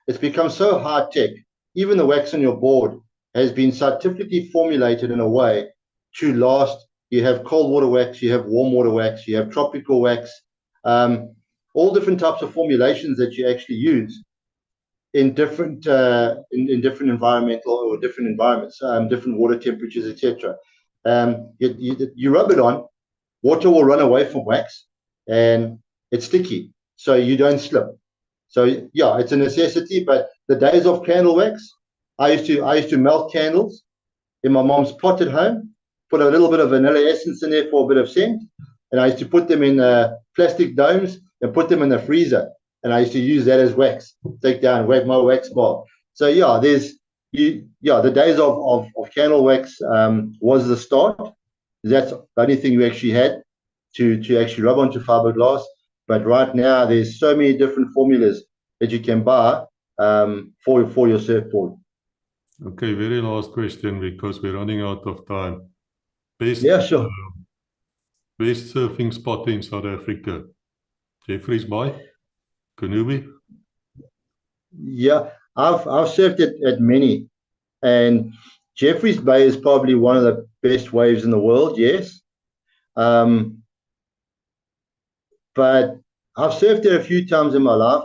It's become so high tech. Even the wax on your board has been scientifically formulated in a way to last. You have cold water wax, you have warm water wax, you have tropical wax, um, all different types of formulations that you actually use in different environmental or different environments, different water temperatures, etc. You rub it on, water will run away from wax, and it's sticky, so you don't slip. So yeah, it's a necessity. But the days of candle wax, I used to melt candles in my mom's pot at home, put a little bit of vanilla essence in there for a bit of scent, and I used to put them in plastic domes and put them in the freezer. And I used to use that as wax, take down my wax bar. So yeah, the days of candle wax was the start. That's the only thing we actually had to actually rub onto fiberglass. But right now, there's so many different formulas that you can buy for your surfboard. Okay, very last question because we're running out of time. Best Yeah, sure. best surfing spot in South Africa. Jeffreys Bay, Kanubi. Yeah, I've surfed at many, and Jeffreys Bay is probably one of the best waves in the world. Yes, um, but I've surfed there a few times in my life.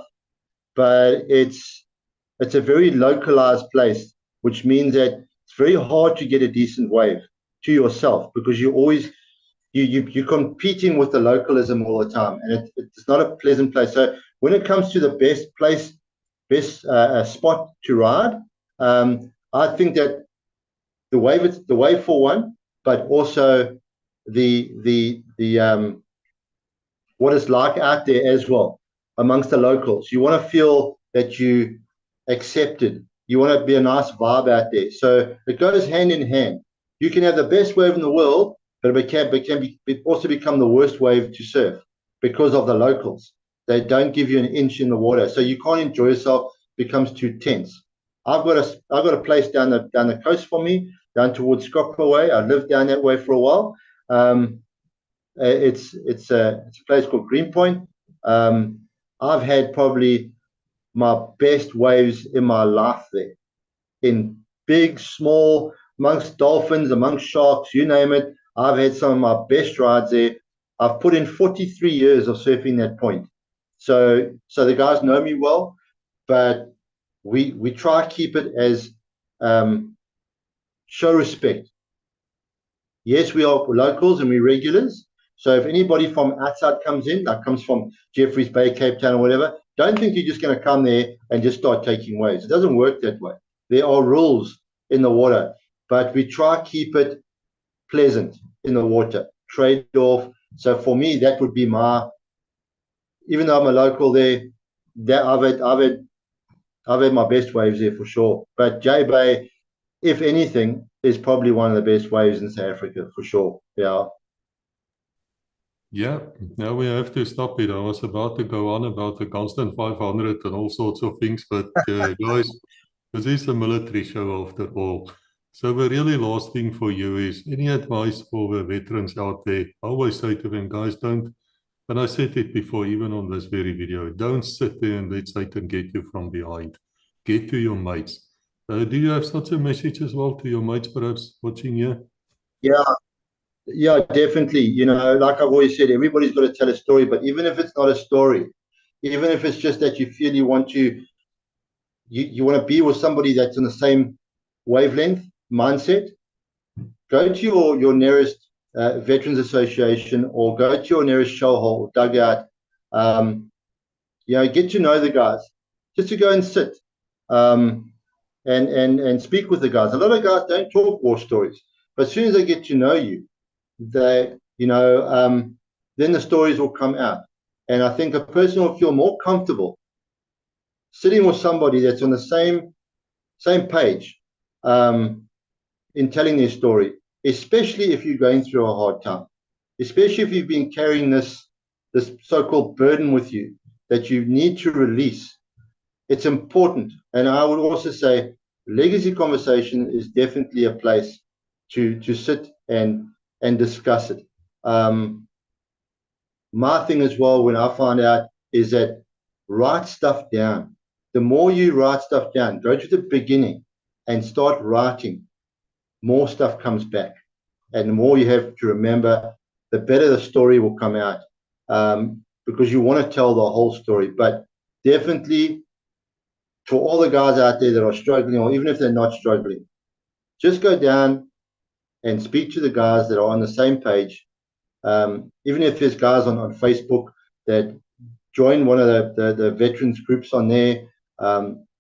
But it's a very localized place, which means that it's very hard to get a decent wave to yourself because you always you're competing with the localism all the time, and it's not a pleasant place. So when it comes to the best spot to ride, I think that the wave for one, but also the what it's like out there as well amongst the locals. You want to feel that you accepted. You want to be a nice vibe out there. So it goes hand in hand. You can have the best wave in the world, but it also become the worst wave to surf because of the locals. They don't give you an inch in the water, so you can't enjoy yourself. It becomes too tense. I've got a place down the coast for me, down towards Scotland way. I lived down that way for a while. It's a place called Greenpoint. I've had probably my best waves in my life there, in big, small, amongst dolphins, amongst sharks, you name it. I've had some of my best rides there. I've put in 43 years of surfing that point. So the guys know me well, but we try to keep it as show respect. Yes, we are locals and we're regulars. So if anybody from outside comes in, that comes from Jeffreys Bay, Cape Town, or whatever, don't think you're just going to come there and just start taking waves. It doesn't work that way. There are rules in the water, but we try to keep it pleasant in the water, trade off. So for me, that would be even though I'm a local there, that I've had my best waves there for sure. But J Bay, if anything, is probably one of the best waves in South Africa for sure. Yeah. Yeah, now we have to stop it. I was about to go on about the constant 500 and all sorts of things, but guys, this is a military show after all. So the really last thing for you is any advice for the veterans out there? I always say to them, guys, don't, and I said it before, even on this very video, don't sit there and let Satan get you from behind. Get to your mates. Do you have such a message as well to your mates, perhaps watching here? Yeah, yeah, definitely. Like I've always said, everybody's got to tell a story, but even if it's not a story, even if it's just that you feel you want to be with somebody that's in the same wavelength mindset, go to your nearest veterans association or go to your nearest shellhole or dugout. Get to know the guys, just to go and sit. and speak with the guys. A lot of guys don't talk war stories, but as soon as they get to know you, they, then the stories will come out. And I think a person will feel more comfortable sitting with somebody that's on the same page in telling their story, especially if you're going through a hard time, especially if you've been carrying this so-called burden with you that you need to release. It's important. And I would also say legacy conversation is definitely a place to sit and discuss it. My thing as well, when I find out, is that write stuff down. The more you write stuff down, go to the beginning and start writing, more stuff comes back. And the more you have to remember, the better the story will come out, because you want to tell the whole story. But definitely, for all the guys out there that are struggling, or even if they're not struggling, just go down and speak to the guys that are on the same page. Even if there's guys on Facebook that join one of the veterans groups on there,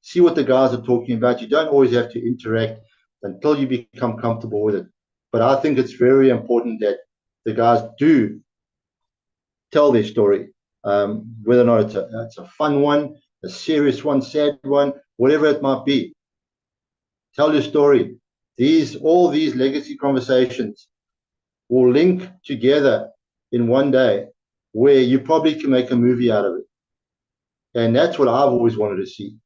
see what the guys are talking about. You don't always have to interact until you become comfortable with it. But I think it's very important that the guys do tell their story, whether or not it's a fun one, a serious one, sad one, whatever it might be. Tell your story. All these legacy conversations will link together in one day, where you probably can make a movie out of it. And that's what I've always wanted to see.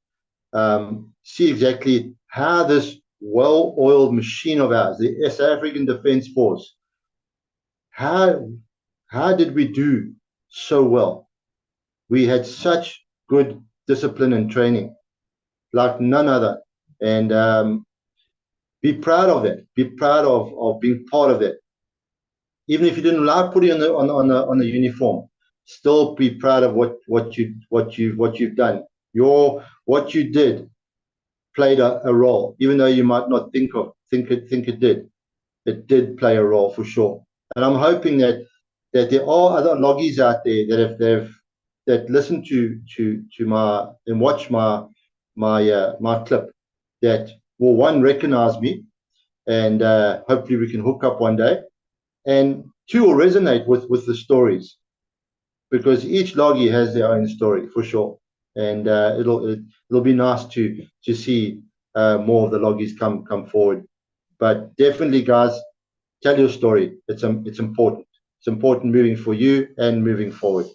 See exactly how this well-oiled machine of ours, the South African Defence Force, how did we do so well? We had such good discipline and training, like none other. And be proud of that. Be proud of being part of that. Even if you didn't like putting on the uniform, still be proud of what you've done. What you did played a role, even though you might not think it did. It did play a role for sure. And I'm hoping that there are other loggies out there that listen to my and watch my clip, that will, one, recognize me, and hopefully we can hook up one day, and two, will resonate with the stories, because each loggy has their own story for sure. And it'll be nice to see more of the loggies come forward. But definitely, guys, tell your story. It's important. It's important moving for you and moving forward.